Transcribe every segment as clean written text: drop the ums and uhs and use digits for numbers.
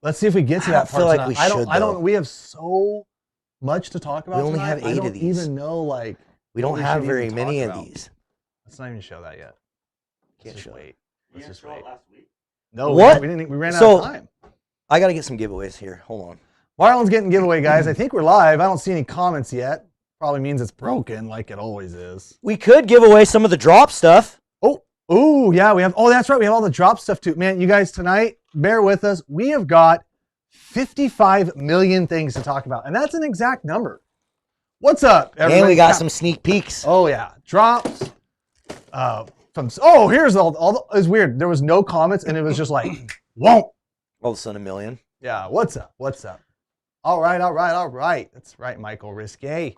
Let's see if we get to that part. I feel like we should. I don't. We have so much to talk about. We only have 8 of these. I don't even know like. We don't have very many of these. Let's not even show that yet. Can't show. Wait. Let's just wait. Last week? No, what? We didn't. We ran out of time. I got to get some giveaways here. Hold on. Marlon's getting giveaway, guys. I think we're live. I don't see any comments yet. Probably means it's broken, like it always is. We could give away some of the drop stuff. Oh, yeah, we have. Oh, that's right. We have all the drop stuff too. Man, you guys tonight, bear with us. We have got 55 million things to talk about, and that's an exact number. What's up, everybody? And we got some sneak peeks. Oh yeah, drops. Here's all. It's weird. There was no comments, and it was just like, won't. All of a sudden, 1 million. Yeah. What's up? What's up? All right. That's right, Michael Risque.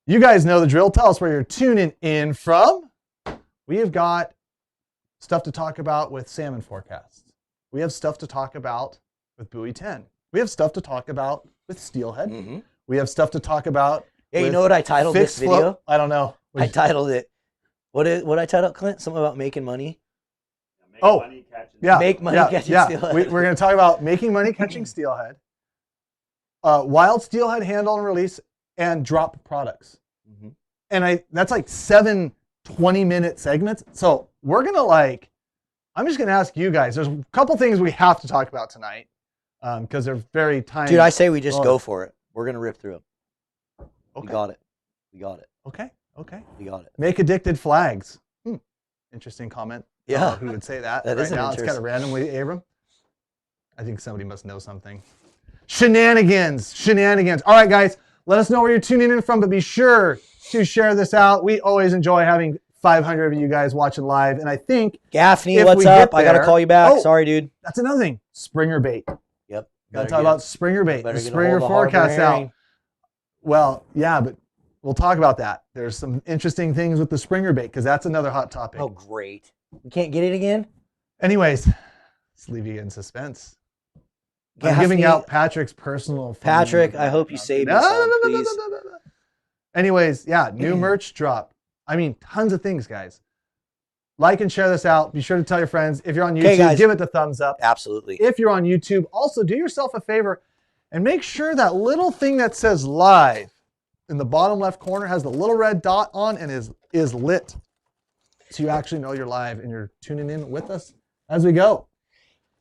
You guys know the drill. Tell us where you're tuning in from. We have got stuff to talk about with salmon forecasts. We have stuff to talk about with buoy 10. We have stuff to talk about with steelhead. Mm-hmm. We have stuff to talk about. Yeah, you know what I titled this video? I don't know. I titled it. What I titled, Clint? Something about making money. Make money catching steelhead. We're going to talk about making money catching steelhead, wild steelhead handle and release, and drop products. Mm-hmm. And that's like 7 20-minute segments. So we're going to I'm just going to ask you guys. There's a couple things we have to talk about tonight because they're very time. Dude, I say we just go for it. We're going to rip through them. Okay. We got it. Okay. We got it. Make addicted flags. Interesting comment. Yeah. Who would say that? That right is now? interesting. It's kind of randomly, Abram. I think somebody must know something. Shenanigans. All right, guys. Let us know where you're tuning in from, but be sure to share this out. We always enjoy having 500 of you guys watching live, and I think Gaffney, what's up? I gotta call you back. Sorry, dude. That's another thing. Springer bait. Yep. Gotta talk about springer bait. The Springer forecast out. Well, yeah, but we'll talk about that. There's some interesting things with the Springer bait because that's another hot topic. Oh, great. We can't get it again? Anyways, let's leave you in suspense. I'm giving out Patrick's personal. Patrick, I hope you save me some, please. Anyways, yeah, new merch drop. I mean, tons of things, guys. Like and share this out. Be sure to tell your friends. If you're on YouTube, guys, give it the thumbs up. Absolutely. If you're on YouTube, also do yourself a favor and make sure that little thing that says live in the bottom left corner has the little red dot on and is lit. So you actually know you're live and you're tuning in with us as we go.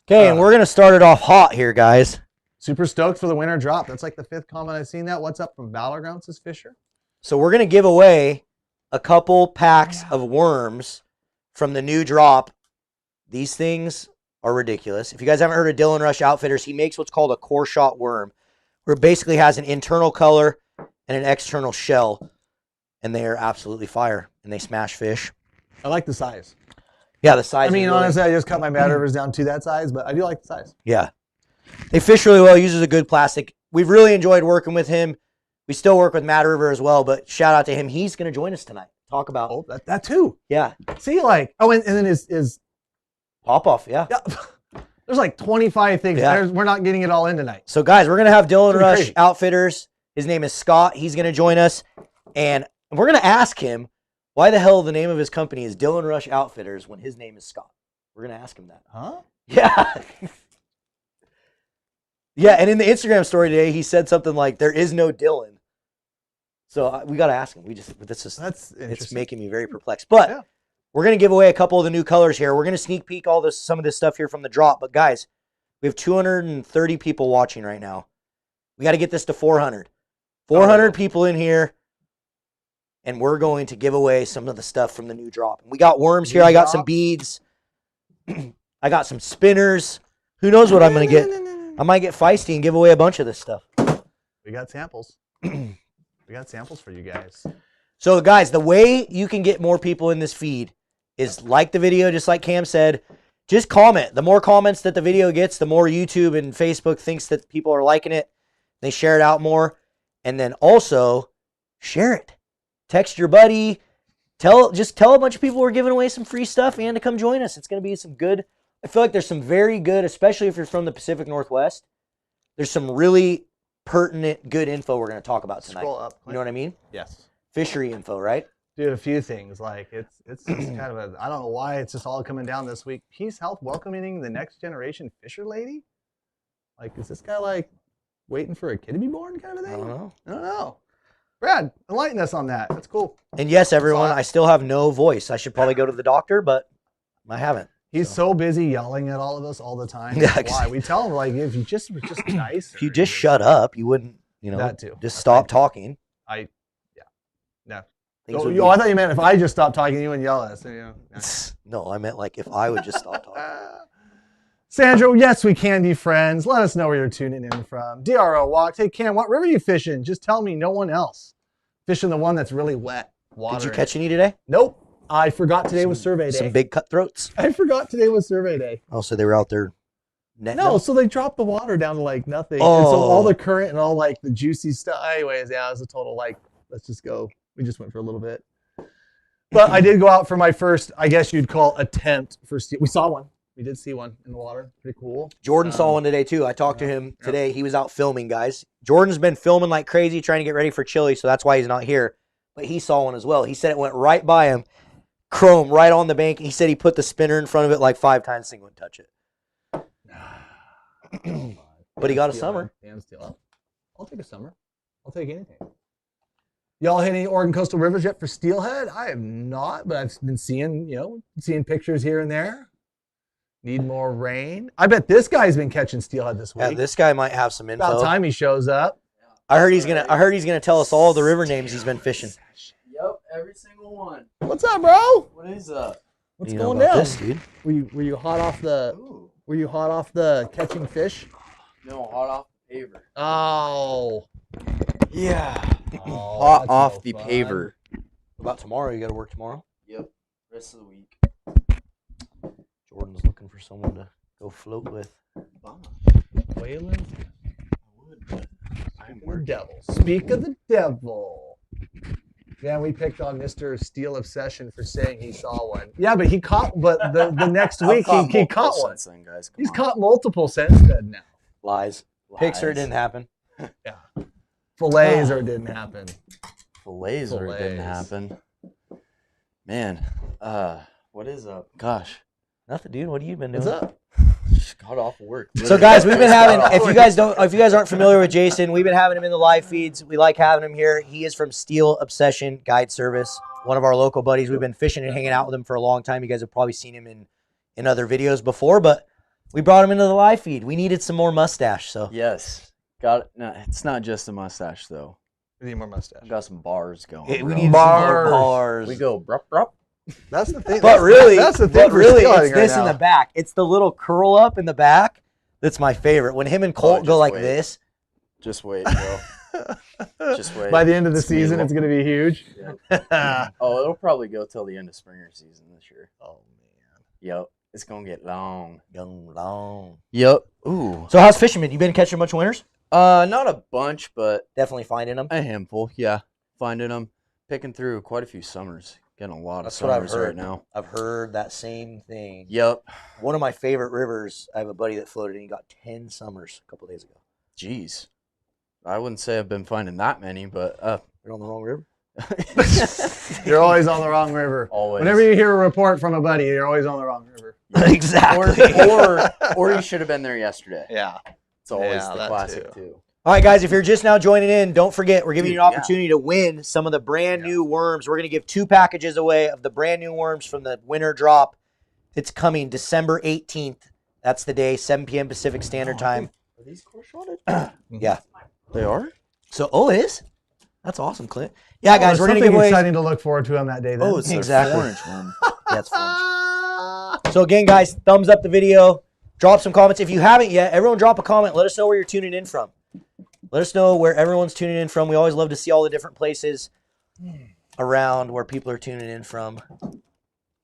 Okay, and we're going to start it off hot here, guys. Super stoked for the winter drop. That's like the 5th comment I've seen that. What's up from Battlegrounds, says Fisher? So we're going to give away a couple packs of worms from the new drop. These things are ridiculous. If you guys haven't heard of Dylan Rush Outfitters, he makes what's called a core shot worm, where it basically has an internal color and an external shell, and they are absolutely fire, and they smash fish. I like the size. Yeah, the size. I mean, honestly, I just cut my Mad Rivers down to that size, but I do like the size. Yeah. They fish really well, uses a good plastic. We've really enjoyed working with him. We still work with Mad River as well, but shout out to him. He's going to join us tonight. Talk about. Oh, that too. Yeah. See, and then is Pop off, yeah. There's like 25 things. Yeah. We're not getting it all in tonight. So, guys, we're going to have Dylan Rush crazy. Outfitters. His name is Scott. He's going to join us, and we're going to ask him why the hell the name of his company is Dylan Rush Outfitters when his name is Scott. We're going to ask him that. Huh? Yeah. Yeah, and in the Instagram story today, he said something like, there is no Dylan. So we got to ask him. It's making me very perplexed. But we're going to give away a couple of the new colors here. We're going to sneak peek some of this stuff here from the drop. But guys, we have 230 people watching right now. We got to get this to 400. 400 people in here. And we're going to give away some of the stuff from the new drop. We got worms here. I got some beads. I got some spinners. Who knows what I'm going to get? I might get feisty and give away a bunch of this stuff. We got samples. We got samples for you guys. So, guys, the way you can get more people in this feed is like the video, just like Cam said. Just comment. The more comments that the video gets, the more YouTube and Facebook thinks that people are liking it. They share it out more. And then also, share it. Text your buddy. Just tell a bunch of people we're giving away some free stuff and to come join us. It's going to be some good. I feel like there's some very good, especially if you're from the Pacific Northwest. There's some really pertinent, good info we're going to talk about tonight. Scroll up. You know what I mean? Yes. Fishery info, right? Dude, a few things. It's just kind of I don't know why it's just all coming down this week. Peace, health, welcoming the next generation fisher lady. Like, is this guy like waiting for a kid to be born kind of thing? I don't know. I don't know. Brad, enlighten us on that. That's cool. And yes, everyone, I still have no voice. I should probably go to the doctor, but I haven't. He's so busy yelling at all of us all the time. Yeah, why? We tell him, like, if you just were just nice. If you just shut up, you wouldn't, that too. Just stop talking. No. Oh, I thought you meant if I just stopped talking, you wouldn't yell at us. No, I meant like if I would just stop talking. Sandra, yes, we can be friends. Let us know where you're tuning in from. DRO Walks. Hey, Cam, what river are you fishing? Just tell me, no one else. Fishing the one that's really wet water. Did you catch any today? Nope. I forgot today was survey day. Some big cutthroats? I forgot today was survey day. Oh, so they were out there netting No, them? so they dropped the water down to like nothing. Oh. And so all the current and all like the juicy stuff. Anyways, yeah, it was a total like, let's just go. We just went for a little bit. But I did go out for my first, I guess you'd call attempt for steel. We saw one. We did see one in the water. Pretty cool. Jordan saw one today too. I talked to him today. He was out filming, guys. Jordan's been filming like crazy, trying to get ready for Chile, so that's why he's not here. But he saw one as well. He said it went right by him, chrome right on the bank. He said he put the spinner in front of it like 5 times, thing wouldn't touch it. But he got a summer. I'll take a summer. I'll take anything. Y'all hit any Oregon coastal rivers yet for steelhead? I have not, but I've been seeing, seeing pictures here and there. Need more rain. I bet this guy's been catching steelhead this week. Yeah, this guy might have some info. About time he shows up. I heard he's gonna tell us all the river names he's been fishing. Yep, every single one. What's up, bro? What is up? What's going down? This, dude? Were you hot off the? Ooh. Were you hot off the catching fish? No, hot off the paver. Oh. Yeah. Oh, Hot that's off no the fun. paver. About tomorrow? You got to work tomorrow? Yep. Rest of the week. Jordan's looking for someone to go float with. Whalen? I would, but I'm working. Devil. Speak of the devil. Yeah, we picked on Mr. Steel Obsession for saying he saw one. Yeah, but the next week he caught one. Then, guys. He's caught multiple since then now. Lies. Picks or it didn't happen. Yeah. Fillets or it didn't happen. Fillets or it didn't happen. Man, what is up? Gosh. Nothing, dude. What have you been doing? What's up? Just got off work. So guys, we've been having, if you guys aren't familiar with Jason, we've been having him in the live feeds. We like having him here. He is from Steel Obsession Guide Service, one of our local buddies. We've been fishing and hanging out with him for a long time. You guys have probably seen him in other videos before, but we brought him into the live feed. We needed some more mustache, so. Yes. Got it. No, it's not just a mustache though. We need more mustache. I've got some bars going. We need some more bars. We go brup brup. That's the thing. But really, that's the thing. It's this in the back. It's the little curl up in the back. That's my favorite. When him and Colt go like this. Just wait, bro. Just wait. By the end of the season, it's going to be huge. Yeah. Oh, it'll probably go till the end of springer season this year. Oh, man. Yep. It's going to get long. Long. Yep. Ooh. So how's fishing, man? You been catching much winners? Not a bunch, but Definitely finding them. a handful. Yeah. Finding them. Picking through quite a few summers. Getting a lot That's of what I've summers heard. right now. I've heard that same thing. Yep. One of my favorite rivers, I have a buddy that floated and he got 10 summers a couple days ago. Jeez. I wouldn't say I've been finding that many, but You're on the wrong river? You're always on the wrong river. always. Whenever you hear a report from a buddy, you're always on the wrong river. Exactly. or you should have been there yesterday. Yeah. It's always Yeah, the that classic too. too. All right, guys, if you're just now joining in, don't forget, we're giving you an Dude, opportunity to win some of the brand new worms. We're going to give 2 packages away of the brand new worms from the winter drop. It's coming December 18th. That's the day, 7 p.m. Pacific Standard Time. Are these core-shotted? Yeah. They are? So, it is? That's awesome, Clint. Yeah, guys, we're going to give away. Exciting to look forward to on that day. Then. Oh, it's Exactly. their orange one. Yeah, it's fun. So, again, guys, thumbs up the video. Drop some comments. If you haven't yet, everyone drop a comment. Let us know where you're tuning in from. Let us know where everyone's tuning in from. We always love to see all the different places around where people are tuning in from.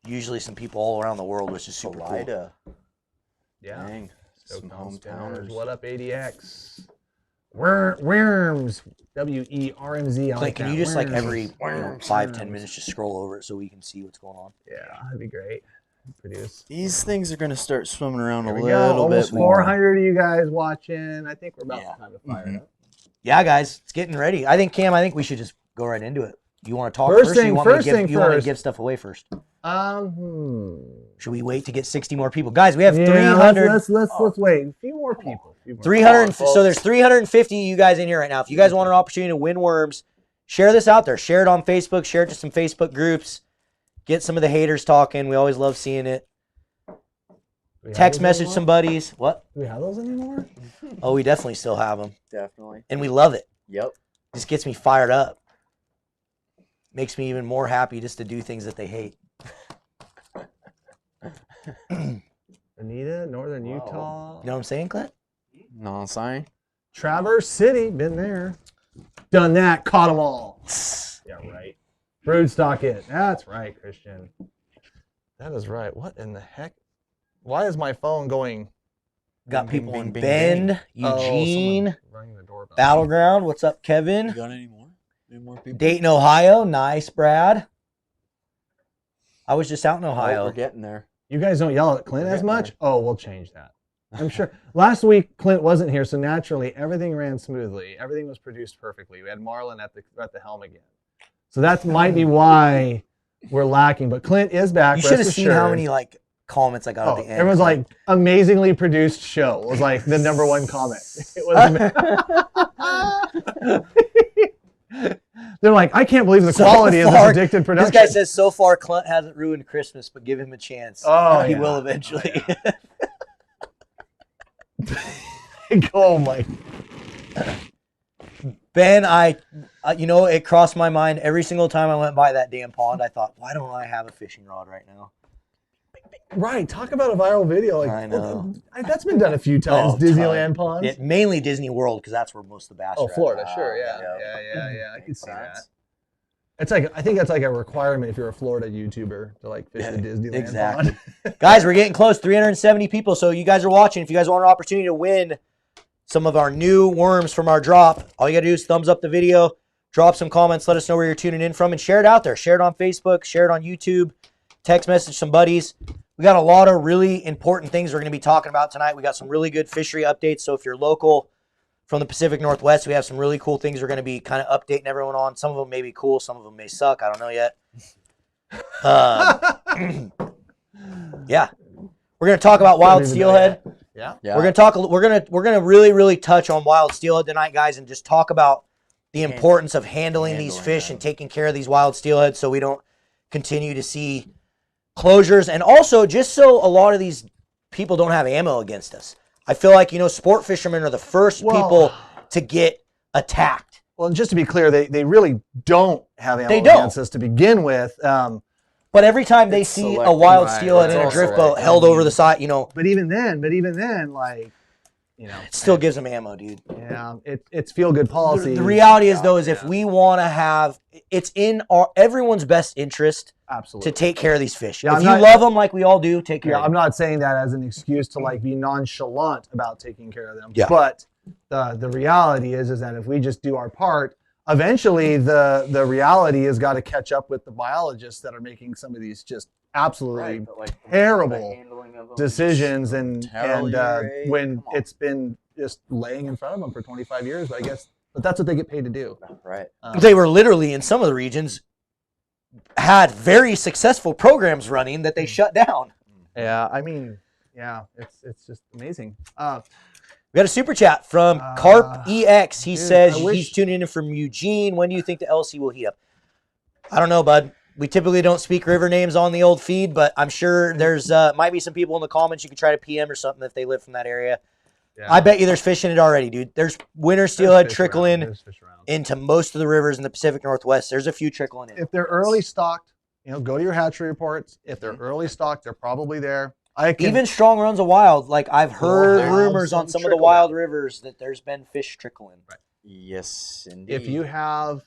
Usually some people all around the world, which is super cool. Salida. Yeah. Dang. Some SoCal hometowners. What up, ADX? Worms. WERMZ. Clint, can you just like every Worms. 5-10 minutes just scroll over it so we can see what's going on? Yeah, that'd be great. Produce. These things are going to start swimming around There a we go. little Almost bit more. 400 of you guys watching. I think we're about time to fire it up. Yeah, guys, it's getting ready. I think, Cam, we should just go right into it. You want to talk First first, or thing- you want me to first give, thing you want me to first. give stuff away first? Should we wait to get 60 more people? Guys, we have 300. Let's wait. A few more people. 300. So there's 350 of you guys in here right now. If you guys want an opportunity to win worms, share this out there. Share it on Facebook. Share it to some Facebook groups. Get some of the haters talking. We always love seeing it. Text message some buddies. What? Do we have those anymore? Oh, we definitely still have them. Definitely. And we love it. Yep. Just gets me fired up. Makes me even more happy just to do things that they hate. Anita, Northern Utah. You know what I'm saying, Clint? No, sorry. Traverse City, been there. Done that, caught them all. Yeah, right. Broodstock it. That's right, Christian. That is right. What in the heck? Why is my phone going? Got Bing, people bing, in bing, Bend, bing. Eugene, Ringing the doorbell. Battleground. What's up, Kevin? You got any more? Any more people? Dayton, Ohio. Nice, Brad. I was just out in Oh, Ohio. we're getting there. You guys don't yell at Clint as much? Oh, we'll change that. I'm sure. Last week, Clint wasn't here, so naturally, everything ran smoothly. Everything was produced perfectly. We had Marlon at the helm again. So that might be why we're lacking. But Clint is back. You should have seen how many comments I got at the end. Everyone's like, amazingly produced show was like the #1 comment. It was They're like, I can't believe the quality of this addicted production. This guy says, so far, Clint hasn't ruined Christmas, but give him a chance. Oh, he will eventually. Oh, my. Ben, it crossed my mind every single time I went by that damn pond. I thought, why don't I have a fishing rod right now? Right, talk about a viral video. I know. That's been done a few times. Disneyland ponds. Mainly Disney World, because that's where most of the bass are. Oh, Florida, sure, yeah. I can see that. It's like, I think that's like a requirement if you're a Florida YouTuber to like fish the Disneyland pond. Guys, we're getting close, 370 people. So you guys are watching. If you guys want an opportunity to win some of our new worms from our drop, all you got to do is thumbs up the video, drop some comments, let us know where you're tuning in from, and share it out there. Share it on Facebook, share it on YouTube, text message some buddies. We got a lot of really important things we're going to be talking about tonight. We got some really good fishery updates. So if you're local from the Pacific Northwest, we have some really cool things we're going to be kind of updating everyone on. Some of them may be cool. Some of them may suck. I don't know yet. Yeah. We're going to talk about wild steelhead. Yeah. We're going to really, really touch on wild steelhead tonight, guys, and just talk about the importance of handling these fish and taking care of these wild steelhead so we don't continue to see closures. And also, just so a lot of these people don't have ammo against us. I feel like, sport fishermen are the first people to get attacked. Well, and just to be clear, they really don't have ammo against us to begin with. But every time they see a wild steelhead in a drift boat held over the side, But even then, like, it still gives them ammo, dude. Yeah, it's feel good policy. The reality is, though, is if we want to have, it's in everyone's best interest. Absolutely. To take care of these fish. Yeah, if you love them like we all do, take care of them. I'm not saying that as an excuse to like be nonchalant about taking care of them. Yeah. But the reality is that if we just do our part, eventually the reality has got to catch up with the biologists that are making some of these just absolutely terrible decisions and when it's been just laying in front of them for 25 years. But that's what they get paid to do. Right. They were literally in some of the regions had very successful programs running that they shut down. Yeah, it's just amazing. We got a super chat from Carp EX. He says he's tuning in from Eugene. When do you think the LC will heat up? I don't know, bud. We typically don't speak river names on the old feed, but I'm sure there's might be some people in the comments you could try to PM or something if they live from that area. Yeah. I bet you there's fish in it already, dude. There's winter steelhead trickling into most of the rivers in the Pacific Northwest. There's a few trickling in. If they're early stocked, go to your hatchery reports. If they're early stocked, they're probably there. Even strong runs of wild. Like I've heard rumors on some of the wild rivers that there's been fish trickling. Right. Yes, indeed. If you have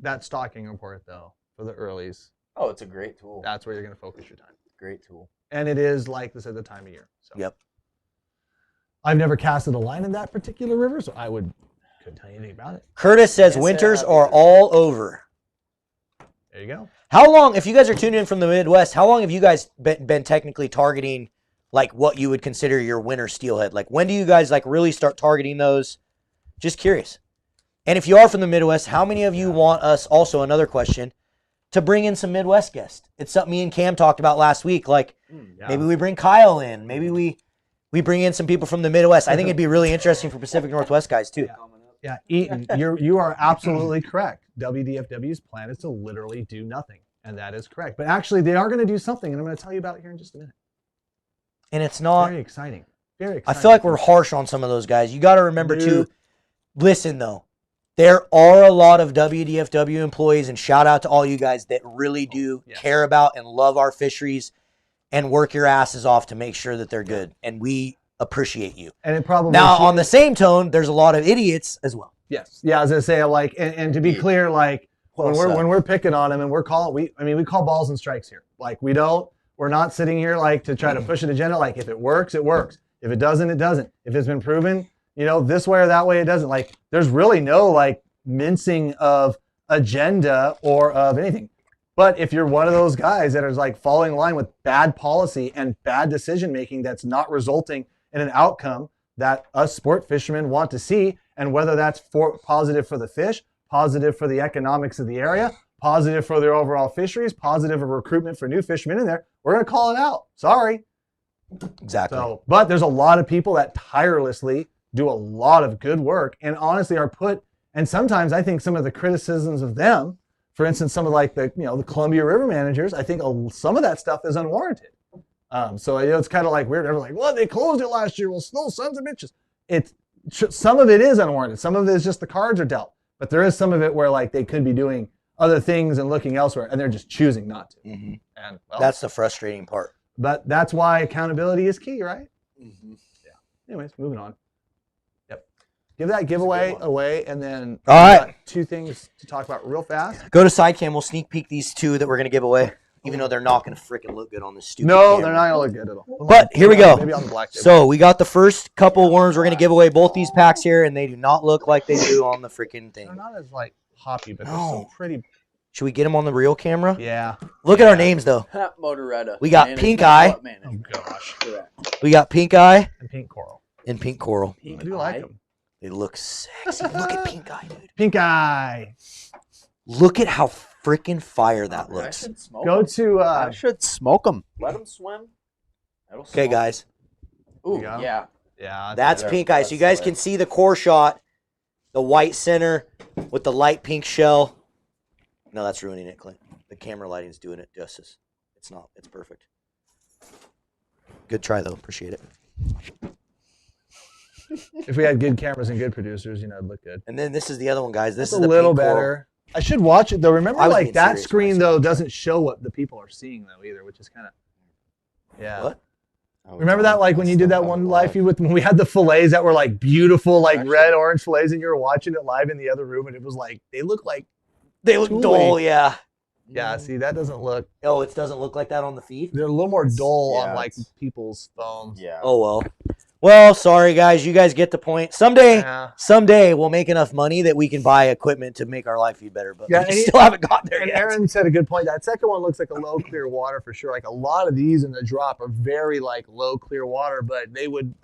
that stocking report, though, for the earlies. Oh, it's a great tool. That's where you're going to focus your time. Great tool. And it is like this at the time of year. So. Yep. I've never casted a line in that particular river, so I couldn't tell you anything about it. Curtis says winters are all over. There you go. How long, if you guys are tuning in from the Midwest, how long have you guys been technically targeting like what you would consider your winter steelhead? Like when do you guys like really start targeting those? Just curious. And if you are from the Midwest, how many of you want us, also another question, to bring in some Midwest guests. It's something me and Cam talked about last week. Like Yeah. maybe we bring Kyle in. Maybe we bring in some people from the Midwest. I think it'd be really interesting for Pacific Northwest guys too. Yeah, Eaton, you are absolutely correct. WDFW's plan is to literally do nothing, and that is correct. But actually, they are going to do something, and I'm going to tell you about it here in just a minute. And it's not Very exciting. Very I exciting. feel like we're harsh on some of those guys. You got to remember too. Listen though, there are a lot of WDFW employees, and shout out to all you guys that really do care about and love our fisheries and work your asses off to make sure that they're good. And we appreciate you. And it probably now on the same tone, there's a lot of idiots as well. Yes. Yeah, I was gonna say, like, and to be clear, like when we're picking on them and we call balls and strikes here. Like we're not sitting here like to try to push an agenda. Like if it works, it works. If it doesn't, it doesn't. If it's been proven, this way or that way, it doesn't. Like there's really no like mincing of agenda or of anything. But if you're one of those guys that is like falling in line with bad policy and bad decision making that's not resulting in an outcome that us sport fishermen want to see, and whether that's positive for the fish, positive for the economics of the area, positive for their overall fisheries, positive of recruitment for new fishermen in there, we're going to call it out. Sorry. Exactly. So, but there's a lot of people that tirelessly do a lot of good work and honestly are put, and sometimes I think some of the criticisms of them, for instance, some of like the Columbia River managers, I think some of that stuff is unwarranted. So it's kind of like weird. They're like, well, they closed it last year. Well, no sons of bitches. Some of it is unwarranted. Some of it is just the cards are dealt. But there is some of it where like they could be doing other things and looking elsewhere, and they're just choosing not to. Mm-hmm. And that's the frustrating part. But that's why accountability is key, right? Mm-hmm. Yeah. Anyways, moving on. Yep. Give that giveaway away, and then all right, 2 things to talk about real fast. Go to Sidecam. We'll sneak peek these 2 that we're gonna give away. Even though they're not going to freaking look good on this stupid camera. They're not going to look good at all. But here we go. Maybe on the black table. So we got the first couple worms. We're going to give away both these packs here, and they do not look like they do on the freaking thing. They're not as like hoppy, but they're so pretty. Should we get them on the real camera? Yeah. Look at our names, though. Motoretta. We got Pink Eye. Oh, gosh. We got Pink Eye. And Pink Coral. And Pink Coral. I do like them. They look sexy. Look at Pink Eye, dude. Pink Eye. Look at how freaking fire that looks. Go to. I should smoke them. Let them swim. Okay, guys. Ooh, yeah. Yeah. That's Pink Eye. So you guys can see the core shot, the white center with the light pink shell. No, that's ruining it, Clint. The camera lighting is doing it justice. It's not. It's perfect. Good try, though. Appreciate it. If we had good cameras and good producers, it'd look good. And then this is the other one, guys. This is a little pink better. coral. I should watch it though. Remember, like that screen though doesn't show what the people are seeing though either, which is kind of What? Remember that like when you did that one live feed when we had the fillets that were like beautiful like red orange fillets and you were watching it live in the other room and it was like they look dull, yeah. Yeah, see that doesn't look. Oh, it doesn't look like that on the feed. They're a little more dull on like people's phones. Yeah. Oh well. Well, sorry guys, you guys get the point. Someday we'll make enough money that we can buy equipment to make our life feed better, but we still haven't gotten there and yet. Aaron said a good point. That second one looks like a low clear water for sure. Like a lot of these in the drop are very like low clear water, but they would,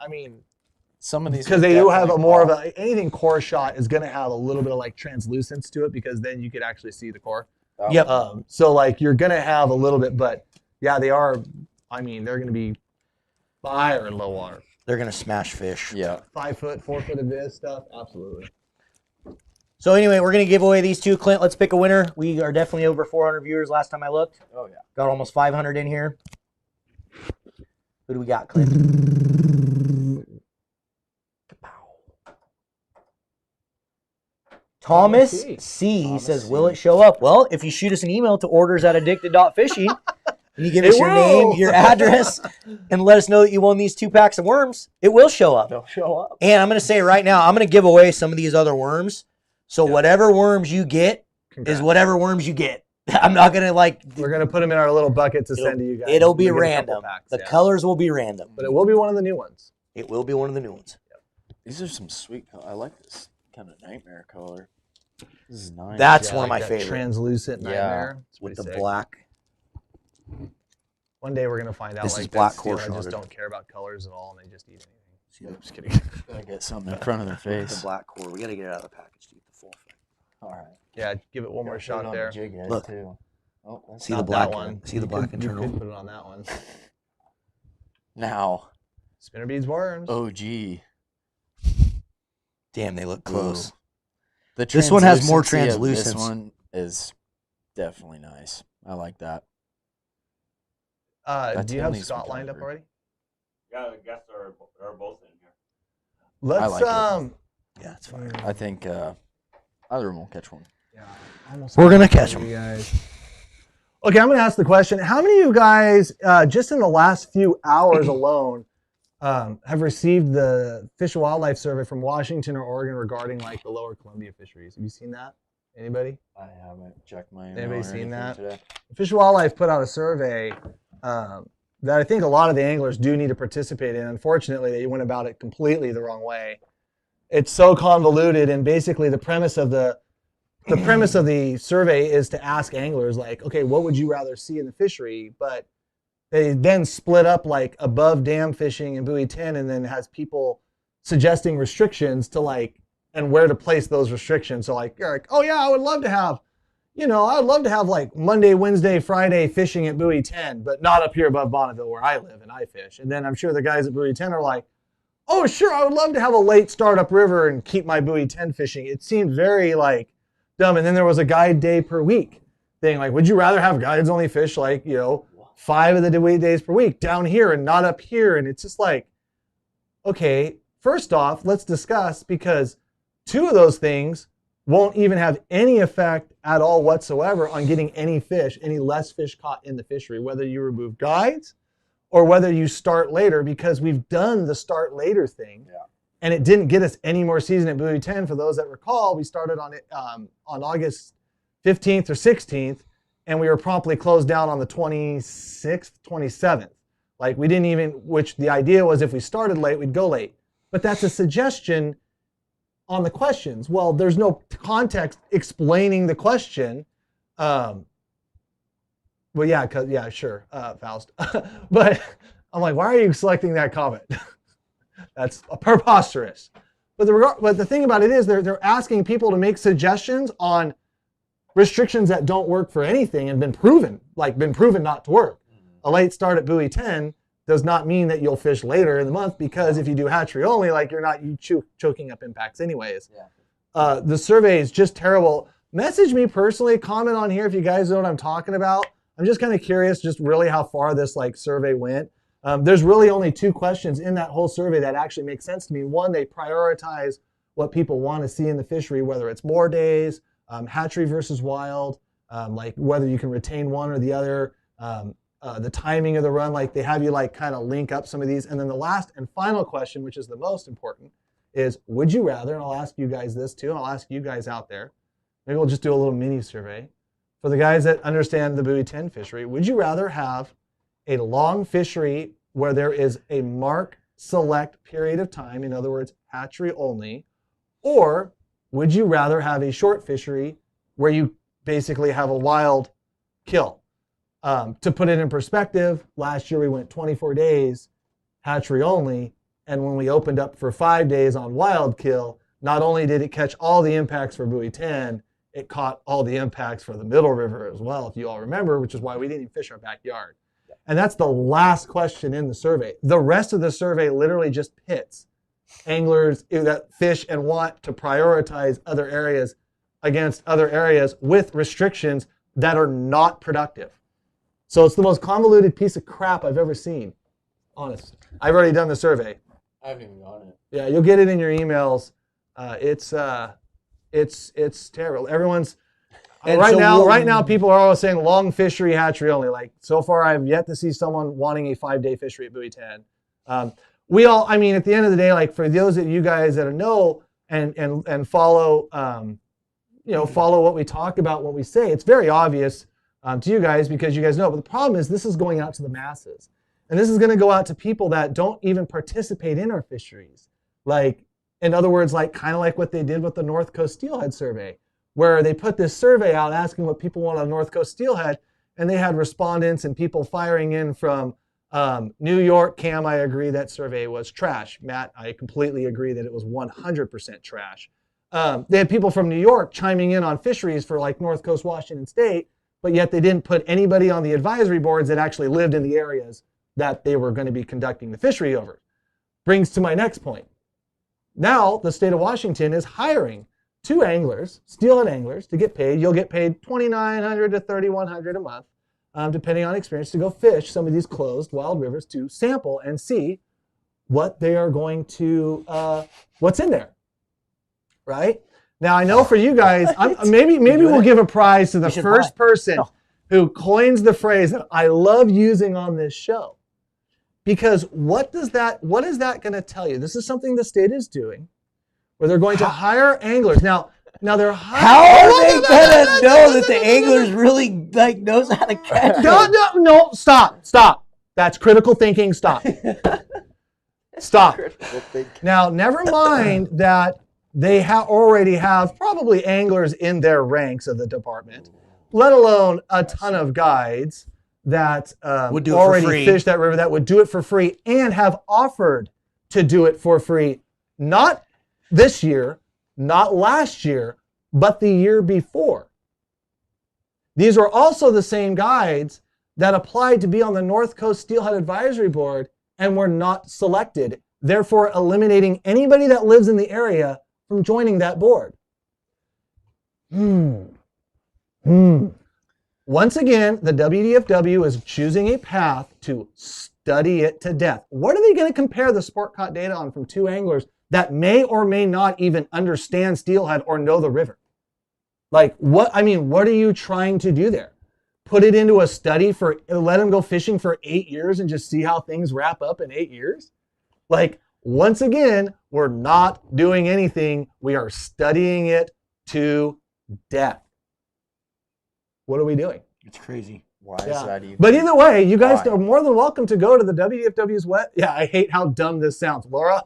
some of these because they do have a more of a anything core shot is going to have a little bit of like translucence to it because then you could actually see the core. Oh. Yep. So like you're going to have a little bit, but yeah, they are. They're going to be fire in low water. They're going to smash fish. Yeah. 5 foot, 4 foot of this stuff. Absolutely. So anyway, we're going to give away these 2. Clint, let's pick a winner. We are definitely over 400 viewers last time I looked. Oh, yeah. Got almost 500 in here. Who do we got, Clint? Thomas C. says, will it show up? Well, if you shoot us an email to orders@addicted.fishing, and you give us your name, your address, and let us know that you won these 2 packs of worms, it will show up. They'll show up. And I'm going to say right now, I'm going to give away some of these other worms. So whatever worms you get is whatever worms you get. I'm not going to we're going to put them in our little bucket to send to you guys. It'll be random. The colors will be random. But it will be one of the new ones. It will be one of the new ones. These are some sweet colors. I like this kind of nightmare color. This is nice. That's one of my favorites. Translucent nightmare. With the black. One day we're going to find out this is black core I just don't care about colors at all and they just eat anything. I'm just kidding. Gotta get something in front of their face. The black core. We got to get it out of the package to get the full effect. All right. Yeah, give it one more shot there. Look. Too. Oh, see the black one. See the black internal. You could put it on that one. Now. Spinner beads worms. OG. Damn, they look close. This one has more translucence. This one is definitely nice. I like that. Do you have Scott lined up already? Yeah, the guests are both in here. Let's yeah, it's fine. I think either of them will catch one. Yeah, almost. We're gonna catch them, guys. Okay, I'm gonna ask the question: how many of you guys, just in the last few hours alone, have received the Fish and Wildlife Survey from Washington or Oregon regarding like the Lower Columbia fisheries? Have you seen that? Anybody? I haven't checked my email. Anybody seen that? Today. Fish and Wildlife put out a survey that I think a lot of the anglers do need to participate in. Unfortunately, they went about it completely the wrong way. It's so convoluted, and basically the premise of the survey is to ask anglers like, okay, what would you rather see in the fishery? But they then split up like above dam fishing and buoy 10, and then has people suggesting restrictions to like and where to place those restrictions. So like you're like, oh yeah, I would love to have like Monday, Wednesday, Friday fishing at buoy 10, but not up here above Bonneville where I live and I fish. And then I'm sure the guys at buoy 10 are like, oh sure, I would love to have a late start upriver and keep my buoy 10 fishing. It seemed very like dumb. And then there was a guide day per week thing. Like, would you rather have guides only fish like, 5 of the days per week down here and not up here? And it's just like, okay, first off, let's discuss, because 2 of those things won't even have any effect at all whatsoever on getting any less fish caught in the fishery, whether you remove guides or whether you start later, because we've done the start later thing. Yeah. And it didn't get us any more season at buoy 10. For those that recall, we started on it on August 15th or 16th, and we were promptly closed down on the 26th, 27th. Like we didn't even, which the idea was if we started late, we'd go late. But that's a suggestion on the questions. Well, there's no context explaining the question. Well, yeah, sure, Faust. But I'm like, why are you selecting that comment? That's preposterous. But the thing about it is they're asking people to make suggestions on restrictions that don't work for anything and been proven not to work. A late start at buoy 10 does not mean that you'll fish later in the month, because if you do hatchery only, like you're not choking up impacts anyways. Yeah. The survey is just terrible. Message me personally, comment on here if you guys know what I'm talking about. I'm just kind of curious just really how far this like survey went. There's really only 2 questions in that whole survey that actually make sense to me. One, they prioritize what people want to see in the fishery, whether it's more days, hatchery versus wild, like whether you can retain one or the other, the timing of the run, like they have you like kind of link up some of these. And then the last and final question, which is the most important, is would you rather, and I'll ask you guys this too, and I'll ask you guys out there, maybe we'll just do a little mini survey. For the guys that understand the buoy 10 fishery, would you rather have a long fishery where there is a mark select period of time, in other words, hatchery only, or would you rather have a short fishery where you basically have a wild kill? To put it in perspective, last year we went 24 days hatchery only, and when we opened up for 5 days on wild kill, not only did it catch all the impacts for buoy 10, it caught all the impacts for the middle river as well, if you all remember, which is why we didn't even fish our backyard. And that's the last question in the survey. The rest of the survey literally just pits anglers that fish and want to prioritize other areas against other areas with restrictions that are not productive. So it's the most convoluted piece of crap I've ever seen. Honest. I've already done the survey. I haven't even gotten it. Yeah, you'll get it in your emails. It's terrible. Everyone's right now people are always saying long fishery, hatchery only. Like so far I've yet to see someone wanting a 5-day fishery at buoy 10. We all, I mean, at the end of the day, like for those of you guys that know and follow follow what we talk about, what we say, it's very obvious to you guys because you guys know. But the problem is this is going out to the masses. And this is going to go out to people that don't even participate in our fisheries. Like, in other words, like kind of like what they did with the North Coast Steelhead survey, where they put this survey out asking what people want on North Coast Steelhead, and they had respondents and people firing in from New York. Cam, I agree that survey was trash. Matt, I completely agree that it was 100% trash. They had people from New York chiming in on fisheries for like North Coast Washington State, but yet they didn't put anybody on the advisory boards that actually lived in the areas that they were going to be conducting the fishery over. Brings to my next point. Now, the state of Washington is hiring 2 anglers, steelhead anglers, to get paid. You'll get paid $2,900 to $3,100 a month, depending on experience, to go fish some of these closed wild rivers to sample and see what they are going to, what's in there, right? Now, I know for you guys, maybe we'll give a prize to the first person who coins the phrase that I love using on this show. Because what is that going to tell you? This is something the state is doing, where they're going to hire anglers. Now they're hiring. How are they going to know that the anglers really knows how to catch? No, stop. That's critical thinking. Stop. Stop. Now, never mind that they already have probably anglers in their ranks of the department, let alone a ton of guides that would do already fish that river, that would do it for free and have offered to do it for free. Not this year, not last year, but the year before. These are also the same guides that applied to be on the North Coast Steelhead Advisory Board and were not selected, therefore eliminating anybody that lives in the area from joining that board. Once again, the WDFW is choosing a path to study it to death. What are they going to compare the sport caught data on from 2 anglers that may or may not even understand steelhead or know the river? What are you trying to do there? Put it into a study let them go fishing for 8 years and just see how things wrap up in 8 years? Once again, we're not doing anything. We are studying it to death. What are we doing? It's crazy. Why is that even? But either way, you guys are more than welcome to go to the WDFW's web. Yeah, I hate how dumb this sounds. Laura,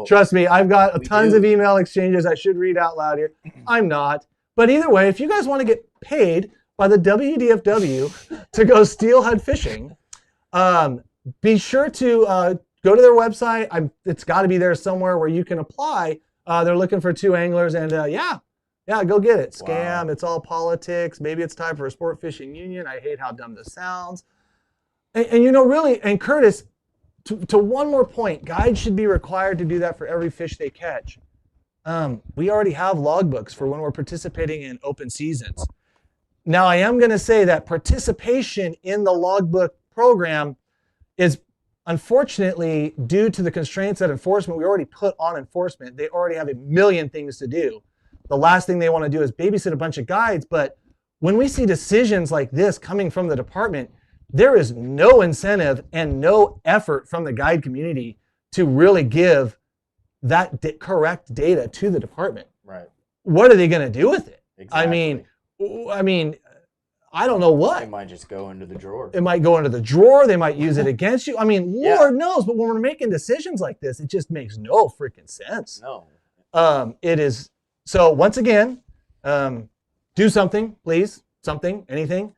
trust me, I've got tons of email exchanges I should read out loud here. I'm not. But either way, if you guys want to get paid by the WDFW to go steelhead fishing, be sure to go to their website. It's got to be there somewhere where you can apply. They're looking for 2 anglers, and yeah, go get it. Scam. Wow. It's all politics. Maybe it's time for a sport fishing union. I hate how dumb this sounds. And really, and Curtis, to one more point, guides should be required to do that for every fish they catch. We already have logbooks for when we're participating in open seasons. Now, I am going to say that participation in the logbook program is unfortunately due to the constraints that enforcement, we already put on enforcement. They already have a million things to do. The last thing they want to do is babysit a bunch of guides. But when we see decisions like this coming from the department, there is no incentive and no effort from the guide community to really give that correct data to the department. Right. What are they going to do with it? Exactly. I mean, I don't know what. It might just go into the drawer. It might go into the drawer. They might use it against you. I mean, Lord knows. But when we're making decisions like this, it just makes no freaking sense. No. It is. So once again, do something, please. Something, anything.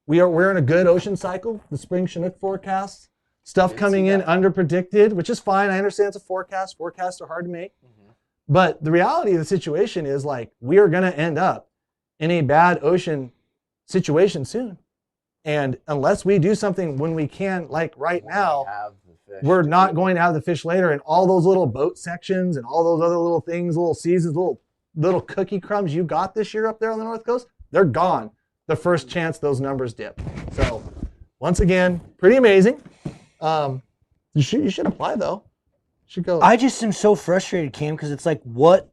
We're in a good ocean cycle. The spring Chinook forecast, stuff coming in underpredicted, which is fine. I understand it's a forecast. Forecasts are hard to make. Mm-hmm. But the reality of the situation is we are going to end up in a bad ocean situation soon. And unless we do something when we can, right now, we're not going to have the fish later. And all those little boat sections and all those other little things, little seasons, little cookie crumbs you got this year up there on the North Coast, they're gone the first chance those numbers dip. So once again, pretty amazing. You should apply though. You should go. I just am so frustrated, Cam, because it's what?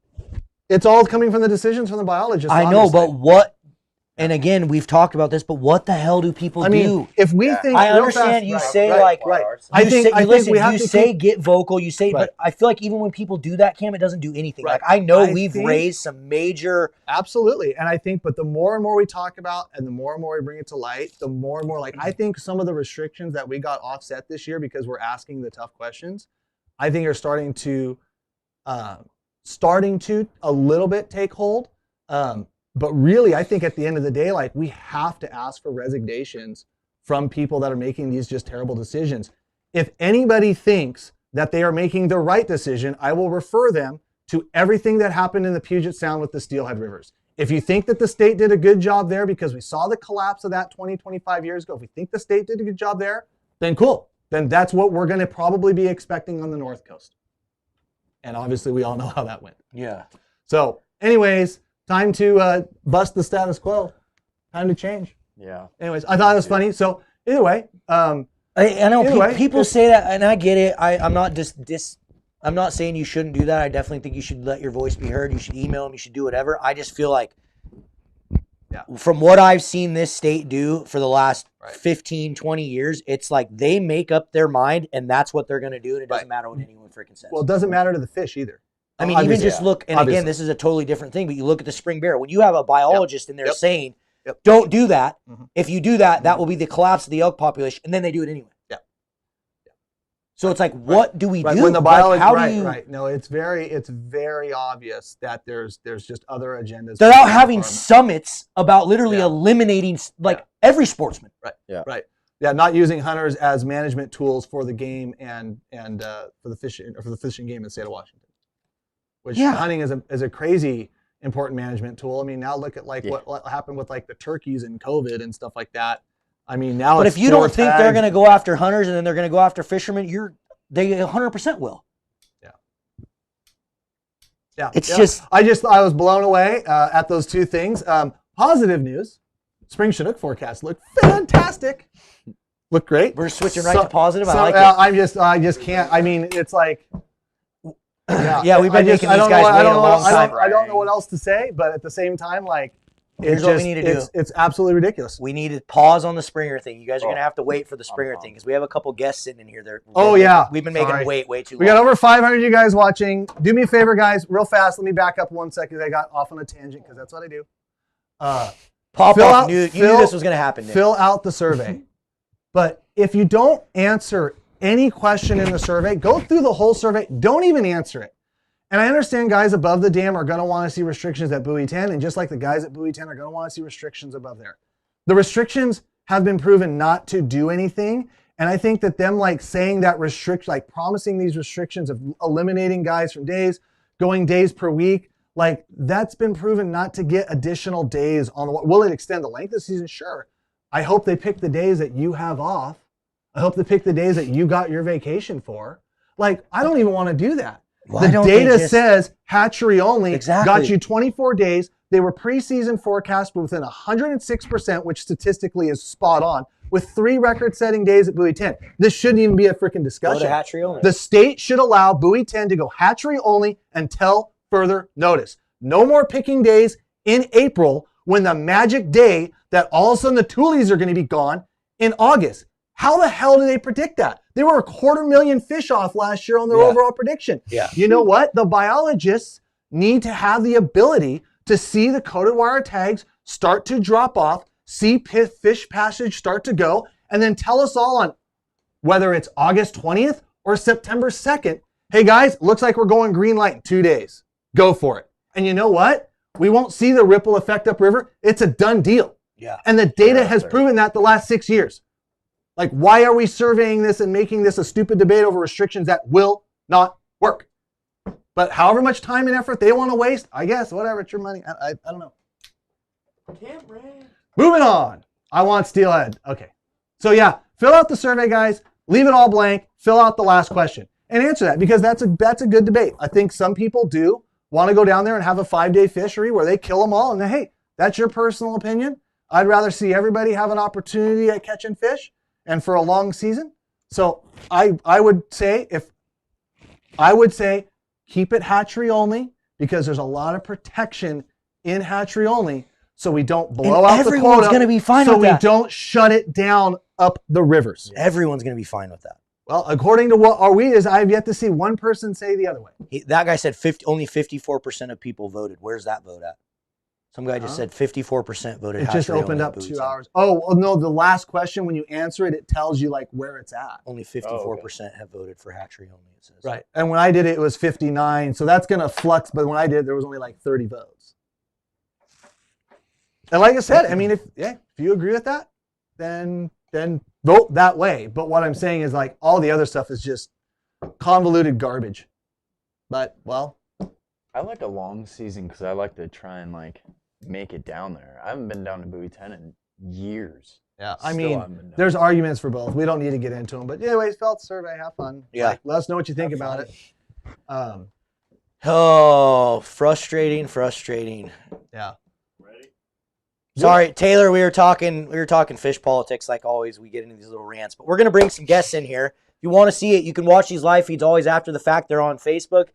It's all coming from the decisions from the biologists. I know, but what? And again, we've talked about this, but what the hell do people do? If we think I understand you say right. I think we have to say get vocal, you say, but I feel like even when people do that, Cam, it doesn't do anything. Right. I know we've raised some major. Absolutely. And I think, but the more and more we talk about and the more and more we bring it to light, the more and more I think some of the restrictions that we got offset this year because we're asking the tough questions, I think are starting to a little bit take hold. But really, I think at the end of the day, we have to ask for resignations from people that are making these just terrible decisions. If anybody thinks that they are making the right decision, I will refer them to everything that happened in the Puget Sound with the steelhead rivers. If you think that the state did a good job there because we saw the collapse of that 20, 25 years ago, if we think the state did a good job there, then cool. Then that's what we're going to probably be expecting on the North Coast. And obviously we all know how that went. Yeah. So anyways, time to bust the status quo. Time to change. Yeah. Anyways, I thought it was funny. So either way. I know people say that, and I get it. I'm not I'm not saying you shouldn't do that. I definitely think you should let your voice be heard. You should email them. You should do whatever. I just feel like from what I've seen this state do for the last 15, 20 years, it's like they make up their mind, and that's what they're going to do, and it doesn't matter what anyone freaking says. Well, it doesn't matter to the fish either. I mean, even just look, and again, this is a totally different thing, but you look at the spring bear. When you have a biologist in there saying, don't do that, if you do that, that will be the collapse of the elk population, and then they do it anyway. So it's like, what do we do? When the biology, like, No, it's very obvious that there's just other agendas. They're out having summits about literally eliminating every sportsman. Right. Yeah, not using hunters as management tools for the game and for the fishing game in the state of Washington. Which hunting is a crazy important management tool. I mean, now look at what happened with like the turkeys and COVID and stuff like that. I mean, now. But if you don't think they're going to go after hunters and then they're going to go after fishermen, they 100% will. Yeah. It's just. I was blown away at those two things. Positive news: spring Chinook forecast look fantastic. Look great. We're switching to positive. I like it. I just can't. I mean, it's like. Yeah, we've been making these guys wait a long time. I don't know what else to say, but at the same time, like. Here's what we need to do. It's absolutely ridiculous. We need to pause on the Springer thing. You guys are going to have to wait for the Springer thing because we have a couple guests sitting in here. We've been making them wait way too long. We got over 500 of you guys watching. Do me a favor, guys, real fast. Let me back up 1 second. I got off on a tangent because that's what I do. You knew this was going to happen, Nick. Fill out the survey. But if you don't answer any question in the survey, go through the whole survey. Don't even answer it. And I understand guys above the dam are going to want to see restrictions at buoy 10, and just like the guys at buoy 10 are going to want to see restrictions above there. The restrictions have been proven not to do anything, and I think that them saying that promising these restrictions of eliminating guys from days, going days per week, that's been proven not to get additional days on the water. Will it extend the length of the season? Sure. I hope they pick the days that you have off. I hope they pick the days that you got your vacation for. I don't even want to do that. The data says hatchery only got you 24 days. They were preseason forecast within 106%, which statistically is spot on, with 3 record-setting days at buoy 10. This shouldn't even be a freaking discussion. Go to hatchery only. The state should allow buoy 10 to go hatchery only until further notice. No more picking days in April when the magic day that all of a sudden the toolies are going to be gone in August. How the hell do they predict that? They were 250,000 fish off last year on their overall prediction. Yeah. You know what? The biologists need to have the ability to see the coated wire tags start to drop off, see fish passage start to go, and then tell us all on whether it's August 20th or September 2nd, hey guys, looks like we're going green light in 2 days. Go for it. And you know what? We won't see the ripple effect upriver. It's a done deal. Yeah. And the data has proven that the last 6 years. Why are we surveying this and making this a stupid debate over restrictions that will not work? But however much time and effort they want to waste, I guess, whatever, it's your money. I don't know. Moving on. I want steelhead. Okay. So yeah, fill out the survey, guys. Leave it all blank. Fill out the last question and answer that because that's a good debate. I think some people do want to go down there and have a 5-day fishery where they kill them all and hey, that's your personal opinion. I'd rather see everybody have an opportunity at catching fish and for a long season. So I would say keep it hatchery only because there's a lot of protection in hatchery only so we don't blow out the quota. Everyone's going to be fine with that. So we don't shut it down up the rivers. Everyone's going to be fine with that. Well, according to what I've yet to see one person say the other way. That guy said only 54% of people voted. Where's that vote at? Some guy just said 54% voted. It just opened up 2 hours. Oh, no, the last question, when you answer it, it tells you where it's at. Only 54% have voted for hatchery only, it says. Right. And when I did it, it was 59. So that's going to flux. But when I did, there was only 30 votes. And like I said, I mean, if you agree with that, then vote that way. But what I'm saying is all the other stuff is just convoluted garbage. But, well. I like a long season because I like to try and make it down there. I haven't been down to Buoy 10 in years. Yeah, I mean, there's arguments for both. We don't need to get into them. But anyways, felt survey, have fun. Yeah. Like, let us know what you think about it. Oh, frustrating. Yeah. Ready? Sorry, Taylor, we were talking fish politics like always. We get into these little rants, but we're going to bring some guests in here. If you want to see it, you can watch these live feeds always after the fact. They're on Facebook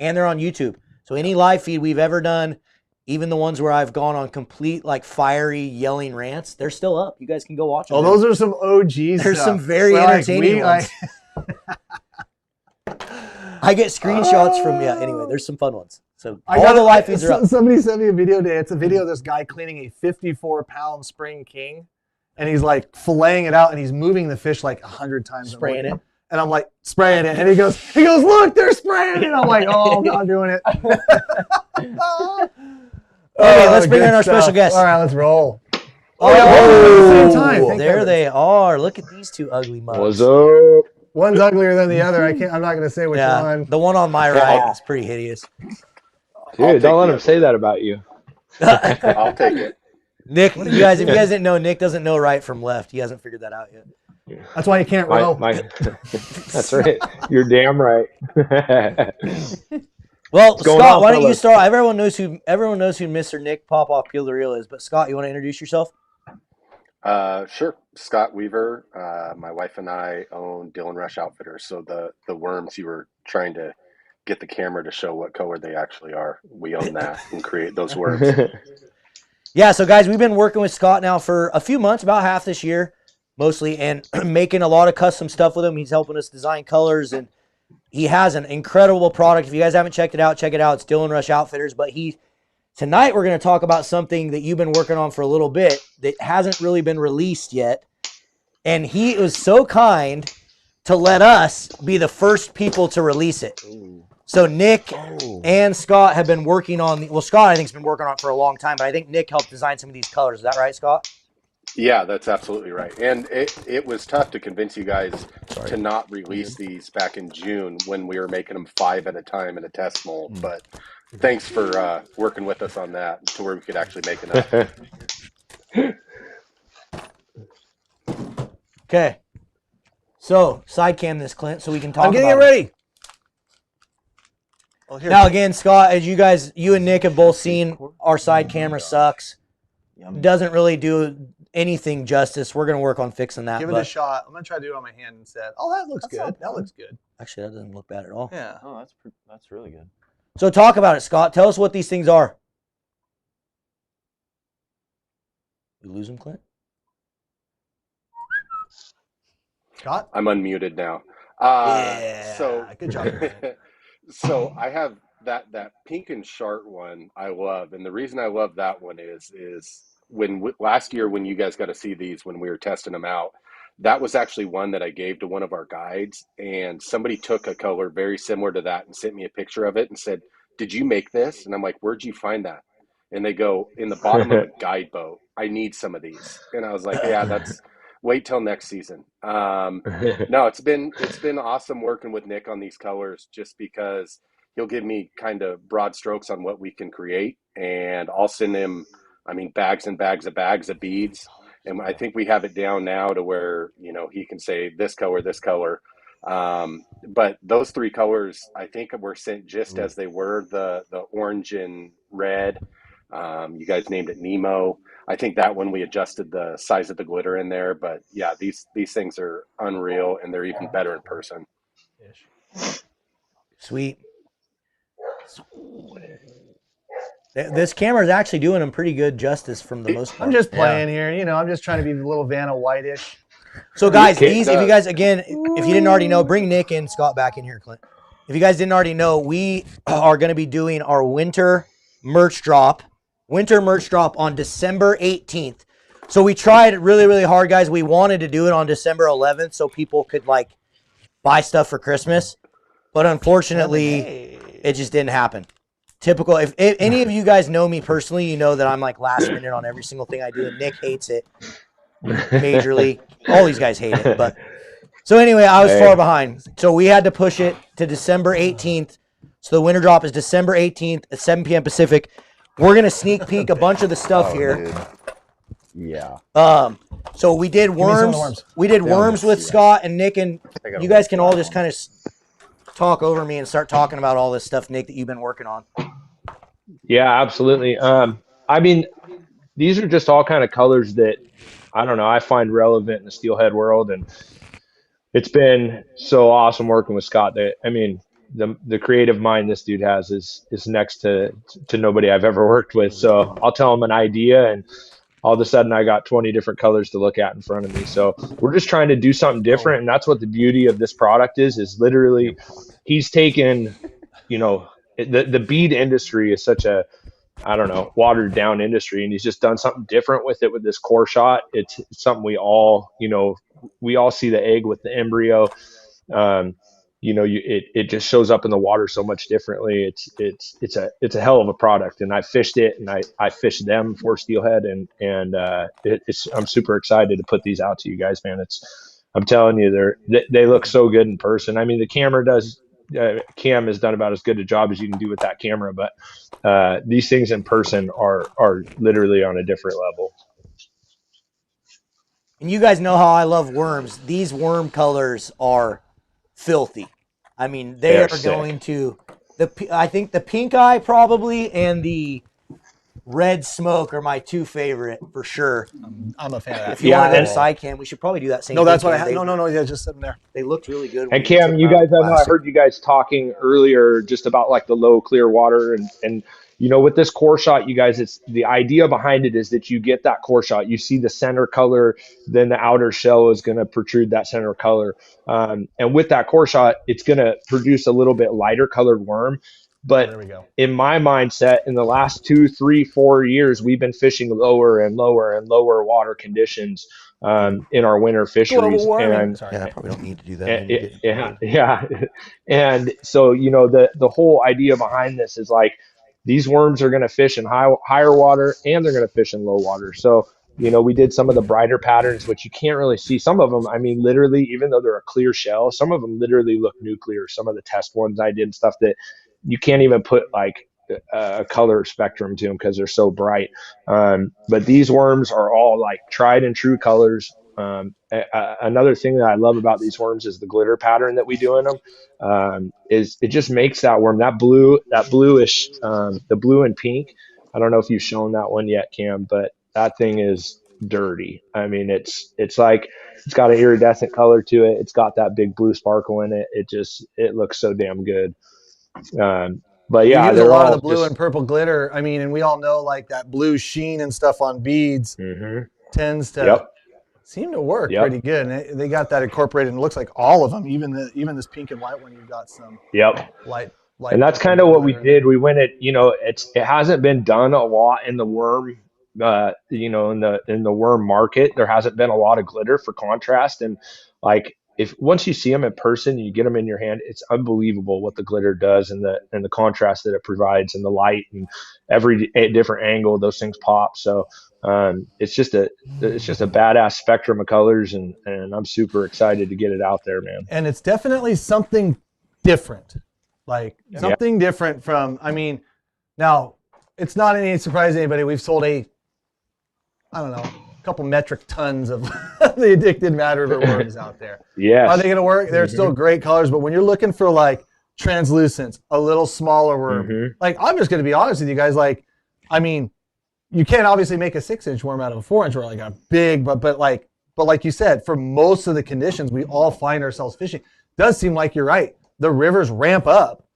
and they're on YouTube. So any live feed we've ever done, even the ones where I've gone on complete like fiery yelling rants, they're still up. You guys can go watch them. Oh, those are some OGs. There's some very entertaining ones. I get screenshots from, anyway, there's some fun ones. So all the live feeds are up. Somebody sent me a video today. It's a video of this guy cleaning a 54-pound spring king, and he's like filleting it out, and he's moving the fish like 100 times. Spraying it. And I'm like, spraying it. And he goes, look, they're spraying it. I'm like, oh, I'm not doing it. Okay, let's bring in our special guest. All right, let's roll. Oh, yeah, at the same time. There they are. Look at these two ugly mugs. What's up? One's uglier than the other. I'm not going to say which one. The one on my right is pretty hideous. Dude, don't let him say that about you. I'll take it. Nick, if you guys didn't know, Nick doesn't know right from left. He hasn't figured that out yet. That's why you can't row. That's right. You're damn right. Well, Scott, why don't you start? Everyone knows who Mr. Nick Popoff Peel the Reel is, but Scott, you want to introduce yourself? Sure. Scott Weaver. My wife and I own Dillon Rush Outfitters. So the worms you were trying to get the camera to show what color they actually are, we own that and create those worms. Yeah, so guys, we've been working with Scott now for a few months, about half this year, mostly, and making a lot of custom stuff with him. He's helping us design colors, and he has an incredible product. If you guys haven't checked it out, check it out. It's Dillon Rush Outfitters. But tonight we're going to talk about something that you've been working on for a little bit that hasn't really been released yet. And he was so kind to let us be the first people to release it. Ooh. So Nick and Scott have been working on, Scott I think has been working on it for a long time, but I think Nick helped design some of these colors. Is that right, Scott? Yeah, that's absolutely right. And it was tough to convince you guys to not release these back in June when we were making them 5 at a time in a test mold. But thanks for working with us on that to where we could actually make enough. Okay. So, side cam this, Clint, so we can talk about it. I'm getting it ready. Now, again, Scott, as you and Nick have both seen, our side camera sucks. Doesn't really do anything justice. We're going to work on fixing that. Give it a shot. I'm going to try to do it on my hand instead. Oh, that looks good. That looks good. Actually, that doesn't look bad at all. Yeah. Oh, that's really good. So talk about it, Scott. Tell us what these things are. You lose him, Clint? Scott? I'm unmuted now. Yeah. So good job. So I have that pink and chart one I love, and the reason I love that one is when last year when you guys got to see these when we were testing them out, that was actually one that I gave to one of our guides, and somebody took a color very similar to that and sent me a picture of it and said, "Did you make this?" And I'm like, "Where'd you find that?" And they go, "In the bottom of a guide boat. I need some of these." And I was like, "Yeah, that's wait till next season." No, it's been awesome working with Nick on these colors, just because he'll give me kind of broad strokes on what we can create, and I'll send him, bags and bags of beads. And I think we have it down now to where, he can say this color. But those 3 colors, I think were sent just as they were, the orange and red. You guys named it Nemo. I think that one we adjusted the size of the glitter in there, but yeah, these things are unreal, and they're even better in person. Sweet. This camera is actually doing them pretty good justice from the most part. I'm just playing here. I'm just trying to be a little Vanna White-ish. So guys, if you guys, again, if you didn't already know, bring Nick and Scott back in here, Clint. If you guys didn't already know, we are going to be doing our winter merch drop on December 18th. So we tried really, really hard, guys. We wanted to do it on December 11th so people could buy stuff for Christmas. But unfortunately, it just didn't happen. Typical. If any of you guys know me personally, you know that I'm last minute on every single thing I do. And Nick hates it majorly. All these guys hate it. But so anyway, I was far behind. So we had to push it to December 18th. So the winter drop is December 18th at 7 p.m. Pacific. we're gonna sneak peek a bunch of the stuff here. Dude. Yeah. So we did worms. We did worms with Scott and Nick, and you guys can all just kind of talk over me and start talking about all this stuff, Nick, that you've been working on. Yeah, absolutely. I mean, these are just all kind of colors that I don't know, I find relevant in the steelhead world, and it's been so awesome working with Scott. That I mean, the creative mind this dude has is next to nobody I've ever worked with. So I'll tell him an idea, and all of a sudden I got 20 different colors to look at in front of me. So we're just trying to do something different, and that's what the beauty of this product is literally he's taken, you know, the bead industry is such a, I don't know, watered down industry, and he's just done something different with it with this core shot. It's something we all, you know, we all see the egg with the embryo. You know, it just shows up in the water so much differently. It's a hell of a product, and I fished it, and I fished them for steelhead, and I'm super excited to put these out to you guys, man. I'm telling you, they look so good in person. I mean, the camera does. Cam has done about as good a job as you can do with that camera, but these things in person are literally on a different level. And you guys know how I love worms. These worm colors are filthy. I mean, they are going to I think the pink eye probably and the red smoke are my two favorite for sure. I'm a fan of that. If you want to go to side cam, we should probably do that same. No, that's what I had. No. Yeah, just sitting there. They looked really good. And Cam, you guys, I know I heard you guys talking earlier just about like the low clear water and you know, with this core shot, you guys, it's the idea behind it is that you get that core shot, you see the center color, then the outer shell is going to protrude that center color. And with that core shot, it's going to produce a little bit lighter colored worm. But there we go. In my mindset, in the last 2, 3, 4 years, we've been fishing lower and lower and lower water conditions in our winter fisheries. And sorry, I probably don't need to do that. Yeah. And so, you know, the whole idea behind this is like these worms are going to fish in higher water and they're going to fish in low water. So, you know, we did some of the brighter patterns, which you can't really see. Some of them, I mean, literally, even though they're a clear shell, some of them literally look nuclear. Some of the test ones I did, stuff that you can't even put like a color spectrum to them because they're so bright. But these worms are all like tried and true colors. Another thing that I love about these worms is the glitter pattern that we do in them. Is it just makes that worm, that bluish, the blue and pink. I don't know if you've shown that one yet, Cam, but that thing is dirty. I mean, it's like it's got an iridescent color to it. It's got that big blue sparkle in it. It looks so damn good. But yeah, there's a lot of the blue and purple glitter. I mean, and we all know like that blue sheen and stuff on beads tends to seem to work pretty good. And they got that incorporated, and it looks like all of them, even this pink and white one. You've got some light. And that's kind of what we did. We went it. You know, it hasn't been done a lot in the worm. You know, in the worm market, there hasn't been a lot of glitter for contrast, and like. If once you see them in person, you get them in your hand, it's unbelievable what the glitter does and the contrast that it provides and the light and every different angle those things pop. So it's just a badass spectrum of colors, and I'm super excited to get it out there, man. And it's definitely something different, something different from. I mean, now it's not any surprise to anybody. We've sold a couple metric tons of the addicted matter of worms out there. Yes. Are they going to work? They're still great colors, but when you're looking for like translucence, a little smaller worm, like I'm just going to be honest with you guys, like, I mean, you can't obviously make a 6-inch worm out of a 4-inch worm, like a big, but like you said, for most of the conditions we all find ourselves fishing, does seem like you're right. The rivers ramp up,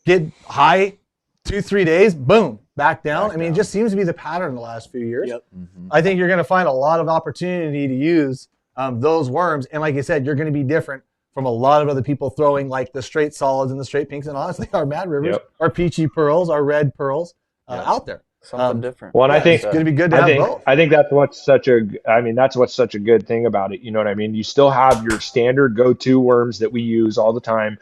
get high, 2-3 days, boom, back down. I mean, it just seems to be the pattern in the last few years. Yep. I think you're going to find a lot of opportunity to use those worms. And like you said, you're going to be different from a lot of other people throwing like the straight solids and the straight pinks. And honestly, our Mad Rivers, our peachy pearls, our red pearls out there. Something different. Well, and I think it's going to be good to have both. I think that's what's such a good thing about it. You know what I mean? You still have your standard go-to worms that we use all the time.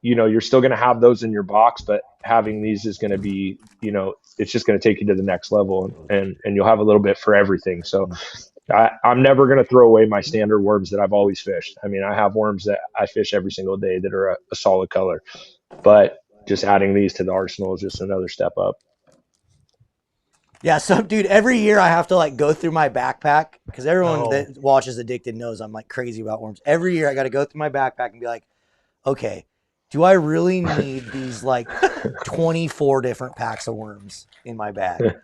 You know, you're still going to have those in your box, but having these is going to be, you know, it's just going to take you to the next level, and you'll have a little bit for everything. So I'm never going to throw away my standard worms that I've always fished. I mean, I have worms that I fish every single day that are a solid color, but just adding these to the arsenal is just another step up. Yeah, so dude, every year I have to like go through my backpack because everyone that watches Addicted knows I'm like crazy about worms. Every year I got to go through my backpack and be like, okay, do I really need these like 24 different packs of worms in my bag?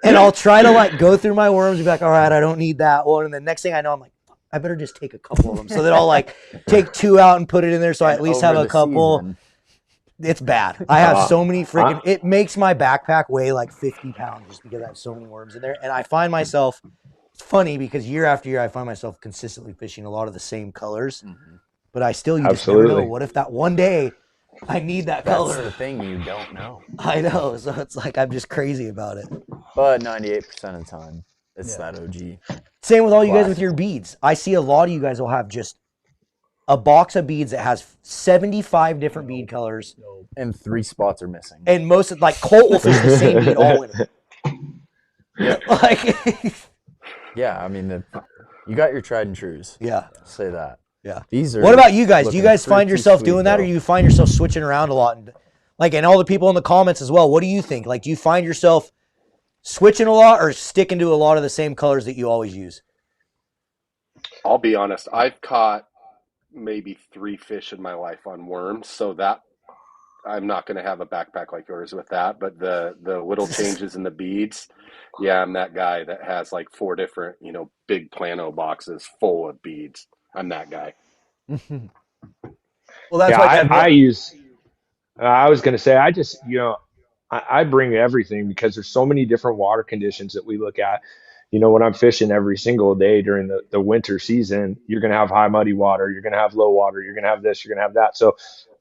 And I'll try to like go through my worms and be like, all right, I don't need that one. And the next thing I know, I'm like, I better just take a couple of them. So then I'll like take 2 out and put it in there so I at least have a couple. Season. It's bad. I have so many freaking, it makes my backpack weigh like 50 pounds just because I have so many worms in there. And I find myself, it's funny because year after year, I find myself consistently fishing a lot of the same colors. Mm-hmm. But I still, you just never know. What if that one day I need that color? That's the thing, you don't know. I know. So it's like, I'm just crazy about it. But 98% of the time, it's that OG. Same with all you guys with your beads. I see a lot of you guys will have just a box of beads that has 75 different bead colors. And 3 spots are missing. And most of, like, Colt will fish the same bead all winter. Yeah. Like, yeah, I mean, you got your tried and trues. Yeah. I'll say that. Yeah. These are. What about you guys? Do you guys find yourself doing that, or you find yourself switching around a lot? And, like, and all the people in the comments as well, what do you think? Like, do you find yourself switching a lot or sticking to a lot of the same colors that you always use? I'll be honest. I've caught maybe 3 fish in my life on worms, so that I'm not going to have a backpack like yours with that. But the little changes in the beads, yeah, I'm that guy that has like 4 different, big plano boxes full of beads. I'm that guy. Well, that's why I was going to say, I just, I bring everything because there's so many different water conditions that we look at. When I'm fishing every single day during the winter season, you're going to have high muddy water, you're going to have low water, you're going to have this, you're going to have that. So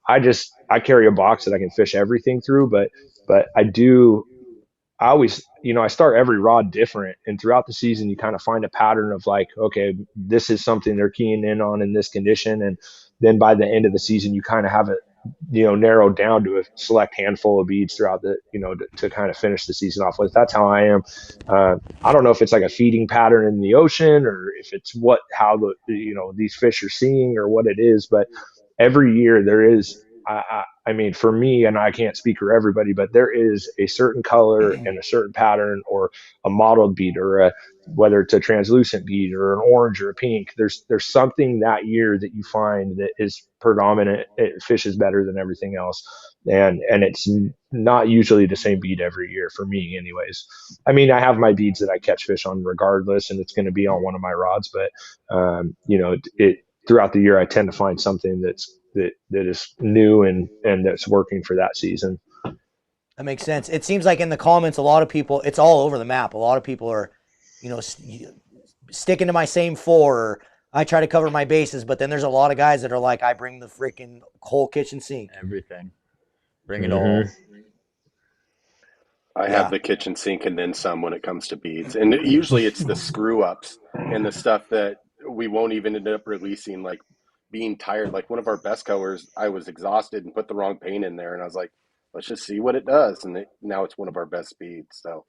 I carry a box that I can fish everything through, but I always, I start every rod different, and throughout the season, you kind of find a pattern of like, okay, this is something they're keying in on in this condition. And then by the end of the season, you kind of have it, narrowed down to a select handful of beads throughout the, to kind of finish the season off with. That's how I am. I don't know if it's like a feeding pattern in the ocean or if it's how these fish are seeing or what it is, but every year there is, I mean, for me, and I can't speak for everybody, but there is a certain color and a certain pattern or a mottled bead or whether it's a translucent bead or an orange or a pink, there's something that year that you find that is predominant. It fishes better than everything else. And it's not usually the same bead every year for me anyways. I mean, I have my beads that I catch fish on regardless, and it's going to be on one of my rods, but throughout the year, I tend to find something that is new and that's working for that season. That makes sense. It seems like in the comments, a lot of people, it's all over the map. A lot of people are, sticking to my same 4, or I try to cover my bases, but then there's a lot of guys that are like, I bring the freaking whole kitchen sink. Everything. Bring it all. I have the kitchen sink and then some when it comes to beads. And usually it's the screw ups and the stuff that we won't even end up releasing, like being tired. Like one of our best colors, I was exhausted and put the wrong paint in there, and I was like, let's just see what it does. And now it's one of our best beads. So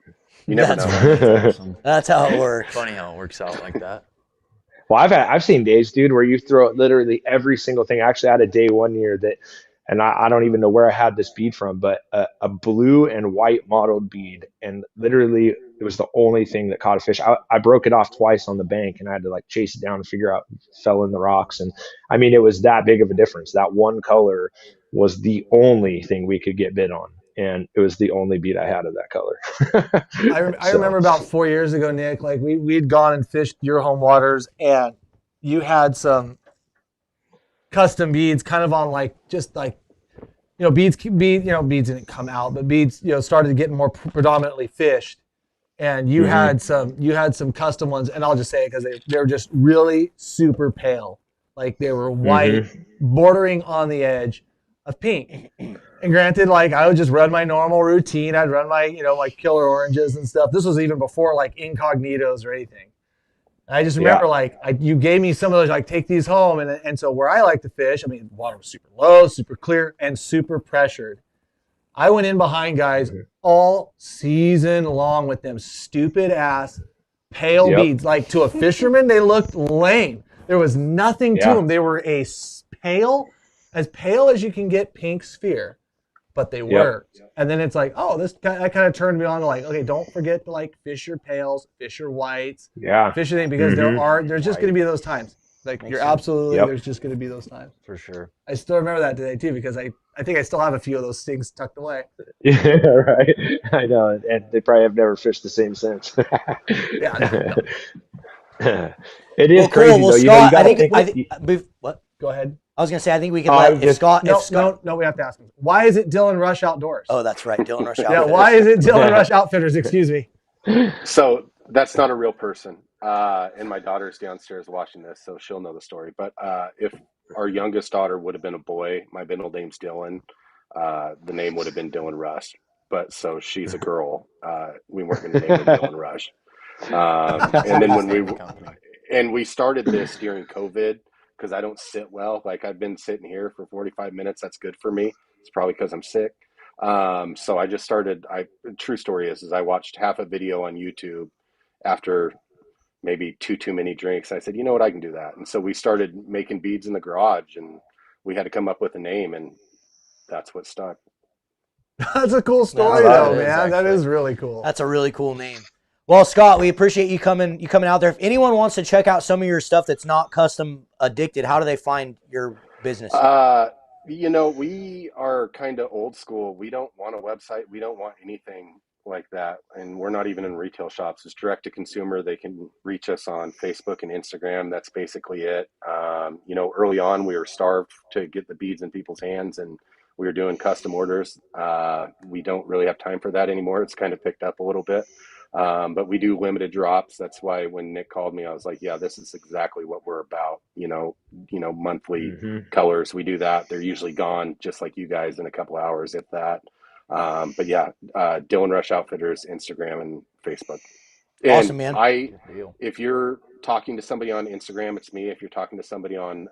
you never know. That's awesome. That's how it works. Funny how it works out like that. Well, I've seen days, dude, where you throw literally every single thing. I actually had a day one year that, and I don't even know where I had this bead from, but a blue and white mottled bead, and literally it was the only thing that caught a fish. I broke it off twice on the bank, and I had to like chase it down and figure out it fell in the rocks. And I mean, it was that big of a difference. That one color was the only thing we could get bid on, and it was the only bead I had of that color. I remember about 4 years ago, Nick, like we'd gone and fished your home waters, and you had some custom beads kind of on like just like beads didn't come out, but beads started getting more predominantly fished, and you had some custom ones, and I'll just say it because they were just really super pale, like they were white bordering on the edge of pink. And granted, like I would just run my normal routine. I'd run my like killer oranges and stuff. This was even before like incognitos or anything. I just remember you gave me some of those, like take these home. And so where I like to fish, I mean, water was super low, super clear, and super pressured. I went in behind guys all season long with them stupid ass pale beads. Like to a fisherman, they looked lame. There was nothing to them. They were as pale as you can get pink sphere. but they worked. And then it's like, oh, that kind of turned me on to like, okay, don't forget to like fish your pails, fish your whites, fish your thing, because there's just going to be those times. Like you're absolutely, there's just going to be those times. For sure. I still remember that today too, because I think I still have a few of those things tucked away. Yeah, right. I know, and they probably have never fished the same since. Yeah. No. It is crazy cool. Well, though. Scott, I think what? Go ahead. I was gonna say I think we could let if Scott. No, we have to ask him. Why is it Dylan Rush Outdoors? Oh, that's right, Dylan Rush Outfitters. Yeah, why is it Dylan Rush Outfitters? Excuse me. So that's not a real person. And my daughter's downstairs watching this, so she'll know the story. But if our youngest daughter would have been a boy, my middle name's Dylan. The name would have been Dylan Rush. But so she's a girl. We weren't going to name her Dylan Rush. And then we started this during COVID because I don't sit well. Like I've been sitting here for 45 minutes. That's good for me. It's probably because I'm sick. So I just started. True story is I watched half a video on YouTube after maybe too many drinks. I said, you know what, I can do that. And so we started making beads in the garage, and we had to come up with a name, and that's what stuck. That's a cool story, though, man. That is really cool. That's a really cool name. Well, Scott, we appreciate you coming out there. If anyone wants to check out some of your stuff that's not custom addicted, how do they find your business? We are kind of old school. We don't want a website. We don't want anything like that. And we're not even in retail shops. It's direct to consumer. They can reach us on Facebook and Instagram. That's basically it. Early on, we were starved to get the beads in people's hands, and we were doing custom orders. We don't really have time for that anymore. It's kind of picked up a little bit. But we do limited drops. That's why when Nick called me, I was like, yeah, this is exactly what we're about. Monthly colors. We do that. They're usually gone just like you guys in a couple hours, if that. But yeah, Dylan Rush Outfitters, Instagram and Facebook. And awesome, man. If you're talking to somebody on Instagram, it's me. If you're talking to somebody on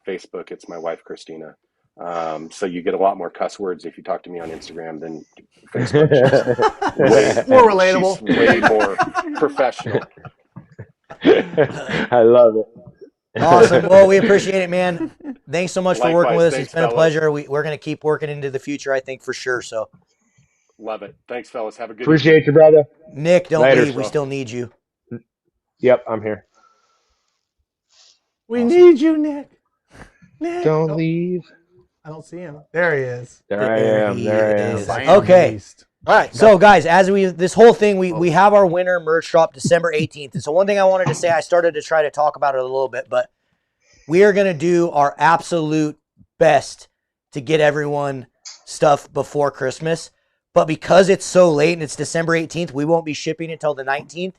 Facebook, it's my wife, Christina. So you get a lot more cuss words if you talk to me on Instagram than Facebook. More relatable. She's way more professional. I love it. Awesome. Well, we appreciate it, man. Thanks so much for working with us. Thanks, it's been a pleasure. We're going to keep working into the future, I think, for sure. So, love it. Thanks, fellas. Have a good Appreciate you, brother. Nick, don't leave. We still need you. Yep, I'm here. We need you, Nick. Don't leave. I don't see him. There he is. There I am. Okay. All right. So, guys, as this whole thing, we have our winter merch drop December 18th. And so one thing I wanted to say, I started to try to talk about it a little bit, but we are going to do our absolute best to get everyone stuff before Christmas. But because it's so late and it's December 18th, we won't be shipping until the 19th,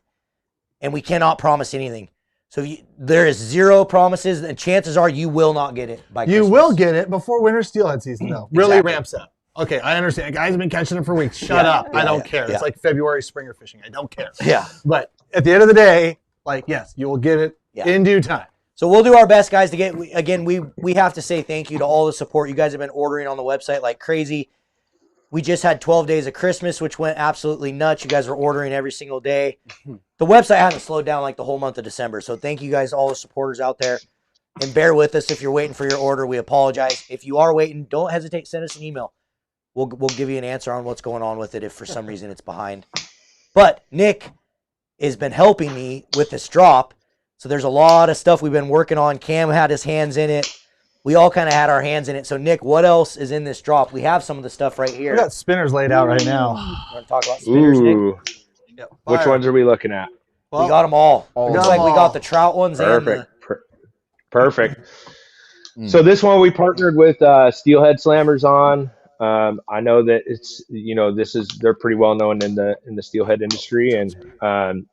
and we cannot promise anything. So there is zero promises, and chances are you will not get it by Christmas. You will get it before winter steelhead season, though. Really ramps up. Okay, I understand. Guys have been catching it for weeks. Shut up. I don't care. It's like February springer fishing. I don't care. Yeah. But at the end of the day, yes, you will get it in due time. So we'll do our best, guys, to get, again, we have to say thank you to all the support. You guys have been ordering on the website like crazy. We just had 12 days of Christmas, which went absolutely nuts. You guys were ordering every single day. The website hasn't slowed down like the whole month of December. So thank you guys, all the supporters out there. And bear with us if you're waiting for your order. We apologize. If you are waiting, don't hesitate. Send us an email. We'll give you an answer on what's going on with it if for some reason it's behind. But Nick has been helping me with this drop. So there's a lot of stuff we've been working on. Cam had his hands in it. We all kind of had our hands in it. So, Nick, what else is in this drop? We have some of the stuff right here. We got spinners laid out right now. You want to talk about spinners, Nick? Yep. Which ones are we looking at? Well, we got them all. Looks like we got the trout ones. Perfect. Perfect. So this one we partnered with Steelhead Slammers on. I know that it's they're pretty well known in the steelhead industry, and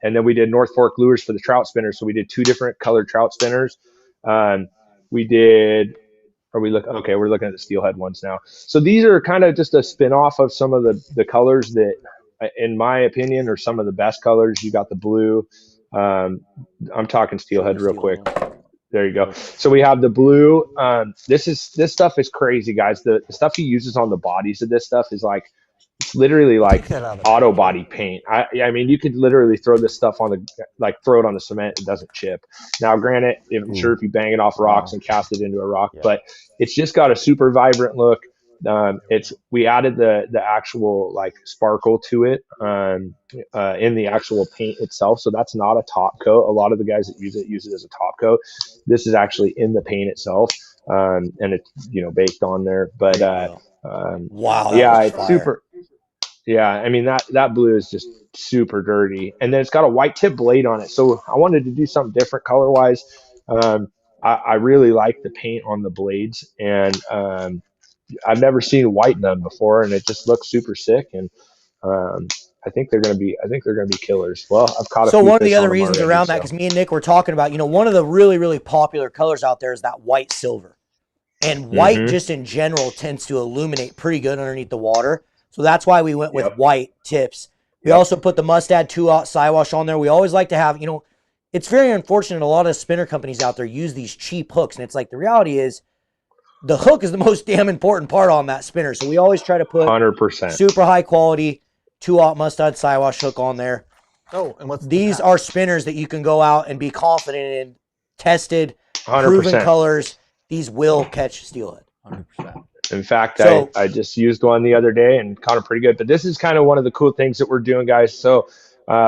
then we did North Fork lures for the trout spinners. So we did 2 different colored trout spinners. We did. We're looking at the steelhead ones now. So these are kind of just a spin-off of some of the colors that, in my opinion, are some of the best colors. You got the blue. I'm talking steelhead real quick. There you go. So we have the blue. This stuff is crazy, guys. The stuff he uses on the bodies of this stuff is it's literally like auto body paint. I mean, you could literally throw this stuff throw it on the cement. It doesn't chip. Now, granted, I'm sure if you bang it off rocks and cast it into a rock, but it's just got a super vibrant look. We added the actual like sparkle to it in the actual paint itself. So that's not a top coat. A lot of the guys that use it as a top coat. This is actually in the paint itself, and it's baked on there. But wow, yeah, it's super. Yeah, I mean that blue is just super dirty, and then it's got a white tip blade on it. So I wanted to do something different color wise. I really like the paint on the blades, and I've never seen white done before, and it just looks super sick. And I think they're gonna be killers. Well, I've caught a so few one of the fish other on them reasons already, around that, because me and Nick were talking about, one of the really, really popular colors out there is that white silver. And white just in general tends to illuminate pretty good underneath the water. So that's why we went with white tips. We also put the Mustad 2-aught Siwash on there. We always like to have, it's very unfortunate a lot of spinner companies out there use these cheap hooks. And it's like the reality is the hook is the most damn important part on that spinner. So we always try to put 100% super high quality 2-aught Mustad Siwash hook on there. Oh, and these are spinners that you can go out and be confident in, tested, 100%. proven colors. These will catch steelhead. 100%. In fact, I just used one the other day and caught it pretty good. But this is kind of one of the cool things that we're doing, guys. So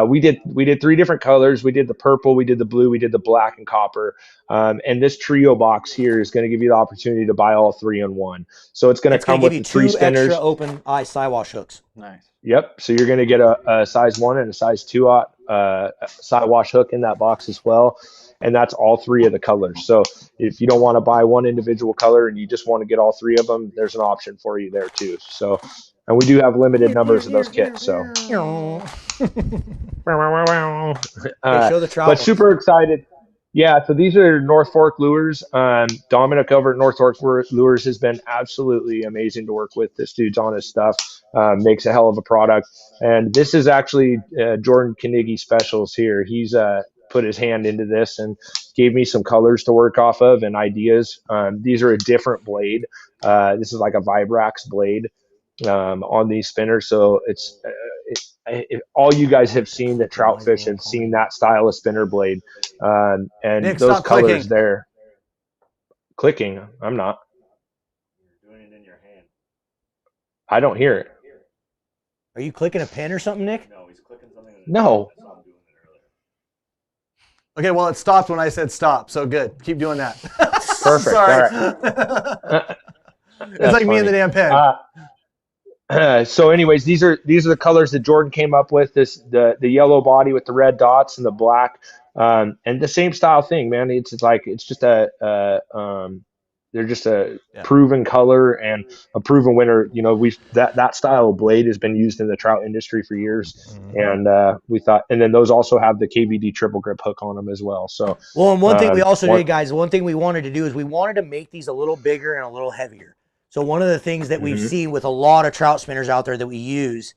we did 3 different colors. We did the purple, we did the blue, we did the black and copper. And this trio box here is going to give you the opportunity to buy all 3 in one. So it's going to come with the 3 spinners. Extra open eye Siwash hooks. Nice. Yep. So you're going to get a size 1 and a size 2-aught Siwash hook in that box as well. And that's all 3 of the colors. So if you don't want to buy one individual color and you just want to get all 3 of them, there's an option for you there too. So, and we do have limited numbers of those kits. So, show the trout. But super excited. Yeah. So these are North Fork lures. Dominic over at North Fork Lures has been absolutely amazing to work with. This dude's on his stuff, makes a hell of a product. And this is actually Jordan Knigge Specials here. He's put his hand into this and gave me some colors to work off of and ideas. These are a different blade. This is like a Vibrax blade on these spinners. So it's all you guys have seen that trout fish have seen that style of spinner blade. And Nick, those stop colors clicking. there. Clicking. I'm not. You're doing it in your hand. I don't hear it. Are you clicking a pen or something, Nick? No, he's clicking something. No. I saw him doing it earlier. Okay, well, it stopped when I said stop, so good. Keep doing that. Perfect. Sorry. All right. It's like me and the damn pen. So anyways, these are the colors that Jordan came up with. The yellow body with the red dots and the black, and the same style thing, man. It's just they're just a proven color and a proven winner. That style of blade has been used in the trout industry for years, and we thought, and then those also have the KVD triple grip hook on them as well. So and one thing we also did, guys, one thing we wanted to do is we wanted to make these a little bigger and a little heavier. So one of the things that we've seen with a lot of trout spinners out there that we use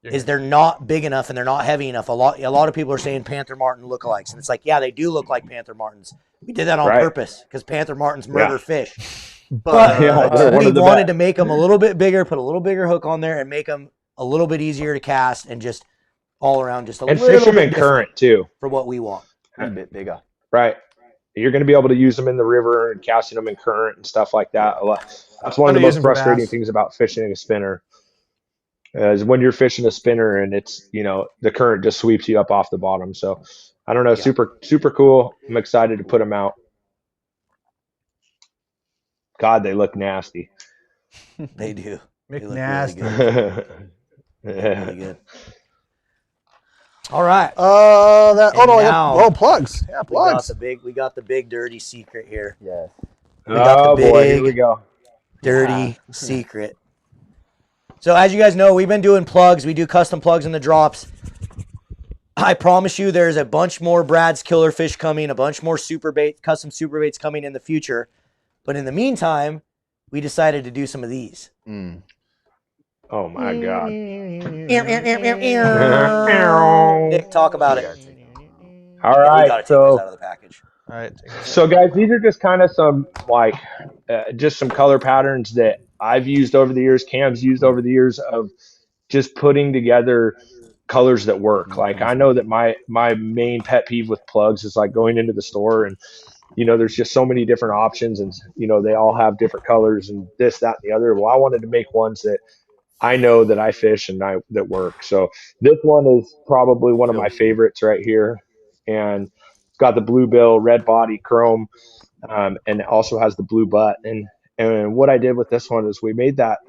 is they're not big enough and they're not heavy enough. A lot of people are saying Panther Martin lookalikes, and it's like, yeah, they do look like Panther Martins. We did that on purpose because Panther Martins murder fish. But we wanted to make them a little bit bigger, put a little bigger hook on there, and make them a little bit easier to cast, and just all around just a little bit fish them in current too for what we want. A bit bigger. Right. You're going to be able to use them in the river and casting them in current and stuff like that. That's one of the most frustrating things about fishing a spinner. Is when you're fishing a spinner and it's, the current just sweeps you up off the bottom. So I don't know, super, super cool. I'm excited to put them out. God, they look nasty. They do. They look nasty. really Really good. All right. Plugs. Yeah, plugs. We got the big dirty secret here. Yes. Boy, here we go. Dirty secret. So as you guys know, we've been doing plugs. We do custom plugs in the drops. I promise you there's a bunch more Brad's Killer Fish coming, a bunch more custom super baits coming in the future. But in the meantime, we decided to do some of these. Oh my God. Nick, talk about it. All right. Take these out of the package. All right. So guys, these are just kind of some just some color patterns that I've used over the years, Cam's used over the years of just putting together colors that work. Like I know that my main pet peeve with plugs is like going into the store and there's just so many different options, and they all have different colors and this, that, and the other. Well, I wanted to make ones that I know that I fish and that work. So this one is probably one of my favorites right here, and it's got the blue bill, red body, chrome, and it also has the blue butt. And what I did with this one is we made that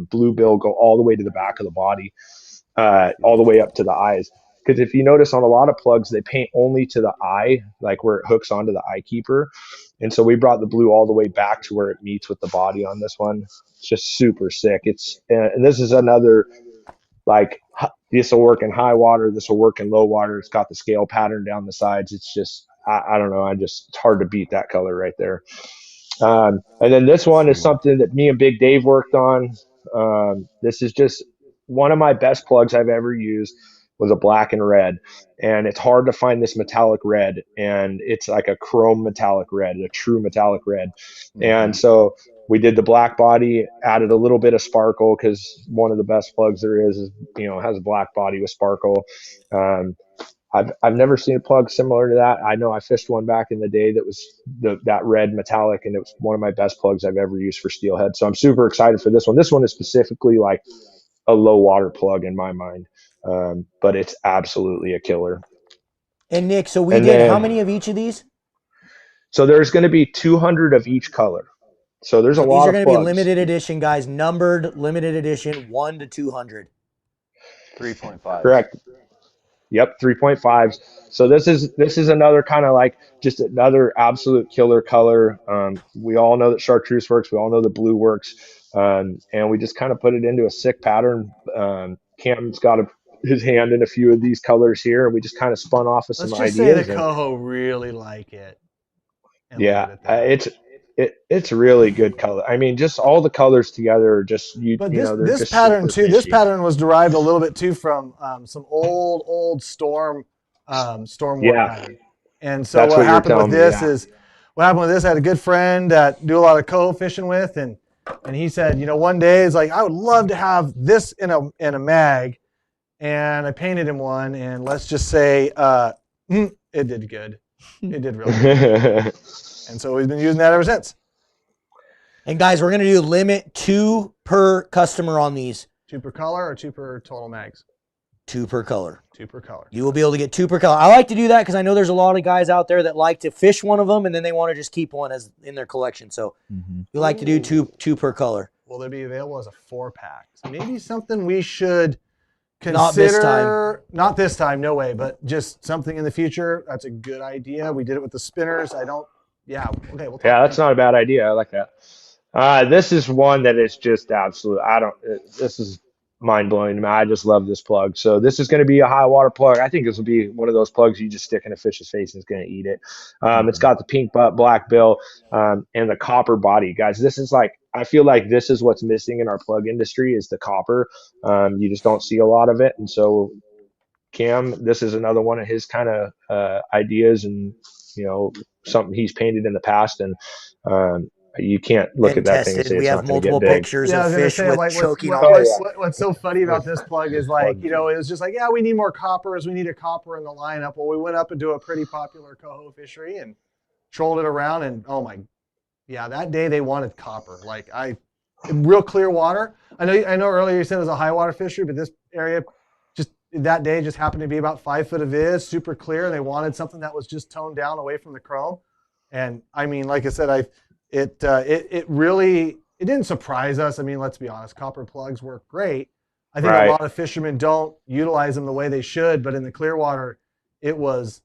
blue bill go all the way to the back of the body, all the way up to the eyes. Because if you notice on a lot of plugs, they paint only to the eye, like where it hooks onto the eye keeper. And so we brought the blue all the way back to where it meets with the body on this one. It's just super sick. And this is another, like, this will work in high water. This will work in low water. It's got the scale pattern down the sides. It's just, I don't know. It's hard to beat that color right there. And then this one is something that me and Big Dave worked on. This is just one of my best plugs I've ever used. Was a black and red, and it's hard to find this metallic red, and it's like a chrome metallic red, a true metallic red. And so we did the black body, added a little bit of sparkle, because one of the best plugs there is has a black body with sparkle. I've never seen a plug similar to that. I know I fished one back in the day that was that red metallic, and it was one of my best plugs I've ever used for steelhead. So I'm super excited for this one. This one is specifically like a low water plug in my mind. But it's absolutely a killer. And Nick, so we did how many of each of these? So there's going to be 200 of each color. So there's a lot of plugs. These are going to be limited edition, guys. Numbered, limited edition, 1 to 200. 3.5. Correct. Yep, 3.5s. So this is another kind of like just another absolute killer color. We all know that chartreuse works. We all know that blue works. And we just kind of put it into a sick pattern. Cam's got his hand in a few of these colors here, and we just kind of spun off of some ideas. Let's just say the coho really like it. Yeah, it's really good color. I mean, just all the colors together are just this pattern too. This pattern was derived a little bit too from some old storm pattern. And so what happened with this is I had a good friend that do a lot of coho fishing with, and he said, one day it's like, I would love to have this in a mag. And I painted him one, and let's just say it did good. It did really good. And so we've been using that ever since. And guys, we're going to do limit 2 per customer on these. 2 per color or 2 per total mags? 2 per color. 2 per color. You will be able to get 2 per color. I like to do that because I know there's a lot of guys out there that like to fish one of them, and then they want to just keep one as in their collection. So we like to do two per color. Will they be available as a 4-pack? So maybe something we should consider. Not this time, no way, but just something in the future. That's a good idea. We did it with the spinners. That's not a bad idea. I like that. This is one that is just absolute. This is mind blowing to me. I just love this plug. So this is going to be a high water plug. I think this will be one of those plugs you just stick in a fish's face and it's going to eat it. It's got the pink butt, black bill, and the copper body. Guys, this is like, I feel like this is what's missing in our plug industry is the copper. You just don't see a lot of it. And so Cam, this is another one of his kind of ideas, and something he's painted in the past, and you can't look at that thing and say it's not going to get big. We have multiple pictures of fish with choking on What's so funny about this plug is like, it was just like, we need more coppers. We need a copper in the lineup. Well, we went up into a pretty popular coho fishery and trolled it around, and that day they wanted copper. Like real clear water. I know earlier you said it was a high water fishery, but this area that day just happened to be about 5 foot of viz, super clear, and they wanted something that was just toned down away from the chrome. And I mean, like I said, it didn't surprise us. I mean, let's be honest, copper plugs work great. I think a lot of fishermen don't utilize them the way they should, but in the clear water, it was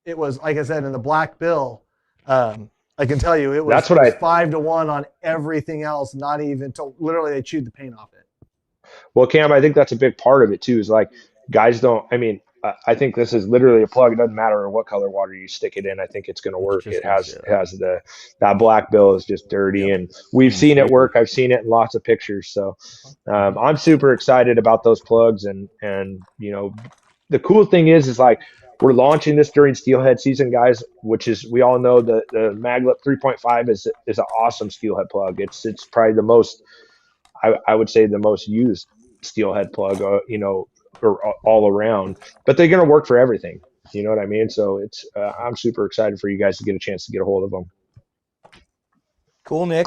like I said, in the black bill, I can tell you it was 5 to 1 on everything else, not even until literally they chewed the paint off it. Well, Cam, I think that's a big part of it too, is like, guys don't, I think this is literally a plug. It doesn't matter what color water you stick it in. I think it's going to work. It has that black bill is just dirty, and we've seen it work. I've seen it in lots of pictures. So I'm super excited about those plugs. And the cool thing is like, we're launching this during steelhead season, guys, which is, we all know the Maglip 3.5 is an awesome steelhead plug. It's probably the most, I would say, the most used steelhead plug, or all around, but they're going to work for everything. You know what I mean? So it's I'm super excited for you guys to get a chance to get a hold of them. Cool, Nick.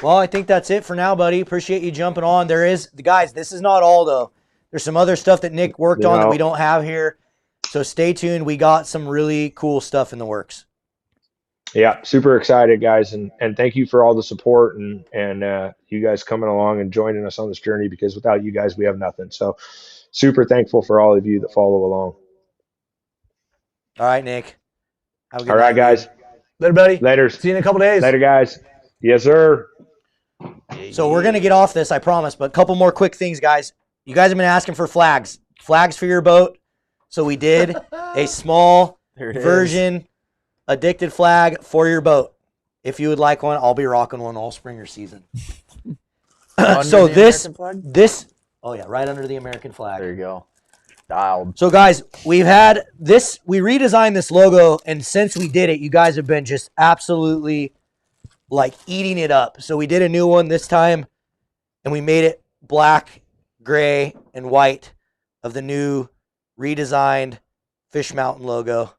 Well, I think that's it for now, buddy. Appreciate you jumping on. Guys, this is not all, though. There's some other stuff that Nick worked on that we don't have here. So stay tuned. We got some really cool stuff in the works. Yeah, super excited, guys, and thank you for all the support and you guys coming along and joining us on this journey, because without you guys, we have nothing. So super thankful for all of you that follow along. All right, Nick. All right, guys. Later, buddy. Later. See you in a couple days. Later, guys. Yes, sir. So we're going to get off this, I promise, but a couple more quick things, guys. You guys have been asking for flags for your boat. So we did a small version addicted flag for your boat. If you would like one, I'll be rocking one all spring or season. So oh yeah, right under the American flag. There you go. Dialed. So guys, we redesigned this logo, and since we did it, you guys have been just absolutely like eating it up. So we did a new one this time, and we made it black, gray, and white of the new redesigned Fish Mountain logo.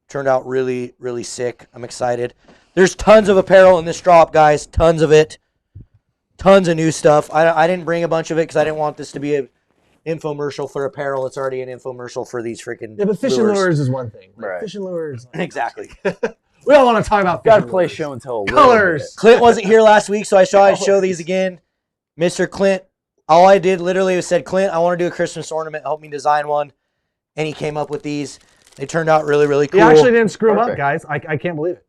Turned out really, really sick. I'm excited. There's tons of apparel in this drop, guys. Tons of it. Tons of new stuff. I didn't bring a bunch of it because I didn't want this to be an infomercial for apparel. It's already an infomercial for these freaking but fishing lures is one thing. Right. Fishing lures. Exactly. We don't want to talk about Got to fishing play lures. show and tell. Colors. Clint wasn't here last week, so I show these again. Mr. Clint, all I did literally was said, Clint, I want to do a Christmas ornament. Help me design one. And he came up with these. They turned out really, really cool. He actually didn't screw them up, guys. I can't believe it.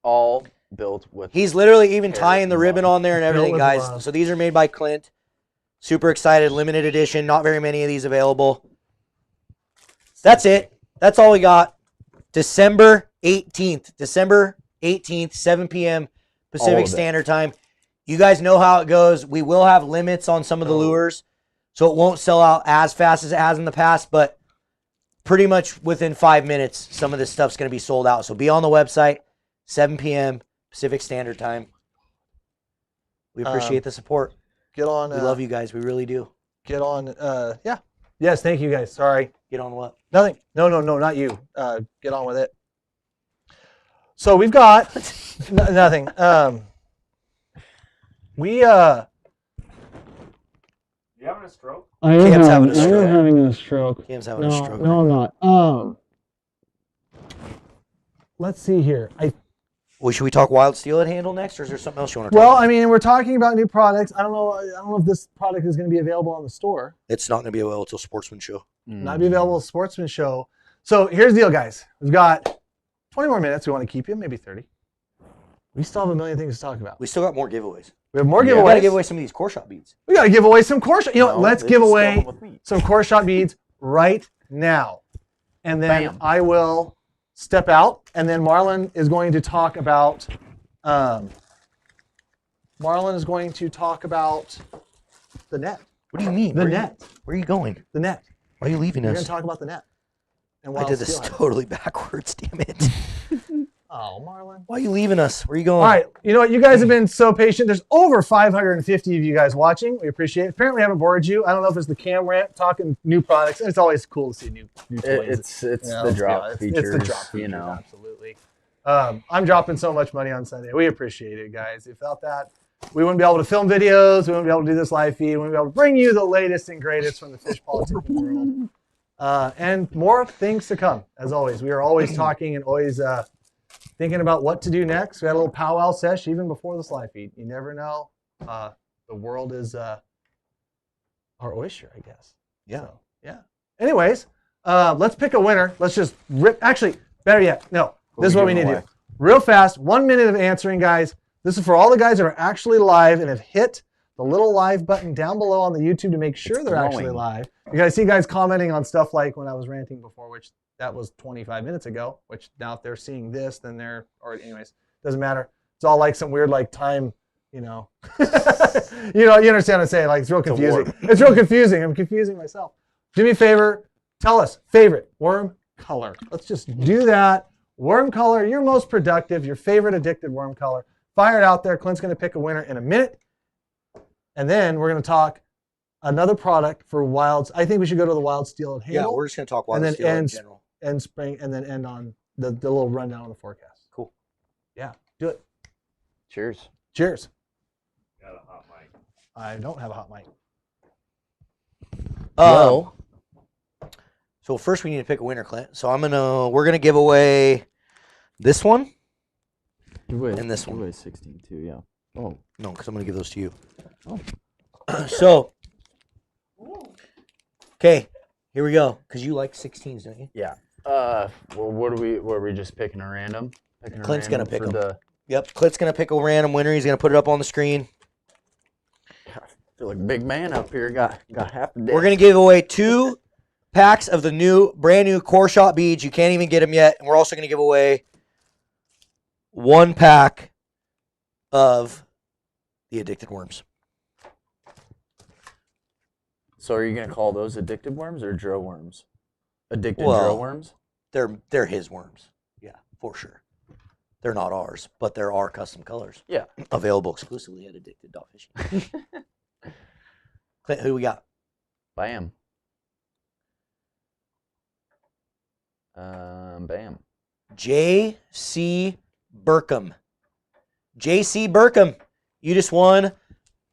All built with. He's literally even tying the ribbon on there and everything, with guys. love. So these are made by Clint. Super excited. Limited edition. Not very many of these available. That's it. That's all we got. December 18th. December 18th, 7 p.m. Pacific Standard Time. You guys know how it goes. We will have limits on some of the lures, so it won't sell out as fast as it has in the past, but pretty much within 5 minutes, some of this stuff's going to be sold out. So be on the website, 7 p.m. Pacific Standard Time. We appreciate the support. Get on. We love you guys. We really do. Get on. Yeah. Yes, thank you guys. Sorry. Get on what? Nothing. No, not you. Get on with it. So we've got nothing. You having a stroke? I am Cam's having a stroke. Cam's having a stroke. No, I'm not. Let's see here. Well, should we talk Wild Steelhead handle next, or is there something else you want to talk Well, about? I mean, we're talking about new products. I don't know if this product is going to be available on the store. It's not going to be available until Sportsman Show. Not be available at Sportsman Show. So here's the deal, guys. We've got 20 more minutes. We want to keep you, maybe 30. We still have a million things to talk about. We still got more giveaways. We have more We giveaways. got to give away some of these core shot beads. We got to give away some core shot. You know, No, let's they give just away go with me. some core shot beads right now. And then Bam. I will step out, and then Marlon is going to talk about the net. What do you mean? The net. Where are you going? The net. Why are you leaving We're going us? to talk about the net. And I Wild did this Steelhead. totally backwards, damn it. Oh, Marlon. Why are you leaving us? Where are you going? All right. You know what? You guys have been so patient. There's over 550 of you guys watching. We appreciate it. Apparently, I haven't bored you. I don't know if it's the cam rant talking new products. It's always cool to see new toys. It's You know, the let's be drop honest. features. It's the drop you features, know. absolutely. I'm dropping so much money on Sunday. We appreciate it, guys. Without that, we wouldn't be able to film videos. We wouldn't be able to do this live feed. We wouldn't be able to bring you the latest and greatest from the fish politics world. And more things to come, as always. We are always talking and always thinking about what to do next. We had a little powwow sesh even before this live feed. You never know. The world is our oyster, I guess. Yeah. So, yeah. Anyways, let's pick a winner. Let's just rip. Actually, better yet, no. This is what we need to do. Real fast, 1 minute of answering, guys. This is for all the guys that are actually live and have hit the little live button down below on the YouTube to make sure they're actually live. Because I see guys commenting on stuff like when I was ranting before, which that was 25 minutes ago, which now if they're seeing this, then they're already, anyways, doesn't matter. It's all like some weird like time, you know. you understand what I'm saying? Like it's real confusing. It's real confusing. I'm confusing myself. Do me a favor, tell us favorite worm color. Let's just do that. Worm color, your most productive, your favorite addicted worm color. Fire it out there. Clint's going to pick a winner in a minute. And then we're going to talk another product for wilds. I think we should go to the wild steelhead handle. Yeah, we're just gonna talk wild steelhead in general. And spring, and then end on the little rundown on the forecast. Cool. Yeah, do it. Cheers. Cheers. Got a hot mic. I don't have a hot mic. So first we need to pick a winner, Clint. So we're gonna give away this one and this one. Give away 16 too, yeah. Oh no, because I'm gonna give those to you. Oh. So, okay, here we go. Because you like 16s, don't you? yeah. Well, were we just picking a random? Clint's gonna pick them. Yep, Clint's gonna pick a random winner. He's gonna put it up on the screen. I feel like a big man up here. Got half a day. We're gonna give away 2 packs of the brand new core shot beads. You can't even get them yet. And we're also gonna give away 1 pack of the addicted worms. So are you gonna call those addicted worms or drill worms? Addicted drill worms? They're his worms. Yeah, for sure. They're not ours, but there are custom colors. Yeah. Available exclusively at addicted.fishing. Clint, who we got? Bam. Bam. J.C. Burkham. J.C. Burkham, you just won a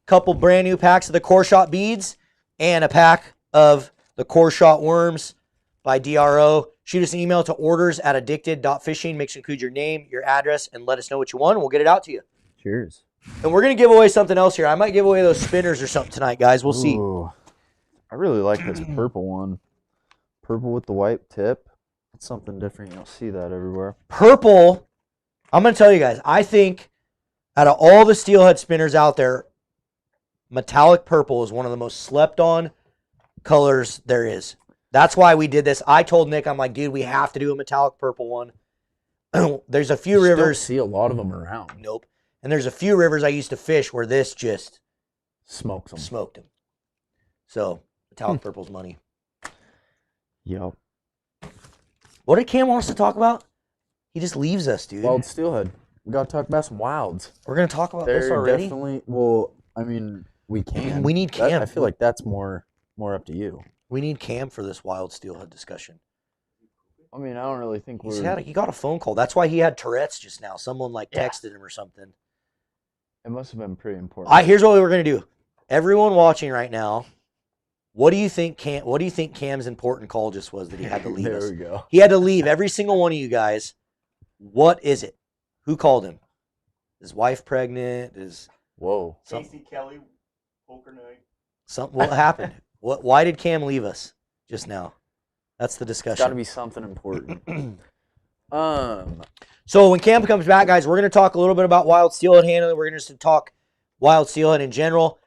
couple brand new packs of the core shot beads and a pack of the core shot worms by DRO. Shoot us an email to orders@addicted.fishing. Make sure you include your name, your address, and let us know what you want, and we'll get it out to you. Cheers. And we're going to give away something else here. I might give away those spinners or something tonight, guys. We'll see. I really like this purple one. Purple with the white tip. It's something different. You don't see that everywhere. Purple, I'm going to tell you guys, I think out of all the steelhead spinners out there, metallic purple is one of the most slept on colors there is. That's why we did this. I told Nick, I'm like, dude, we have to do a metallic purple one. There's a few rivers. See a lot of them around. Nope. And there's a few rivers I used to fish where this just smoked them. So metallic purple's money. Yep. What did Cam want us to talk about? He just leaves us, dude. Wild steelhead. We got to talk about some wilds. We're going to talk about this already? Definitely. Well, I mean, we can. We need Cam. I feel like that's more up to you. We need Cam for this wild steelhead discussion. I mean, I don't really think he got a phone call. That's why he had Tourette's just now. Someone texted him or something. It must have been pretty important. Here's what we're gonna do. Everyone watching right now, what do you think Cam's important call just was that he had to leave us? There we go. He had to leave every single one of you guys. What is it? Who called him? His wife pregnant? Whoa. Casey Kelly, poker night. What happened? Why did Cam leave us just now? That's the discussion. It's got to be something important. So when Cam comes back, guys, we're going to talk a little bit about wild steelhead handling. We're going to talk wild steelhead in general.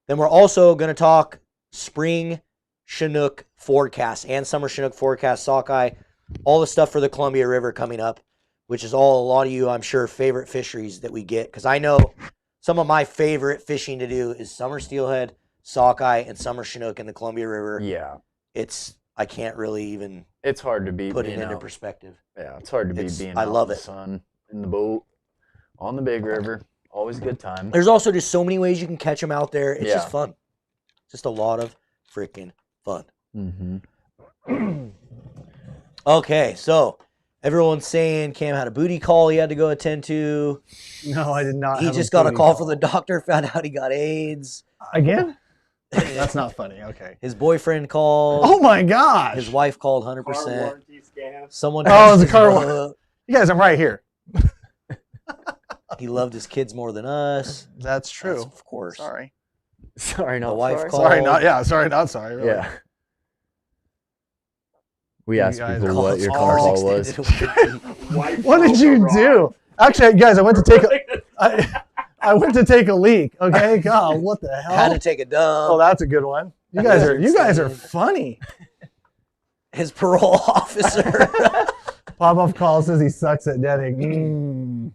Then we're also going to talk spring Chinook forecast and summer Chinook forecast, sockeye, all the stuff for the Columbia River coming up, which is a lot of you, I'm sure, favorite fisheries that we get. Because I know some of my favorite fishing to do is summer steelhead, sockeye, and summer Chinook in the Columbia River. Yeah. I can't really even. It's hard to be put it into perspective. Yeah, it's hard to be being I love out in the sun, in the boat, on the big river. Always a good time. There's also just so many ways you can catch them out there. It's just fun. Just a lot of freaking fun. Mm-hmm. Okay, so everyone's saying Cam had a booty call he had to go attend to. No, I did not. He just got a call from the doctor, found out he got AIDS. Again? That's not funny. Okay. His boyfriend called. Oh my gosh. His wife called 100%. Car warranty scam. Someone. Oh, it was a car warranty. You guys, I'm right here. He loved his kids more than us. That's true. Of course. Sorry. Sorry, not the wife sorry. called. Sorry, not. Yeah, sorry, not sorry. Really. Yeah. We asked guys people what your car call was. What did you do? Actually, guys, I went to take a. I went to take a leak. Okay, God, what the hell? Had to take a dump. Oh, that's a good one. You guys are funny. His parole officer. Pop-off call says he sucks at netting.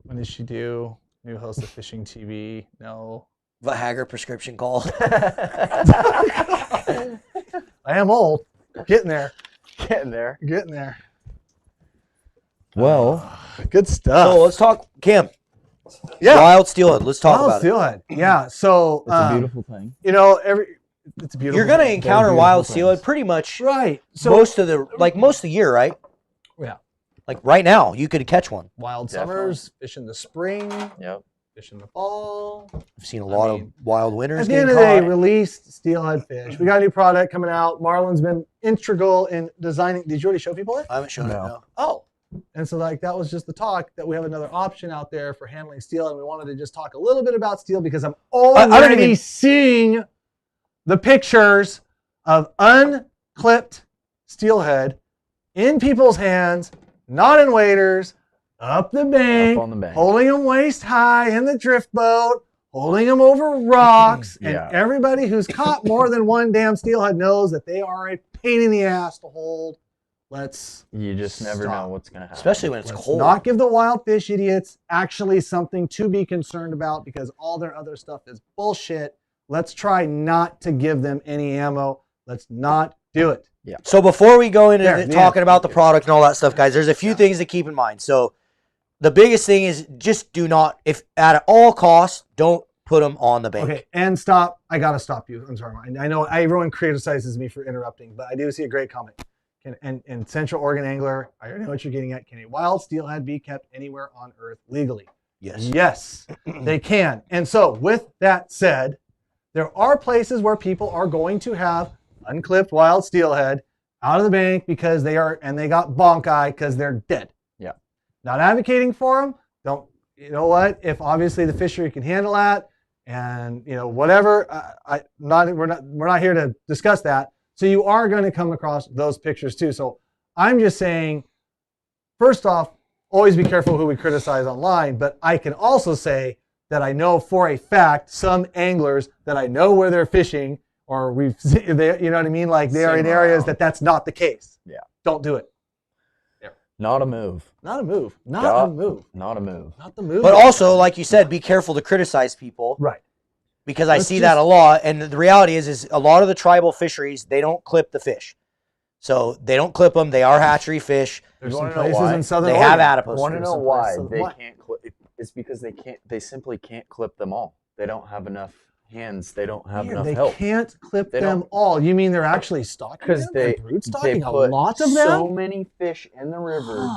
When did she do? New host of Fishing TV? No. Viagra prescription call. I am old. Getting there. Getting there. Well, Well, good stuff. So let's talk, Cam. Yeah. Wild steelhead. Let's talk Wild about steelhead. Yeah. So It's a beautiful thing. You know, it's a it. beautiful. You're gonna thing. encounter wild steelhead pretty much Right. So most of the year, right? Yeah. Like right now, you could catch one. Wild Definitely. summers, fish in the spring, Yep. fish in the fall. I've seen a lot of wild winters At the getting end of the day, caught. released steelhead fish. We got a new product coming out. Marlon's been integral in designing. Did you already show people it? I haven't shown it. No. No. Oh, And so like that was just the talk that we have another option out there for handling steel, and we wanted to just talk a little bit about steel because I'm already I don't even- seeing the pictures of unclipped steelhead in people's hands, not in waders, up the bank, Up on the bank. holding them waist high in the drift boat, holding them over rocks, Yeah. and everybody who's caught more than one damn steelhead knows that they are a pain in the ass to hold. You just never Stop. know what's gonna happen. especially when it's Let's cold. not give the wild fish idiots actually something to be concerned about because all their other stuff is bullshit. Let's try not to give them any ammo. Let's not do it. So before we go into There, talking yeah. about the product and all that stuff, guys, there's a few things to keep in mind. So the biggest thing is just do not, if at all costs, don't put them on the bank. Okay, and stop. I gotta stop you. I'm sorry. I know everyone criticizes me for interrupting, but I do see a great comment. And Central Oregon Angler, I already know what you're getting at. Can a wild steelhead be kept anywhere on Earth legally? Yes. Yes, they can. And so, with that said, there are places where people are going to have unclipped wild steelhead out of the bank because they got bonk eye because they're dead. Yeah. Not advocating for them. Don't, you know what? If obviously the fishery can handle that, and you know whatever, we're not here to discuss that. So you are going to come across those pictures too. So I'm just saying, first off, always be careful who we criticize online. But I can also say that I know for a fact some anglers that I know where they're fishing, or you know what I mean? Like they are in areas that's not the case. Yeah. Don't do it. Not a move. Not a move. Not a move. Not a move. Not the move. But also, like you said, be careful to criticize people. Right. Because I see that a lot. And the reality is a lot of the tribal fisheries, they don't clip the fish. So they don't clip them. They are hatchery fish. There's You some wanna know places why? in Southern They Oregon. have adipose. Want to There's know some why places- they why? can't clip? It's because they can't. They simply can't clip them all. They don't have enough hands. They don't have enough They help. can't clip They them don't- all. You mean they're actually stocking Because them? they They're brood stocking they a put lot of them? so many fish in the river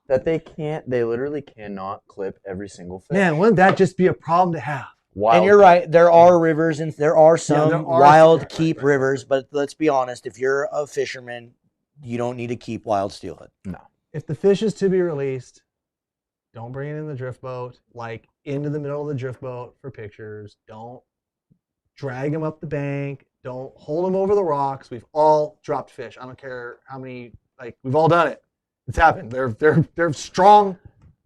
that they can't. They literally cannot clip every single fish. Man, wouldn't that just be a problem to have? Wild And you're right. There are rivers and there are some there are wild some- keep rivers. But let's be honest. If you're a fisherman, you don't need to keep wild steelhead. No. If the fish is to be released, don't bring it in the drift boat, like into the middle of the drift boat for pictures. Don't drag them up the bank. Don't hold them over the rocks. We've all dropped fish. I don't care how many, like we've all done it. It's happened. They're strong,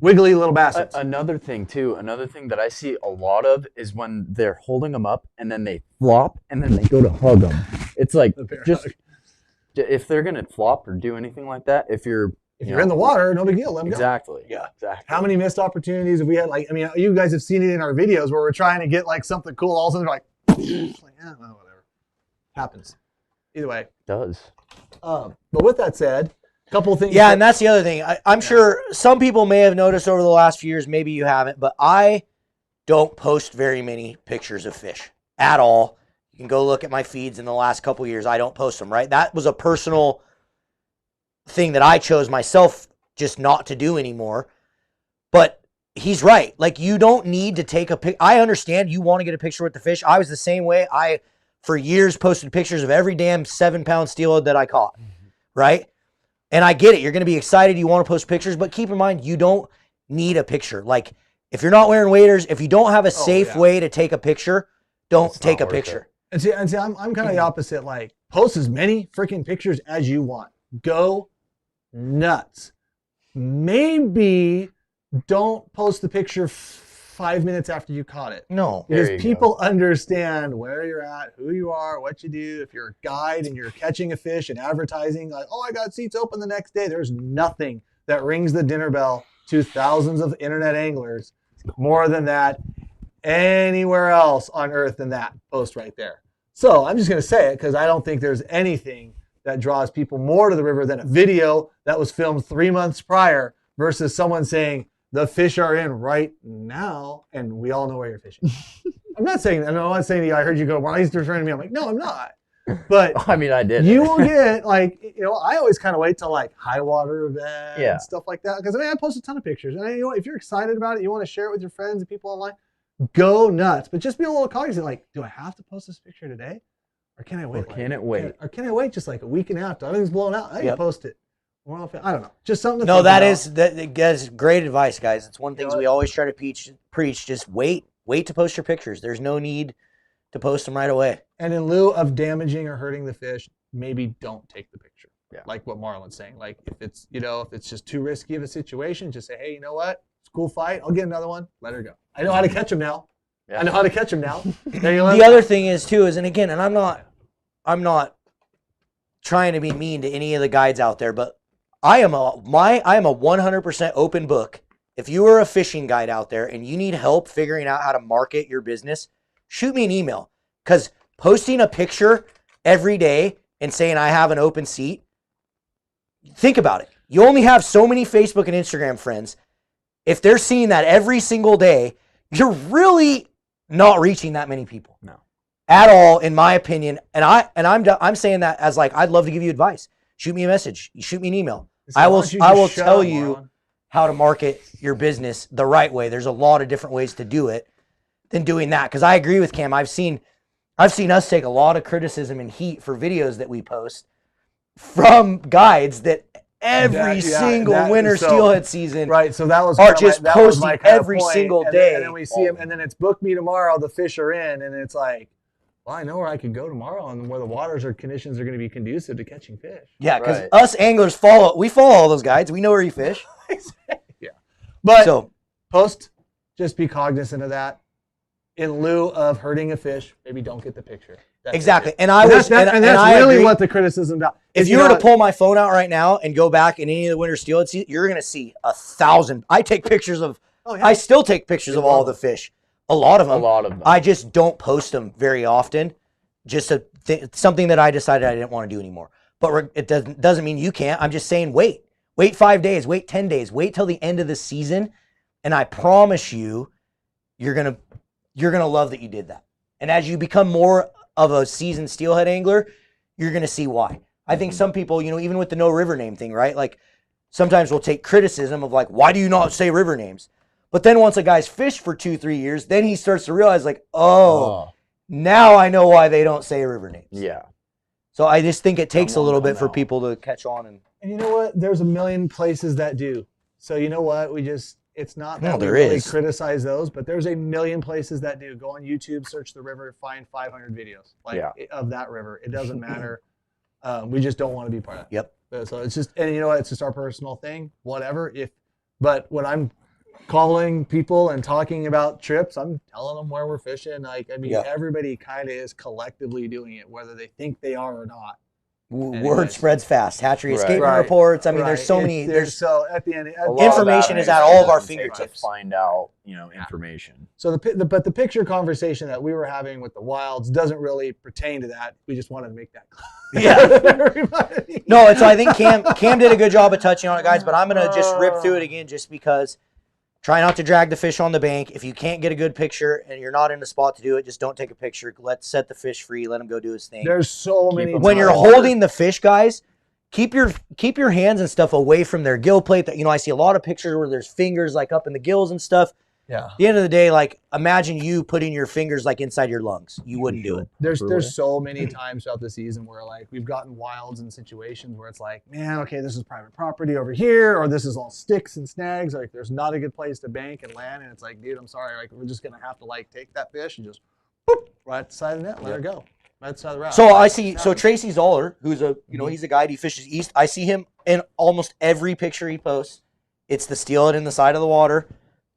wiggly little bastards. Another thing that I see a lot of is when they're holding them up and then they flop and then they go to hug them. It's like The bear just hug. if they're gonna flop or do anything like that, if you're You're in the water, no big deal. Let them go. exactly, Yeah. exactly. How many missed opportunities have we had? Like, I mean, you guys have seen it in our videos where we're trying to get like something cool. All of a sudden, they're like, it's like, yeah, well, whatever. Happens. Either way. It does. But with that said, a couple of things. Yeah, and that's the other thing. I'm sure some people may have noticed over the last few years, maybe you haven't, but I don't post very many pictures of fish at all. You can go look at my feeds in the last couple of years. I don't post them, right? That was a personal thing that I chose myself just not to do anymore. But he's right. Like, you don't need to take a pic. I understand you want to get a picture with the fish. I was the same way. I, for years, posted pictures of every damn 7-pound steelhead that I caught, right? And I get it. You're going to be excited. You want to post pictures, but keep in mind, you don't need a picture. Like, if you're not wearing waders, if you don't have a safe way to take a picture, don't take a picture. And see, I'm kind of the opposite. Like, post as many freaking pictures as you want. Go nuts. Maybe don't post the picture 5 minutes after you caught it. No. Because people understand where you're at, who you are, what you do. If you're a guide and you're catching a fish and advertising, like, oh, I got seats open the next day, there's nothing that rings the dinner bell to thousands of internet anglers more than that anywhere else on earth than that post right there. So I'm just going to say it because I don't think there's anything that draws people more to the river than a video that was filmed 3 months prior versus someone saying, The fish are in right now, and we all know where you're fishing. I'm not saying to you, I heard you go, why are you referring to me? I'm like, no, I'm not. But I mean, I did. You will get, like, I always kind of wait till, like, high water events and stuff like that. Because, I post a ton of pictures. And, if you're excited about it, you want to share it with your friends and people online, go nuts. But just be a little cognizant, like, do I have to post this picture today? Or can I wait? Or can it wait? Or can I wait just, like, a week and a half? Everything's blown out. I can post it. I don't know. Just something to No, think that about. is great advice, guys. It's one thing we always try to preach. Just wait to post your pictures. There's no need to post them right away. And in lieu of damaging or hurting the fish, maybe don't take the picture. Yeah. Like what Marlon's saying. Like if it's just too risky of a situation, just say, hey, you know what? It's a cool fight. I'll get another one. Let her go. I know how to catch them now. Yeah. I know how to catch them now. The other thing is too, and I'm not trying to be mean to any of the guides out there, but I am a 100% open book. If you are a fishing guide out there and you need help figuring out how to market your business, shoot me an email. Because posting a picture every day and saying I have an open seat, think about it. You only have so many Facebook and Instagram friends. If they're seeing that every single day, you're really not reaching that many people. No. At all, in my opinion. And I'm saying that as like, I'd love to give you advice. Shoot me a message. You shoot me an email. I will tell you how to market your business the right way. There's a lot of different ways to do it than doing that. Because I agree with Cam. I've seen us take a lot of criticism and heat for videos that we post from guides that every single winter steelhead season so that was are just posting every single day. And then we see them, and then it's book me tomorrow, the fish are in, and it's like, well, I know where I could go tomorrow and where the conditions are going to be conducive to catching fish. Yeah, because us anglers follow all those guides. We know where you fish. Yeah. But just be cognizant of that. In lieu of hurting a fish, maybe don't get the picture. Exactly. And that's really what the criticism about. If you were to pull my phone out right now and go back in any of the winter steelhead season, you're going to see 1,000. I take pictures of, I still take pictures of all the fish. A lot of them. I just don't post them very often. Just something that I decided I didn't want to do anymore. But it doesn't mean you can't. I'm just saying wait. Wait 5 days. Wait 10 days. Wait till the end of the season. And I promise you, you're going to love that you did that. And as you become more of a seasoned steelhead angler, you're going to see why. I think some people, even with the no river name thing, right? Like sometimes we'll take criticism of like, why do you not say river names? But then once a guy's fished for 2-3 years, then he starts to realize like, now I know why they don't say river names. Yeah. So I just think it takes a little bit for people to catch on. And you know what? There's a million places that do. So you know what? It's not that we really criticize those, but there's a million places that do. Go on YouTube, search the river, find 500 videos of that river. It doesn't matter. We just don't want to be part of it. Yep. So it's just, and you know what? It's just our personal thing, whatever. But when I'm calling people and talking about trips, I'm telling them where we're fishing. Everybody kind of is collectively doing it, whether they think they are or not. Word spreads fast. Hatchery escapement reports. I mean, there's so many. So at the end, information is at all of our fingertips. Find out, information. So the picture conversation that we were having with the wilds doesn't really pertain to that. We just wanted to make that clear. Yeah. No, so I think Cam did a good job of touching on it, guys. But I'm gonna just rip through it again, just because. Try not to drag the fish on the bank. If you can't get a good picture and you're not in the spot to do it, just don't take a picture. Let's set the fish free. Let him go do his thing. There's so many. When you're holding the fish, guys, keep your hands and stuff away from their gill plate. That I see a lot of pictures where there's fingers like up in the gills and stuff. Yeah. At the end of the day, like imagine you putting your fingers like inside your lungs. You wouldn't do it. There's so many times throughout the season where like we've gotten wilds in situations where it's like, man, okay, this is private property over here, or this is all sticks and snags. Like there's not a good place to bank and land, and it's like, dude, I'm sorry, like we're just gonna have to like take that fish and just boop, right at the side of the net, let her go. Right at the side of the route. So I see. So Tracy Zoller, who's he's a guide. He fishes east. I see him in almost every picture he posts. It's the steelhead in the side of the water.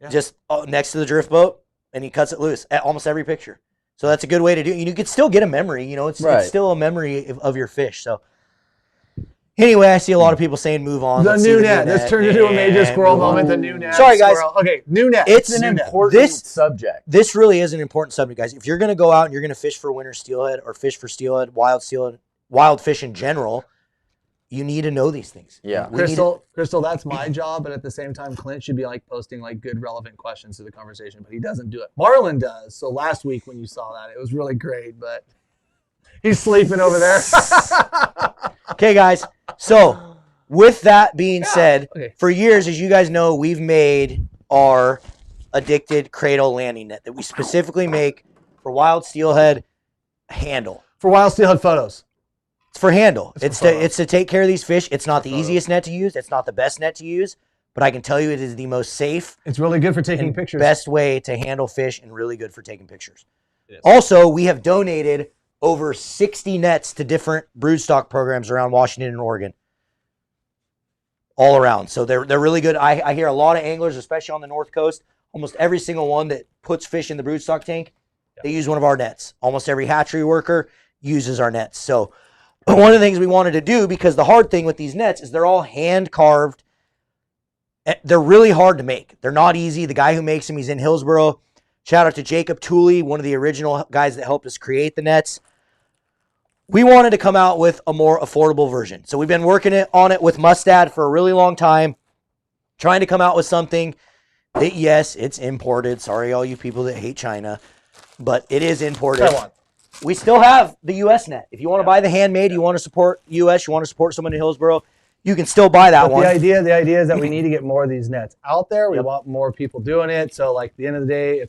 Just next to the drift boat, and he cuts it loose at almost every picture. So that's a good way to do it. You could still get a memory, it's still a memory of your fish. So anyway, I see a lot of people saying move on. The new net. This turned into a major squirrel moment. The new net. Sorry, guys. Okay, new net. It's an important subject. This really is an important subject, guys. If you're going to go out and you're going to fish for winter steelhead or fish for steelhead, wild fish in general, you need to know these things. Yeah. Crystal, that's my job, but at the same time, Clint should be like posting like good, relevant questions to the conversation, but he doesn't do it. Marlon does. So last week when you saw that, it was really great, but he's sleeping over there. Okay, guys. So with that being said, for years, as you guys know, we've made our addicted cradle landing net that we specifically make for wild steelhead handle. For wild steelhead photos. It's for handle. It's to take care of these fish. It's not the easiest net to use. It's not the best net to use, but I can tell you it is the most safe. It's really good for taking pictures. Best way to handle fish and really good for taking pictures. Also, we have donated over 60 nets to different broodstock programs around Washington and Oregon. All around. So they're really good. I hear a lot of anglers, especially on the North Coast, almost every single one that puts fish in the broodstock tank, they use one of our nets. Almost every hatchery worker uses our nets. So one of the things we wanted to do, because the hard thing with these nets is they're all hand carved. They're really hard to make. They're not easy. The guy who makes them, he's in Hillsboro. Shout out to Jacob Tooley, one of the original guys that helped us create the nets. We wanted to come out with a more affordable version. So we've been working on it with Mustad for a really long time, trying to come out with something that, yes, it's imported. Sorry, all you people that hate China, but it is imported. We still have the U.S. net. If you want to buy the handmade, you want to support U.S., you want to support someone in Hillsboro, you can still buy that one. The idea is that we need to get more of these nets out there. We want more people doing it. So, like, at the end of the day,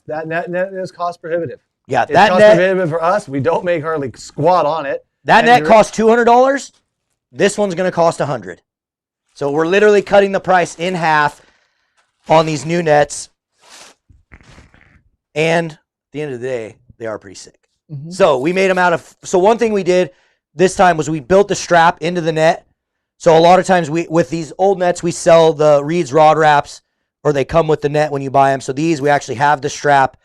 that net is cost prohibitive. Yeah, it's cost prohibitive for us. We don't make hardly squat on it. That net costs $200. This one's going to cost $100. So we're literally cutting the price in half on these new nets. And at the end of the day, they are pretty sick. Mm-hmm. So we made them out of. So one thing we did this time was we built the strap into the net. So a lot of times with these old nets, we sell the Reed's rod wraps, or they come with the net when you buy them. So these, we actually have the strap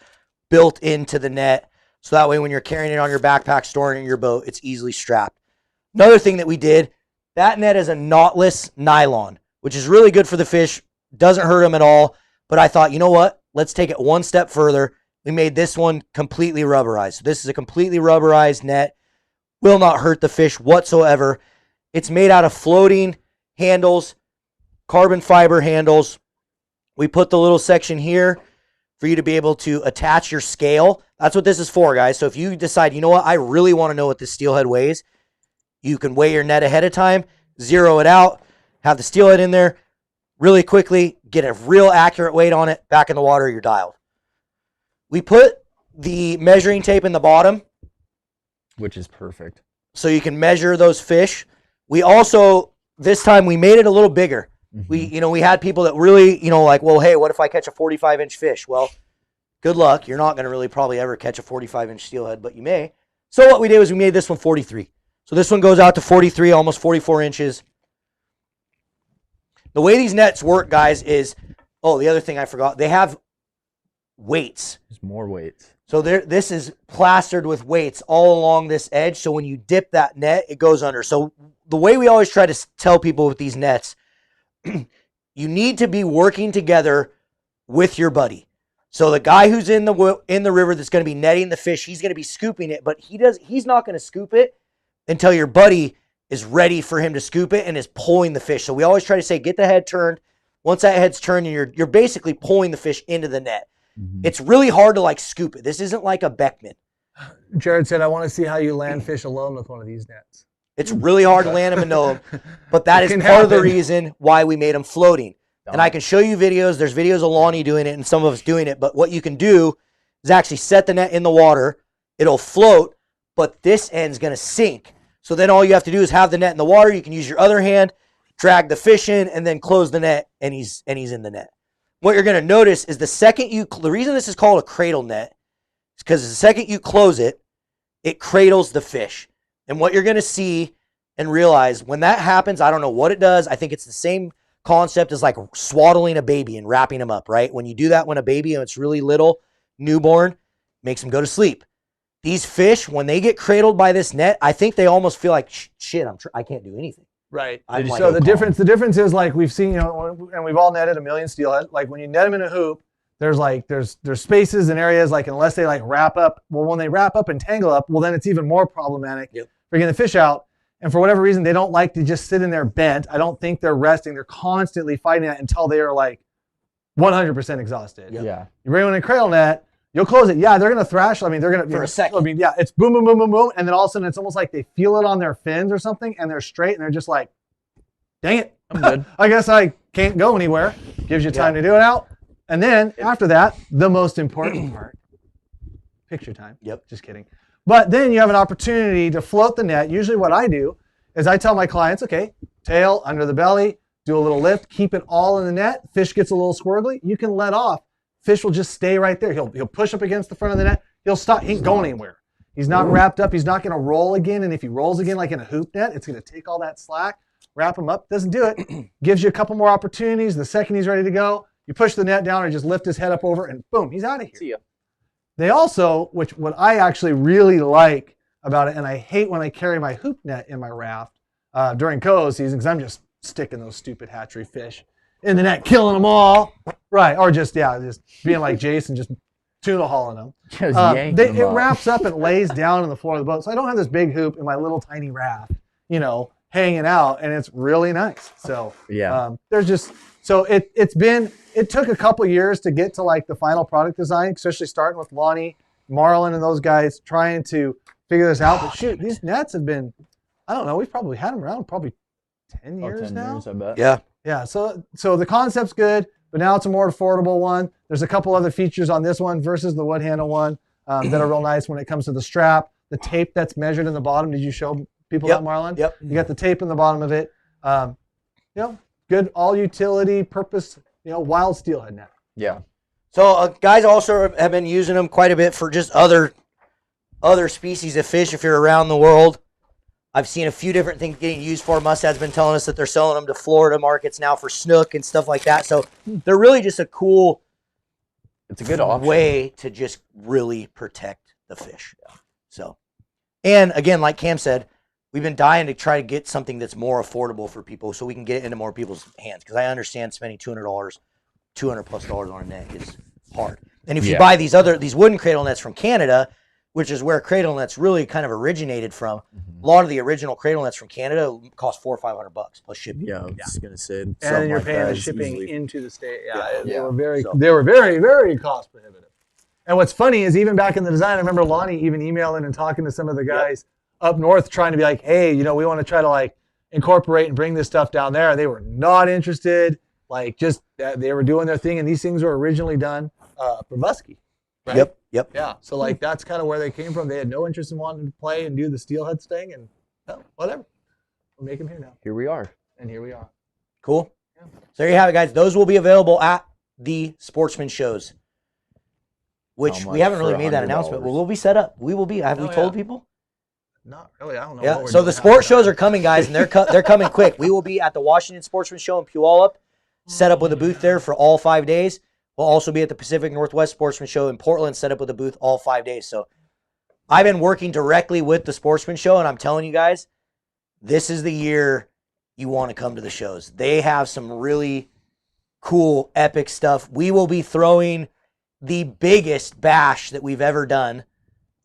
built into the net. So that way when you're carrying it on your backpack, storing it in your boat, it's easily strapped. Another thing that we did, that net is a knotless nylon, which is really good for the fish. Doesn't hurt them at all. But I thought, you know what? Let's take it one step further. We made this one completely rubberized. So this is a completely rubberized net. Will not hurt the fish whatsoever. It's made out of floating handles, carbon fiber handles. We put the little section here for you to be able to attach your scale. That's what this is for, guys. So if you decide, you know what, I really want to know what this steelhead weighs, you can weigh your net ahead of time, zero it out, have the steelhead in there really quickly, get a real accurate weight on it, back in the water, you're dialed. We put the measuring tape in the bottom, which is perfect, so you can measure those fish. We also, this time, we made it a little bigger. Mm-hmm. We had people that really, like, well, hey, what if I catch a 45-inch fish? Well, good luck. You're not going to really probably ever catch a 45-inch steelhead, but you may. So what we did was we made this one 43. So this one goes out to 43, almost 44 inches. The way these nets work, guys, is, the other thing I forgot, they have weights. There's more weights. So this is plastered with weights all along this edge. So when you dip that net, it goes under. So the way we always try to tell people with these nets, you need to be working together with your buddy. So the guy who's in the river that's going to be netting the fish, he's going to be scooping it, but he's not going to scoop it until your buddy is ready for him to scoop it and is pulling the fish. So we always try to say, get the head turned. Once that head's turned, you're basically pulling the fish into the net. Mm-hmm. It's really hard to scoop it. This isn't like a Beckman. Jared said, I want to see how you land fish alone with one of these nets. It's really hard to land them and know them, but that is part of the reason why we made them floating. And I can show you videos. There's videos of Lonnie doing it and some of us doing it, but what you can do is actually set the net in the water. It'll float, but this end's going to sink. So then all you have to do is have the net in the water. You can use your other hand, drag the fish in, and then close the net, and he's in the net. What you're going to notice is the reason this is called a cradle net is because the second you close it, it cradles the fish. And what you're going to see and realize when that happens, I don't know what it does. I think it's the same concept as like swaddling a baby and wrapping him up, right? When you do that when a baby, and it's really little, newborn, makes them go to sleep. These fish, when they get cradled by this net, I think they almost feel like, shit, I can't do anything. Right. So the difference is like we've seen, and we've all netted a million steelhead. Like when you net them in a hoop, there's spaces and areas like unless they wrap up. Well, when they wrap up and tangle up, well then it's even more problematic for getting the fish out. And for whatever reason, they don't like to just sit in there bent. I don't think they're resting. They're constantly fighting it until they are like 100% exhausted. Yeah. You bring one in a cradle net, you'll close it. Yeah, they're going to thrash. I mean, they're going to. For a second. I mean, yeah, it's boom, boom, boom, boom, boom. And then all of a sudden, it's almost like they feel it on their fins or something, and they're straight, and they're just like, dang it. I'm good. I guess I can't go anywhere. Gives you time to do it out. And then after that, the most important part, picture time. Yep. Just kidding. But then you have an opportunity to float the net. Usually what I do is I tell my clients, okay, tail under the belly, do a little lift, keep it all in the net. Fish gets a little squirgly. You can let off. Fish will just stay right there. He'll push up against the front of the net. He'll stop. He ain't going anywhere. He's not wrapped up. He's not going to roll again. And if he rolls again like in a hoop net, it's going to take all that slack, wrap him up. Doesn't do it. Gives you a couple more opportunities. The second he's ready to go, you push the net down or just lift his head up over and boom, he's out of here. See ya. They also, which what I actually really like about it, and I hate when I carry my hoop net in my raft during coho season because I'm just sticking those stupid hatchery fish in the net, killing them all. Right, or just being like Jason, just tuna hauling them. Just yanking them It up. wraps up and lays down on the floor of the boat. So I don't have this big hoop in my little tiny raft, hanging out, and it's really nice. So there's just, so it took a couple years to get to like the final product design, especially starting with Lonnie, Marlon, and those guys trying to figure this out. But shoot, these nets have been, I don't know, we've probably had them around probably 10 years 10 now. years, I bet. Yeah. Yeah, so the concept's good, but now it's a more affordable one. There's a couple other features on this one versus the wood handle one that are real nice when it comes to the strap, the tape that's measured in the bottom. Did you show people that, Marlon? Yep. You got the tape in the bottom of it. Good all utility purpose, wild steelhead net. Yeah. So guys also have been using them quite a bit for just other species of fish if you're around the world. I've seen a few different things getting used for. Mustad's been telling us that they're selling them to Florida markets now for snook and stuff like that. So they're really just a cool It's a good option. way to just really protect the fish. So, and again, like Cam said, we've been dying to try to get something that's more affordable for people so we can get it into more people's hands. Because I understand spending $200+, $200+ on a net is hard. And if you buy these wooden cradle nets from Canada, which is where cradle nets really kind of originated from, a lot of the original cradle nets from Canada cost $400 or $500 plus shipping. Yeah, I was gonna say. And then you're like paying that the is shipping easily- into the state. Yeah. They were very, very cost prohibitive. And what's funny is even back in the design, I remember Lonnie even emailing and talking to some of the guys up north trying to be like, hey, we want to try to like incorporate and bring this stuff down there. They were not interested. Like just they were doing their thing, and these things were originally done for muskie. Right? Yep. Yeah. So like that's kind of where they came from. They had no interest in wanting to play and do the steelhead thing, and whatever. We'll make them here now. Here we are. And here we are. Cool. Yeah. So there you have it, guys. Those will be available at the sportsman shows, which we haven't really made that announcement, but we'll be set up. We will be. Have we told people? Not really. I don't know. Yeah. So the sport shows are coming, guys, and they're coming quick. We will be at the Washington Sportsman Show in Puyallup, set up with a booth there for all 5 days. We'll also be at the Pacific Northwest Sportsman Show in Portland, set up with a booth all 5 days. So I've been working directly with the Sportsman Show, and I'm telling you guys, this is the year you want to come to the shows. They have some really cool, epic stuff. We will be throwing the biggest bash that we've ever done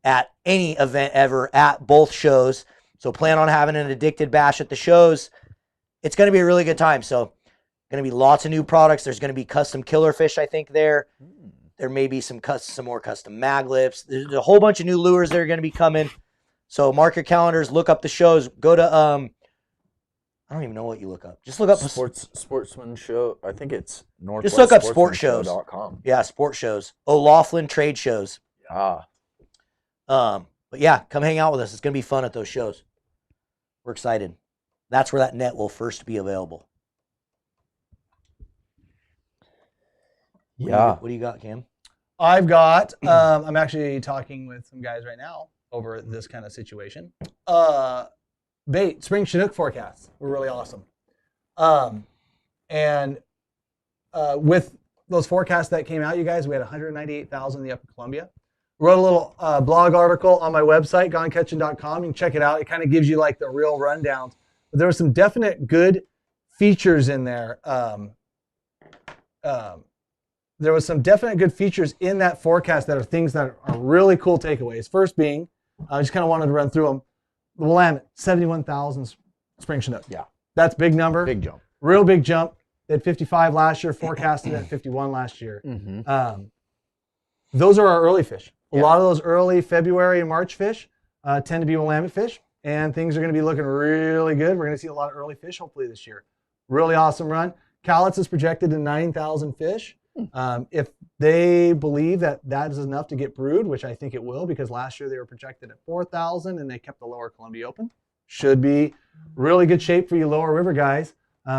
at any event ever at both shows. So plan on having an addicted bash at the shows. It's going to be a really good time. So going to be lots of new products. There's going to be custom killer fish, I think, there. There may be some more custom mag lips. There's a whole bunch of new lures that are going to be coming. So mark your calendars, look up the shows. Go to, I don't even know what you look up. Just look up Sportsman Show. I think it's Just look up sport shows. northwestsportsmanshow.com. Yeah, sport shows. O'Laughlin trade shows. Ah, But yeah, come hang out with us. It's going to be fun at those shows. We're excited. That's where that net will first be available. yeah. What do you got, Cam? I've got, I'm actually talking with some guys right now over this kind of situation. Spring Chinook forecasts were really awesome. And with those forecasts that came out, you guys, we had 198,000 in the Upper Columbia. Wrote a little blog article on my website, gonecatching.com. You can check it out. It kind of gives you like the real rundowns. But there were some definite good features in there. There was some definite good features in that forecast that are things that are really cool takeaways. First being, I just kind of wanted to run through them. The Willamette, 71,000 spring Chinook. Yeah. That's big number. Big jump. Real big jump. They had 55 last year, forecasted at 51 last year. Mm-hmm. Those are our early fish. A Yeah. lot of those early February and March fish tend to be Willamette fish, and things are going to be looking really good. We're going to see a lot of early fish hopefully this year. Really awesome run. Cowlitz is projected to 9,000 fish. If they believe that that is enough to get brood, which I think it will, because last year they were projected at 4,000 and they kept the lower Columbia open. Should be really good shape for you lower river guys.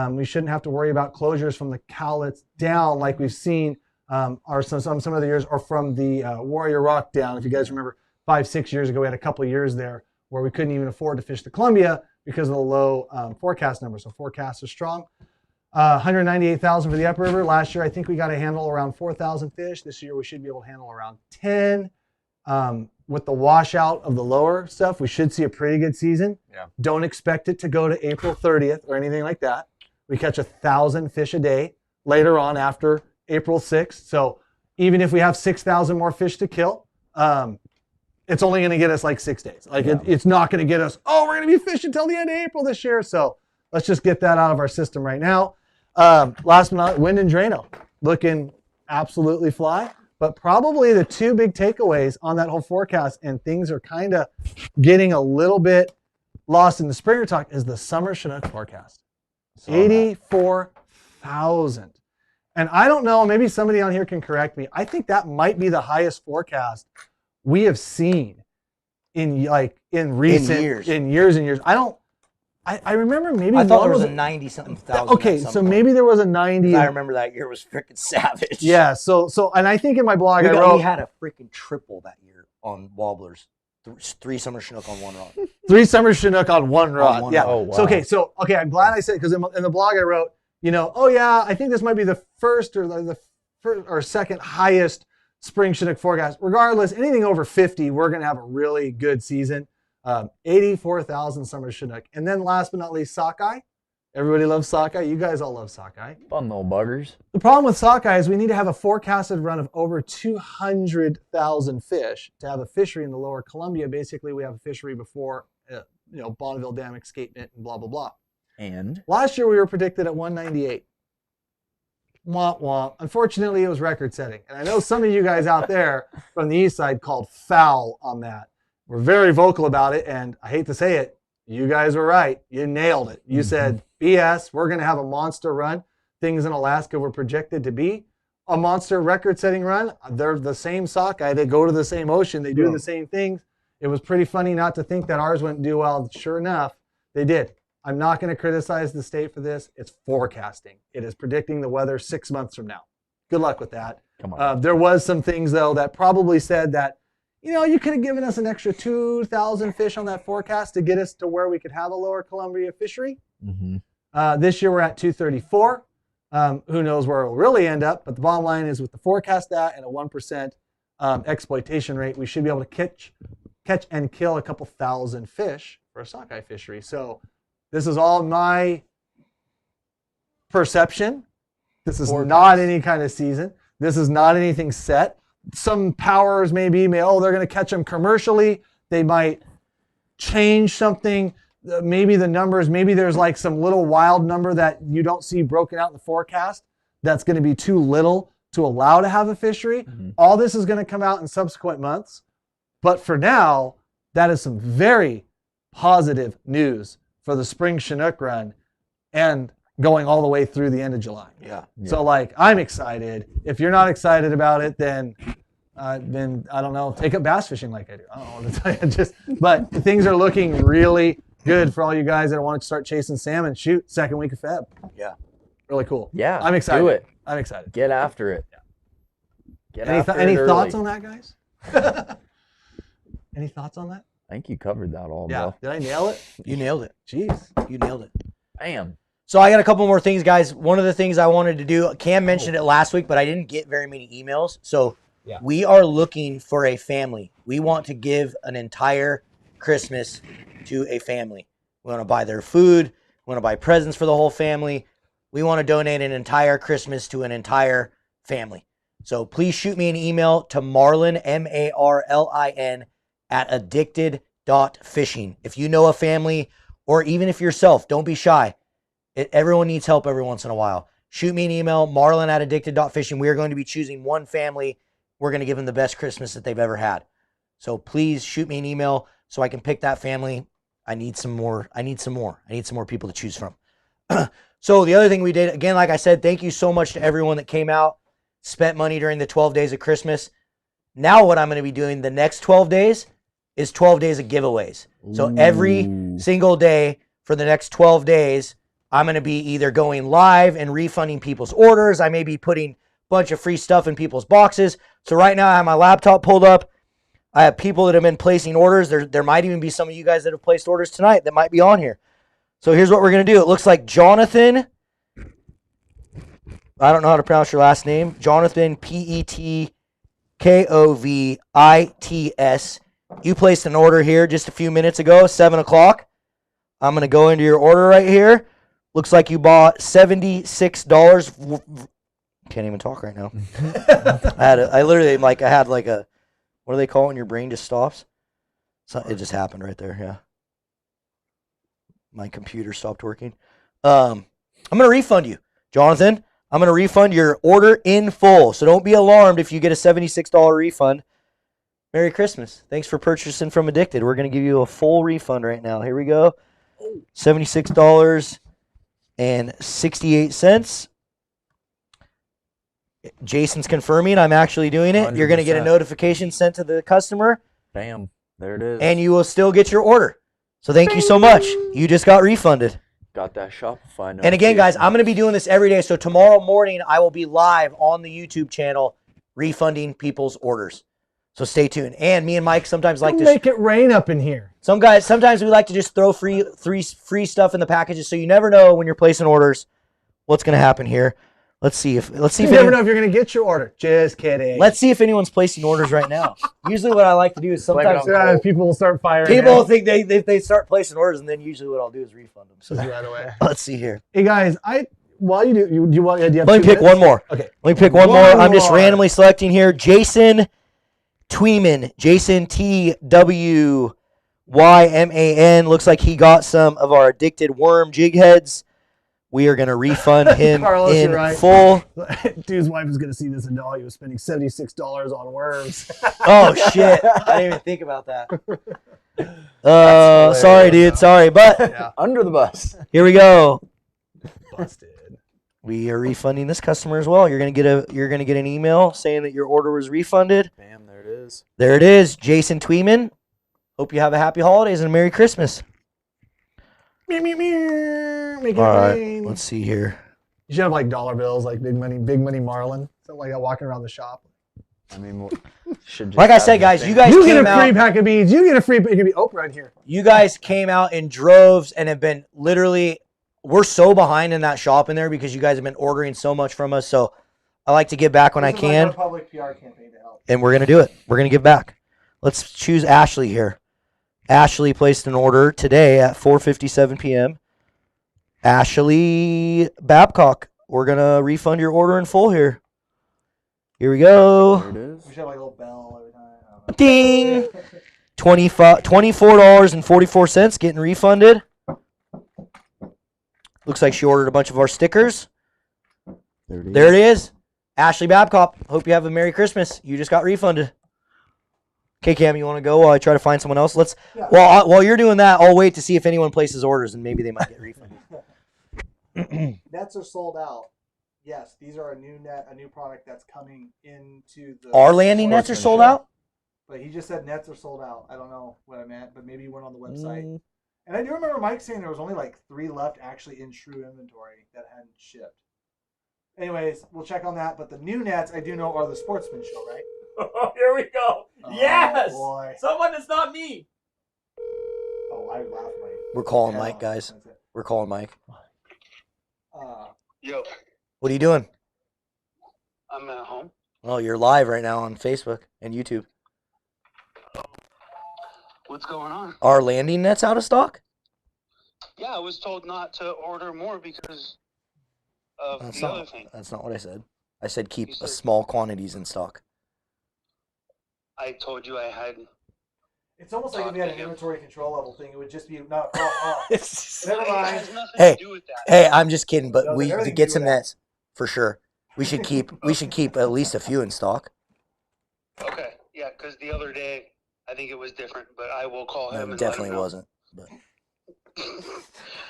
We shouldn't have to worry about closures from the Cowlitz down like we've seen or some other years, or from the Warrior Rock down. If you guys remember 5-6 years ago, we had a couple of years there where we couldn't even afford to fish the Columbia because of the low forecast numbers. So forecasts are strong. 198,000 for the upriver. Last year, I think we got a handle around 4,000 fish. This year, we should be able to handle around 10. With the washout of the lower stuff, we should see a pretty good season. Yeah. Don't expect it to go to April 30th or anything like that. We catch 1,000 fish a day later on after April 6th. So even if we have 6,000 more fish to kill, it's only going to get us like 6 days. Like it's not going to get us, oh, we're going to be fishing till the end of April this year. So let's just get that out of our system right now. Last but not, wind and Drano looking absolutely fly. But probably the two big takeaways on that whole forecast, and things are kind of getting a little bit lost in the Springer talk, is the summer Chinook forecast. 84,000. And I don't know, maybe somebody on here can correct me. I think that might be the highest forecast we have seen in recent years. In years and years. I remember maybe I thought there was a 90-something thousand. Okay, so maybe there was a 90. I remember that year was freaking savage. Yeah, so and I think in my blog I wrote, we had a freaking triple that year on wobblers. 3 summer Chinook on one rod. 3 summer Chinook on one rod. Yeah. Oh, wow. So okay, I'm glad I said, because in the blog I wrote, oh yeah, I think this might be the first or the first or second highest spring Chinook forecast. Regardless, anything over 50, we're going to have a really good season. 84,000 summer Chinook. And then last but not least, sockeye. Everybody loves sockeye. You guys all love sockeye. Fun little buggers. The problem with sockeye is we need to have a forecasted run of over 200,000 fish to have a fishery in the lower Columbia. Basically, we have a fishery before, Bonneville Dam escapement and blah, blah, blah. And last year we were predicted at 198. Womp womp. Unfortunately, it was record setting. And I know some of you guys out there from the east side called foul on that. We're very vocal about it, and I hate to say it, you guys were right. You nailed it. You said, BS, we're going to have a monster run. Things in Alaska were projected to be a monster record-setting run. They're the same sockeye. They go to the same ocean. They do the same things. It was pretty funny not to think that ours wouldn't do well. Sure enough, they did. I'm not going to criticize the state for this. It's forecasting. It is predicting the weather 6 months from now. Good luck with that. come on. There was some things, though, that probably said that, you could have given us an extra 2,000 fish on that forecast to get us to where we could have a lower Columbia fishery. This year we're at 234. Who knows where it'll really end up, but the bottom line is with the forecast and a 1% exploitation rate, we should be able to catch and kill a couple thousand fish for a sockeye fishery. So this is all my perception. This is not any kind of season. This is not anything set. Some powers they're going to catch them commercially. They might change something. Maybe the numbers, maybe there's like some little wild number that you don't see broken out in the forecast that's going to be too little to allow to have a fishery. All this is going to come out in subsequent months. But for now, that is some very positive news for the spring Chinook run and going all the way through the end of July. Yeah. So I'm excited. If you're not excited about it, then I don't know, take up bass fishing like I do. I don't know what to tell you. But things are looking really good for all you guys that want to start chasing salmon. Shoot, second week of Feb. Yeah. Really cool. Yeah. I'm excited. Do it. I'm excited. Get after it. Any thoughts on that, guys? Any thoughts on that? I think you covered that all, Yeah. bro. Did I nail it? You nailed it. Jeez. You nailed it. Bam. So I got a couple more things, guys. One of the things I wanted to do, Cam mentioned it last week, but I didn't get very many emails. So we are looking for a family. We want to give an entire Christmas to a family. We want to buy their food. We want to buy presents for the whole family. We want to donate an entire Christmas to an entire family. So please shoot me an email to Marlin, MARLIN, @addictedtofish.com. Fishing. If you know a family or even if yourself, don't be shy. Everyone needs help every once in a while. Shoot me an email, marlon@addicted.fishing. We are going to be choosing one family. We're going to give them the best Christmas that they've ever had. So please shoot me an email so I can pick that family. I need some more people to choose from. So the other thing we did, again, like I said, thank you so much to everyone that came out, spent money during the 12 days of Christmas. Now what I'm going to be doing the next 12 days is 12 days of giveaways. So every single day for the next 12 days, I'm going to be either going live and refunding people's orders. I may be putting a bunch of free stuff in people's boxes. So right now I have my laptop pulled up. I have people that have been placing orders. There might even be some of you guys that have placed orders tonight that might be on here. So here's what we're going to do. It looks like Jonathan. I don't know how to pronounce your last name. Jonathan, Petkovits. You placed an order here just a few minutes ago, 7 o'clock. I'm going to go into your order right here. Looks like you bought $76. Can't even talk right now. I had a, what do they call it when your brain just stops? So it just happened right there, yeah. My computer stopped working. I'm going to refund you, Jonathan. I'm going to refund your order in full. So don't be alarmed if you get a $76 refund. Merry Christmas. Thanks for purchasing from Addicted. We're going to give you a full refund right now. Here we go. $76.68. Jason's confirming I'm actually doing it. 100%. You're going to get a notification sent to the customer. Bam. There it is. And you will still get your order. So thank you so much. You just got refunded. Got that Shopify note. And again, guys, I'm going to be doing this every day. So tomorrow morning, I will be live on the YouTube channel refunding people's orders. So stay tuned. And me and Mike sometimes like to make it rain up in here. Sometimes we like to just throw free stuff in the packages. So you never know when you're placing orders what's going to happen here. Let's see if you never know if you're going to get your order. Just kidding. Let's see if anyone's placing orders right now. Usually what I like to do is sometimes people will start firing. People think they start placing orders, and then usually what I'll do is refund them. So right away. Let's see here. Hey guys, while you do you want? Do you have Let me pick one more. Okay. Let me pick one more. I'm just randomly selecting here. Jason Tweeman. Jason TWYMAN. Looks like he got some of our addicted worm jig heads. We are going to refund him Carlos, in right. full. Dude's wife is going to see this and know he was spending $76 on worms. Oh, shit. I didn't even think about that. Sorry, dude. Sorry. But yeah. Under the bus. Here we go. Busted. We are refunding this customer as well. You're going to get an email saying that your order was refunded. Bam, there it is. There it is. Jason Tweeman. Hope you have a happy holidays and a Merry Christmas. Make it rain. Let's see here. You should have like dollar bills, like big money Marlin. Something like that walking around the shop. I mean, like I said, guys, you guys you came get a free pack of beans. You get a free pack of beans. Oh, right here. You guys came out in droves and have been literally, we're so behind in that shop in there because you guys have been ordering so much from us. So I like to give back when I can. Like our public PR campaign to help. And we're going to do it. We're going to give back. Let's choose Ashley here. Ashley placed an order today at 4:57 p.m. Ashley Babcock, we're going to refund your order in full here. Here we go. There it is. We should have like a little bell every time. Ding! $24.44 getting refunded. Looks like she ordered a bunch of our stickers. There it is. Ashley Babcock, hope you have a Merry Christmas. You just got refunded. Okay, Cam, you want to go while I try to find someone else? While you're doing that, I'll wait to see if anyone places orders and maybe they might get refunded. Nets are sold out. Yes, these are a new product that's coming into the. Our landing nets are sold out? But he just said nets are sold out. I don't know what I meant, but maybe you went on the website. And I do remember Mike saying there was only like 3 left actually in true inventory that hadn't shipped. Anyways, we'll check on that. But the new nets I do know are the Sportsman Show, right? Oh, here we go. Yes! Boy. Someone that's not me. Oh, I laughed, Mike. We're calling Mike, guys. We're calling Mike. Yo. What are you doing? I'm at home. Oh, you're live right now on Facebook and YouTube. What's going on? Are landing nets out of stock? Yeah, I was told not to order more because of other thing. That's not what I said. I said keep small quantities in stock. I told you I had It's almost like if we had an inventory control level thing, it would just be not a problem. Oh, never It mind. has nothing Hey, to do with that. hey, I'm just kidding, but No, we everything to to get do some with that. nets for sure. We should keep at least a few in stock. Okay, yeah, because the other day I think it was different, but I will call him. No, and it let him definitely know. wasn't. But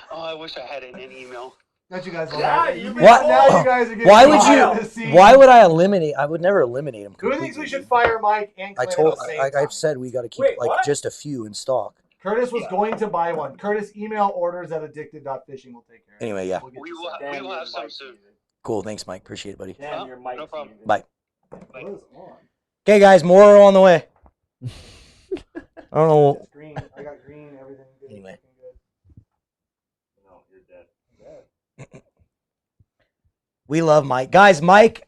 Oh, I wish I had it in an email. Not you guys. Yeah, you What? Now you guys are getting Why would behind the scenes. Why would I eliminate? I would never eliminate them. Who thinks we should fire Mike and Clint at the same I've time? said we got to keep Wait, like what? just a few in stock. Curtis was going to buy one. Curtis, email orders at addicted.fishing. We'll take care of it. Anyway, yeah. We'll get We you will, some. we will have some soon. Cool. Thanks, Mike. Appreciate it, buddy. Damn, your mic. No problem. Bye. Bye. What is on? Okay, guys, more are on the way. I don't know. It's green. I got green. Everything good. Anyway. Good. No, you're dead. We love Mike. Guys, Mike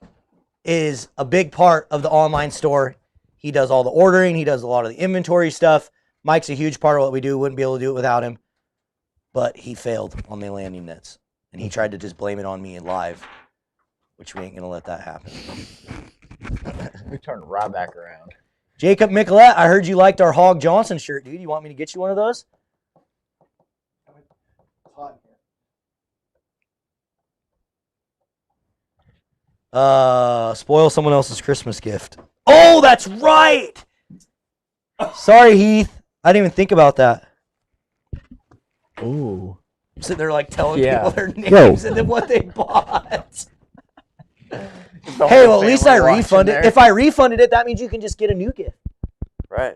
is a big part of the online store. He does all the ordering. He does a lot of the inventory stuff. Mike's a huge part of what we do. Wouldn't be able to do it without him. But he failed on the landing nets. And he tried to just blame it on me live, which we ain't going to let that happen. We turned right back around. Jacob Michelet, I heard you liked our Hog Johnson shirt, dude. You want me to get you one of those? It's hot in here. Spoil someone else's Christmas gift. Oh, that's right. Sorry, Heath. I didn't even think about that. Ooh. I'm sitting there like telling Yeah. people their names and then what they bought. Hey, well, at least I refunded. If I refunded it, that means you can just get a new gift. Right.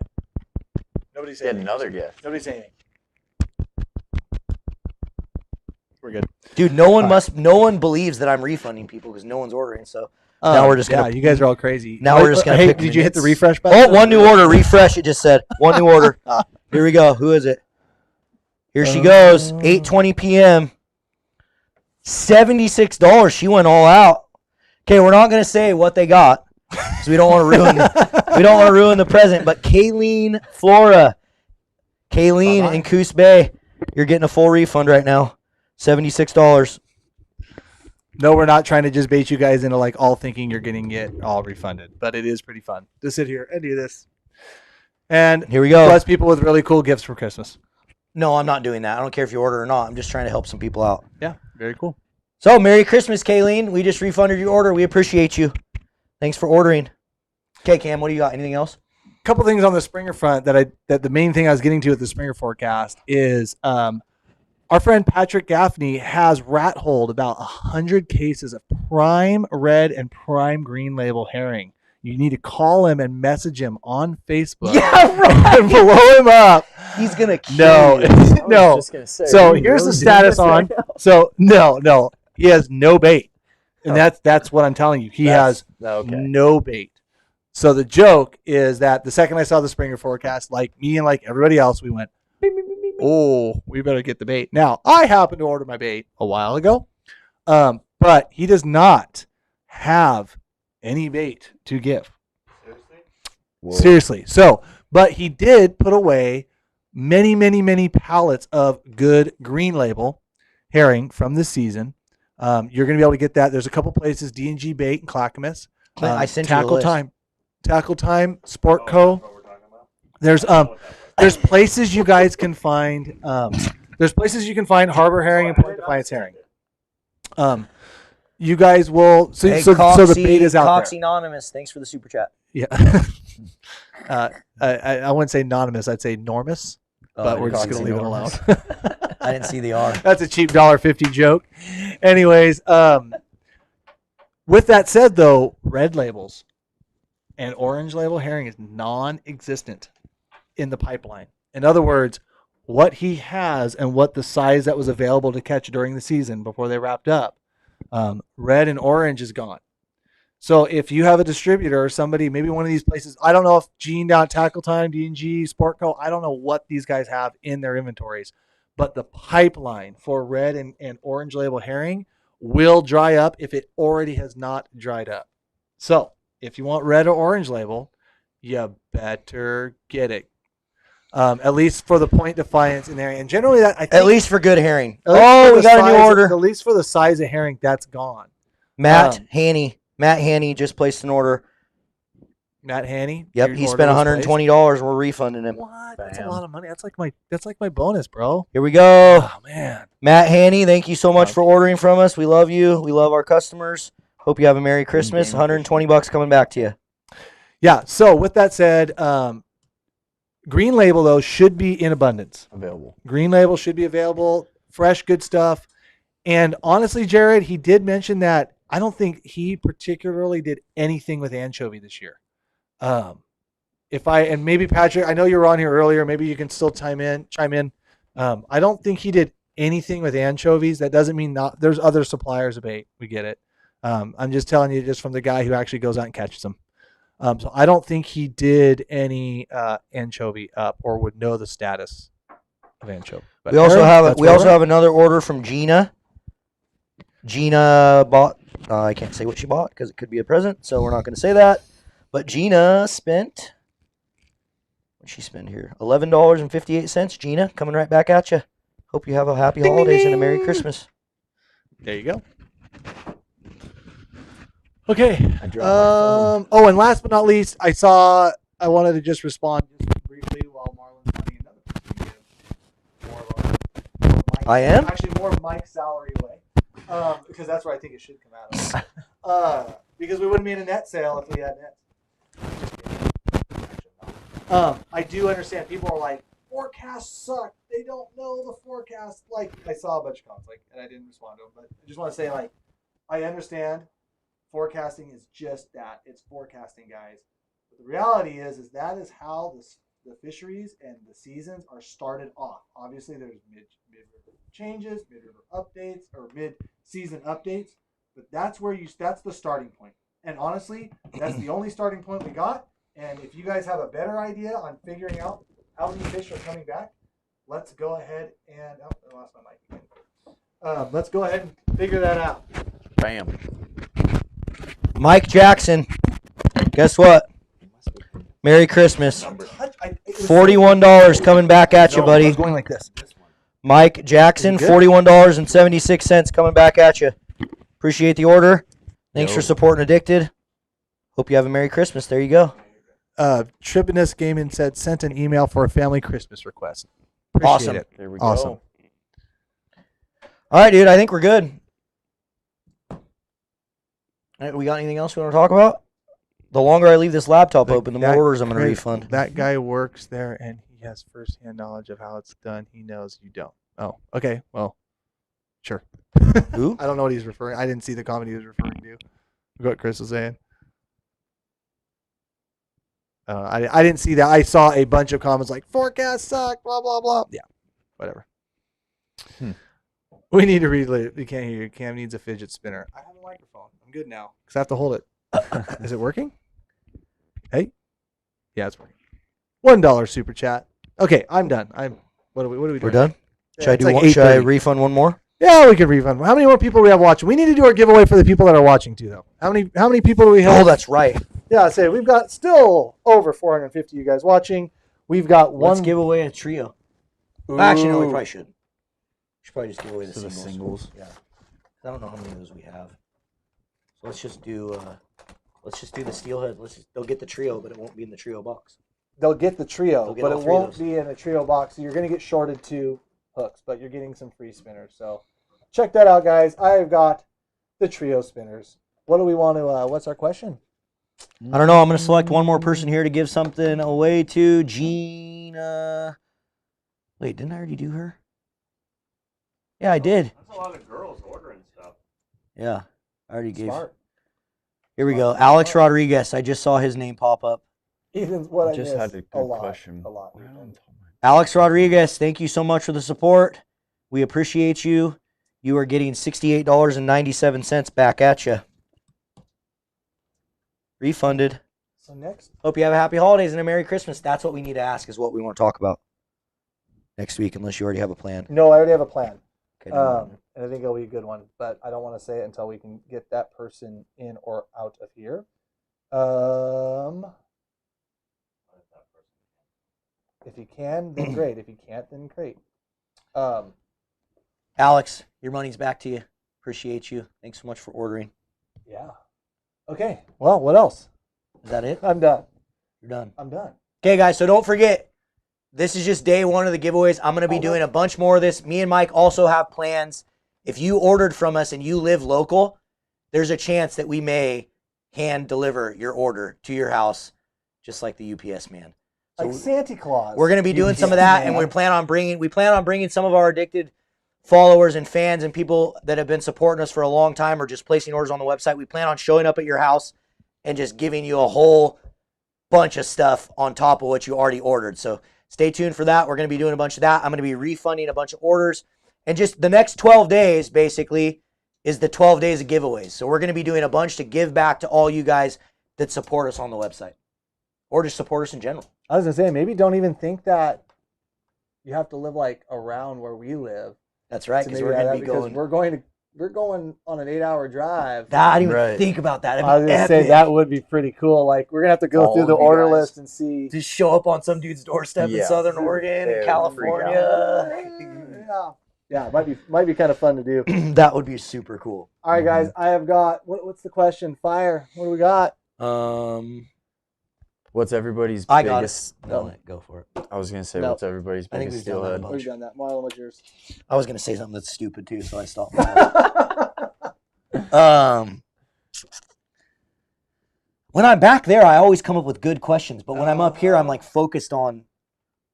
Nobody's Get saying another gift. Nobody's saying anything. We're good. Dude, no one believes that I'm refunding people because no one's ordering. So now we're just gonna. you guys are all crazy. Now we're just gonna Hey, pick did you hit the minutes. refresh button? Oh, one new order. Refresh. It just said one new order. Here we go. Who is it? Here she goes. 8:20 p.m. $76. She went all out. Okay, we're not gonna say what they got because we don't want to ruin the present. But Kayleen Flora, Kayleen in Coos Bay, you're getting a full refund right now. $76. No, we're not trying to just bait you guys into like all thinking you're getting it all refunded, but it is pretty fun to sit here and do this. And Here we go. bless people with really cool gifts for Christmas. No, I'm not doing that. I don't care if you order or not. I'm just trying to help some people out. Yeah, very cool. So, Merry Christmas, Kayleen. We just refunded your order. We appreciate you. Thanks for ordering. Okay, Cam, what do you got? Anything else? A couple things on the Springer front that the main thing I was getting to with the Springer forecast is our friend Patrick Gaffney has rat holed about 100 cases of prime red and prime green label herring. You need to call him and message him on Facebook. Yeah, right. And blow him up. He's going to kill No, you. no. Say, So here's the status on. So no, he has no bait, and that's what I'm telling you. He has no bait. So the joke is that the second I saw the Springer forecast, like me and like everybody else, we went, oh, we better get the bait. Now I happened to order my bait a while ago, but he does not have any bait to give. Seriously. So, but he did put away many pallets of good green label herring from this season. You're going to be able to get that. There's a couple places, D&G Bait in Clackamas. I sent you the list. Tackle Time, Sport Co. There's places you guys can find. There's places you can find harbor herring and Point Defiance herring. You guys will. So the bait is out Cox there. Anonymous. Thanks for the super chat. Yeah. I wouldn't say anonymous. I'd say normous. But we're just going to leave it alone. I didn't see the R. That's a cheap $1.50 joke. Anyways, with that said, though, red labels and orange label herring is non-existent in the pipeline. In other words, what he has and what the size that was available to catch during the season before they wrapped up, red and orange is gone. So if you have a distributor or somebody, maybe one of these places, I don't know if Gene down at Tackle Time, D&G, Sport Co., I don't know what these guys have in their inventories, but the pipeline for red and orange label herring will dry up if it already has not dried up. So if you want red or orange label, you better get it. At least for the Point Defiance in there. And generally, that I think, At least for good herring. we got a new order. At least for the size of herring, that's gone. Matt Haney just placed an order. Matt Haney. Yep, your he order spent was $120. We're refunding him. placed. What? That's a Bam. lot of money. That's like my bonus, bro. Here we go. Oh man. Matt Haney, thank you so much Wow. for ordering from us. We love you. We love our customers. Hope you have a Merry Christmas. game $120 coming back to you. Yeah. So with that said, Green Label though should be in abundance. Available. Green Label should be available. Fresh, good stuff. And honestly, Jared, he did mention that I don't think he particularly did anything with anchovy this year. And maybe Patrick, I know you were on here earlier. Maybe you can still chime in. I don't think he did anything with anchovies. That doesn't mean not. There's other suppliers of bait. We get it. I'm just telling you, just from the guy who actually goes out and catches them. So I don't think he did any anchovy up or would know the status of anchovy. But We also Aaron, have another order from Gina. Gina bought. I can't say what she bought because it could be a present, so we're not going to say that. But Gina spent. What did she spend here? $11.58. Gina, coming right back at you. Hope you have a happy holidays and a Merry Christmas. There you go. Okay. I dropped my phone. Oh, and last but not least, I wanted to just respond just briefly while Marlon's finding another person to give more of Mike's, I am? actually more of Mike's salary away, because that's where I think it should come out of. Because we wouldn't be in a net sale if we had net. I do understand people are like, forecasts suck. They don't know the forecast. Like, I saw a bunch of comments, and I didn't respond to them, but I just want to say, I understand forecasting is just that. It's forecasting, guys. But the reality is that is how the fisheries and the seasons are started off. Obviously, there's mid-river changes, mid-river updates, or mid-season updates, but that's the starting point. And honestly, that's the only starting point we got. And if you guys have a better idea on figuring out how many fish are coming back, let's go ahead and I lost my mic again. Let's go ahead and figure that out. Bam. Mike Jackson, guess what? Merry Christmas. $41 coming back at you, I buddy. was going like this. Mike Jackson, $41.76 coming back at you. Appreciate the order. Thanks for supporting Addicted. Hope you have a Merry Christmas. There you go. Trippiness Gaming said sent an email for a family Christmas request. Appreciate Awesome. it. There we Awesome. go. All right, dude. I think we're good. All right, we got anything else we want to talk about? The longer I leave this laptop open, the more orders I'm going to refund. That guy works there, and he has firsthand knowledge of how it's done. He knows you don't. Oh, okay. Well, sure. Who? I don't know what he's referring. I didn't see the comment he was referring to. What Chris was saying. I didn't see that. I saw a bunch of comments like forecast suck, blah blah blah. Yeah, whatever. We need to read it. We can't hear you. Cam needs a fidget spinner. I have a microphone. I'm good now because I have to hold it. Is it working? Hey, yeah, it's working. $1 super chat. Okay, I'm done. What are we doing? We're done? Yeah, Should I it's do like one? Should I 8:30. refund one more? Yeah, we can refund. How many more people do we have watching? We need to do our giveaway for the people that are watching too, though. How many people do we have? Oh, that's right. Yeah, say we've got still over 450 you guys watching. We've got one. Let's give away a trio. Actually, no, we probably should. We should probably just give away the singles. Yeah. I don't know how many of those we have. So let's just do the steelhead. They'll get the trio, but it won't be in the trio box. They'll get the trio, They'll get but all it three of won't those. be in a trio box. So you're going to get shorted 2 hooks, but you're getting some free spinners. So check that out, guys. I've got the trio spinners. What do we want to? What's our question? I don't know. I'm going to select one more person here to give something away to. Gina. Wait, didn't I already do her? Yeah, I did. That's a lot of girls ordering stuff. Yeah, I already gave. Smart. Here we go. Alex Rodriguez. I just saw his name pop up. Ethan's what I Just missed. had a good lot, question. A lot. Alex Rodriguez, thank you so much for the support. We appreciate you. You are getting $68.97 back at you. Refunded. So next, Hope you have a happy holidays and a Merry Christmas. That's what we need to ask, is what we want to talk about next week, unless you already have a plan. no, I already have a plan. Okay, And I think it'll be a good one, but I don't want to say it until we can get that person in or out of here. If you can, then great. If you can't, then great. Alex, your money's back to you. Appreciate you. Thanks so much for ordering. Yeah. Okay. Well, what else? Is that it? I'm done. You're done. I'm done. Okay, guys, so don't forget, this is just day 1 of the giveaways. I'm going to be doing a bunch more of this. Me and Mike also have plans. If you ordered from us and you live local, there's a chance that we may hand deliver your order to your house, just like the UPS man. So Like Santa Claus. we're going to be doing some of that, and we plan on bringing some of our addicted followers and fans and people that have been supporting us for a long time or just placing orders on the website. We plan on showing up at your house and just giving you a whole bunch of stuff on top of what you already ordered. So stay tuned for that. We're going to be doing a bunch of that. I'm going to be refunding a bunch of orders. And just the next 12 days, basically, is the 12 days of giveaways. So we're going to be doing a bunch to give back to all you guys that support us on the website or just support us in general. I was going to say, maybe don't even think that you have to live like around where we live. That's right, because we're going to be going. We're going on an 8-hour drive. I didn't even think about that. I was going to say that would be pretty cool. Like we're going to have to go through the order list and see. Just show up on some dude's doorstep in Southern Oregon, in California. Yeah, it might be kind of fun to do. That would be super cool. All right, guys, I have got what's the question? Fire. What do we got? What's everybody's I biggest? got it. Go for it. I was gonna say, what's everybody's I think biggest we've done that a steelhead? bunch. We've done that. Marlon, what's yours? I was gonna say something that's stupid too, so I stopped. When I'm back there, I always come up with good questions, but when I'm up here, I'm like focused on,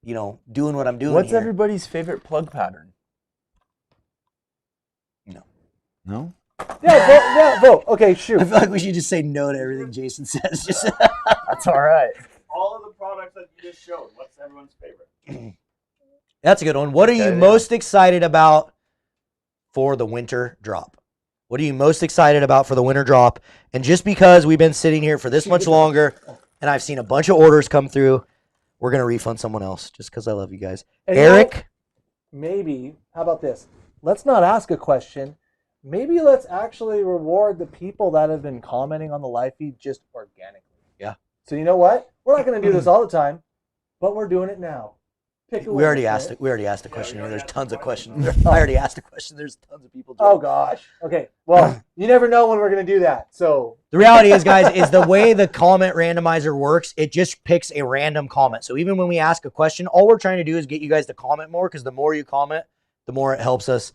doing what I'm doing. What's here. everybody's favorite plug pattern? No? Yeah, vote. Okay, shoot. I feel like we should just say no to everything Jason says. That's all right. All of the products that you just showed, what's everyone's favorite? That's a good one. What are you most excited about for the winter drop? What are you most excited about for the winter drop? And just because we've been sitting here for this much longer and I've seen a bunch of orders come through, we're going to refund someone else just because I love you guys. And Eric? Maybe, how about this? Let's not ask a question. Maybe let's actually reward the people that have been commenting on the live feed just organically. Yeah. So you know what? We're not going to do this all the time, but we're doing it now. We already asked a question. There's tons of questions. I already asked a question. There's tons of people. Oh gosh. Okay. Well, you never know when we're going to do that. So the reality is, guys, is the way the comment randomizer works. It just picks a random comment. So even when we ask a question, all we're trying to do is get you guys to comment more, because the more you comment, the more it helps us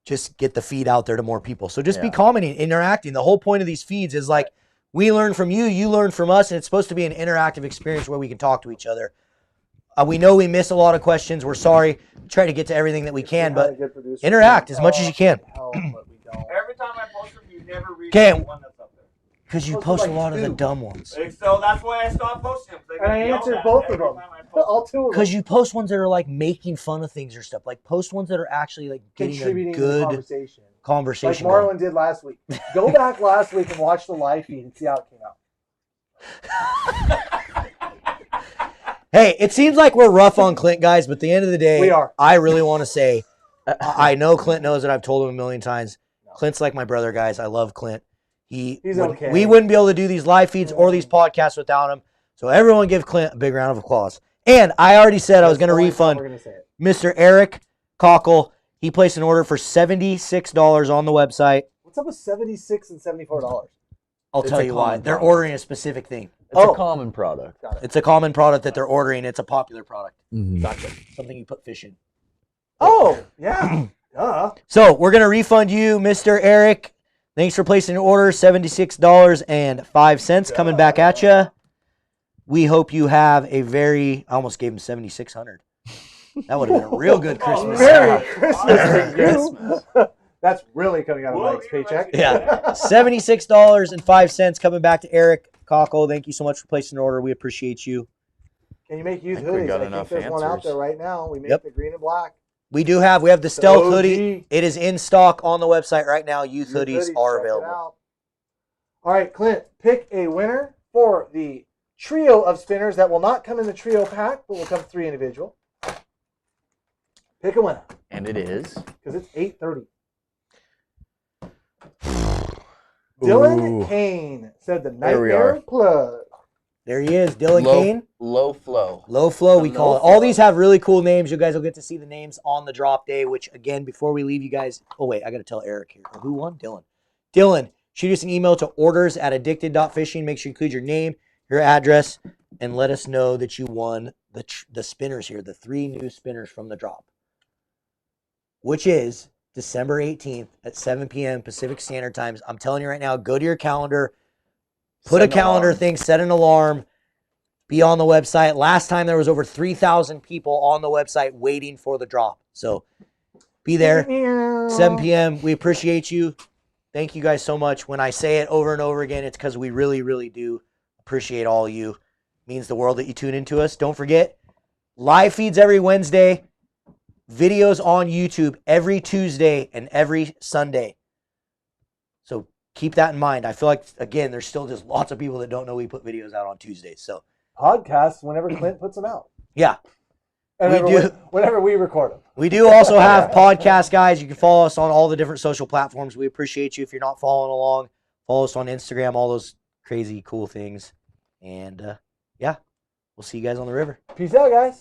just get the feed out there to more people. So just be commenting, interacting. The whole point of these feeds is like, we learn from you, you learn from us, and it's supposed to be an interactive experience where we can talk to each other. We know we miss a lot of questions. We're sorry. We try to get to everything that we can, but interact as much as you can. Every time I post them, you never read Okay. the one that's up there. Because you post a lot of the dumb ones. So that's why I stopped posting them. And I answered both of them. All two of them. Because you post ones that are like making fun of things or stuff. Like post ones that are actually like getting Contributing a to the good conversation. conversation. Like Marlon did last week. Go back last week and watch the live feed and see how it came out. Hey, it seems like we're rough on Clint, guys, but at the end of the day, We are. I really want to say, I know Clint knows it. I've told him a million times. Clint's like my brother, guys. I love Clint. He's okay. We wouldn't be able to do these live feeds or these podcasts without him. So everyone give Clint a big round of applause. And I already said I was going to refund Mr. Eric Cockle. He placed an order for $76 on the website. What's up with $76 and $74? I'll tell you why. They're ordering a specific thing. It's a common product. It's a common product that they're ordering. It's a popular product. Mm-hmm. Gotcha. Something you put fish in. Oh, yeah. So we're going to refund you, Mr. Eric. Thanks for placing your order. $76.05 coming back at you. We hope you have a very, I almost gave him $7,600. That would have been a real good Christmas. Merry Christmas to you. That's really coming out of Mike's paycheck. Yeah. $76.05 coming back to Eric Cockle. Thank you so much for placing an order. We appreciate you. Can you make used I think we hoodies? got I enough think there's one out answers. there right now. We make Yep. the green and black. We have the Stealth OG. hoodie. It is in stock on the website right now. Youth Your hoodies check are it available. out. All right, Clint, pick a winner for the trio of spinners that will not come in the trio pack, but will come 3 individual. Pick a winner. And it is. Because it's 8:30. Dylan Kane said the There we Nightmare are. Plug. There he is, Dylan Kane. Low flow. Low flow, we The call low it. All flow. these have really cool names. You guys will get to see the names on the drop day, which, again, before we leave you guys... Oh, wait, I got to tell Eric here. Who won? Dylan. Dylan, shoot us an email to orders@addicted.fishing. Make sure you include your name, your address, and let us know that you won the spinners here, the 3 new spinners from the drop, which is December 18th at 7 p.m. Pacific Standard Time. I'm telling you right now, go to your calendar, put a calendar thing, set an alarm, be on the website. Last time there was over 3,000 people on the website waiting for the drop. So be there, 7 p.m. We appreciate you. Thank you guys so much. When I say it over and over again, it's because we really, really do appreciate all of you. It means the world that you tune into us. Don't forget, live feeds every Wednesday, videos on YouTube every Tuesday and every Sunday. So keep that in mind. I feel like, again, there's still just lots of people that don't know we put videos out on Tuesdays. So Podcasts whenever Clint puts them out. yeah. Whenever we record them. We do also have podcasts, guys. You can follow us on all the different social platforms. We appreciate you. If you're not following along, follow us on Instagram, all those crazy, cool things. And, yeah, we'll see you guys on the river. Peace out, guys.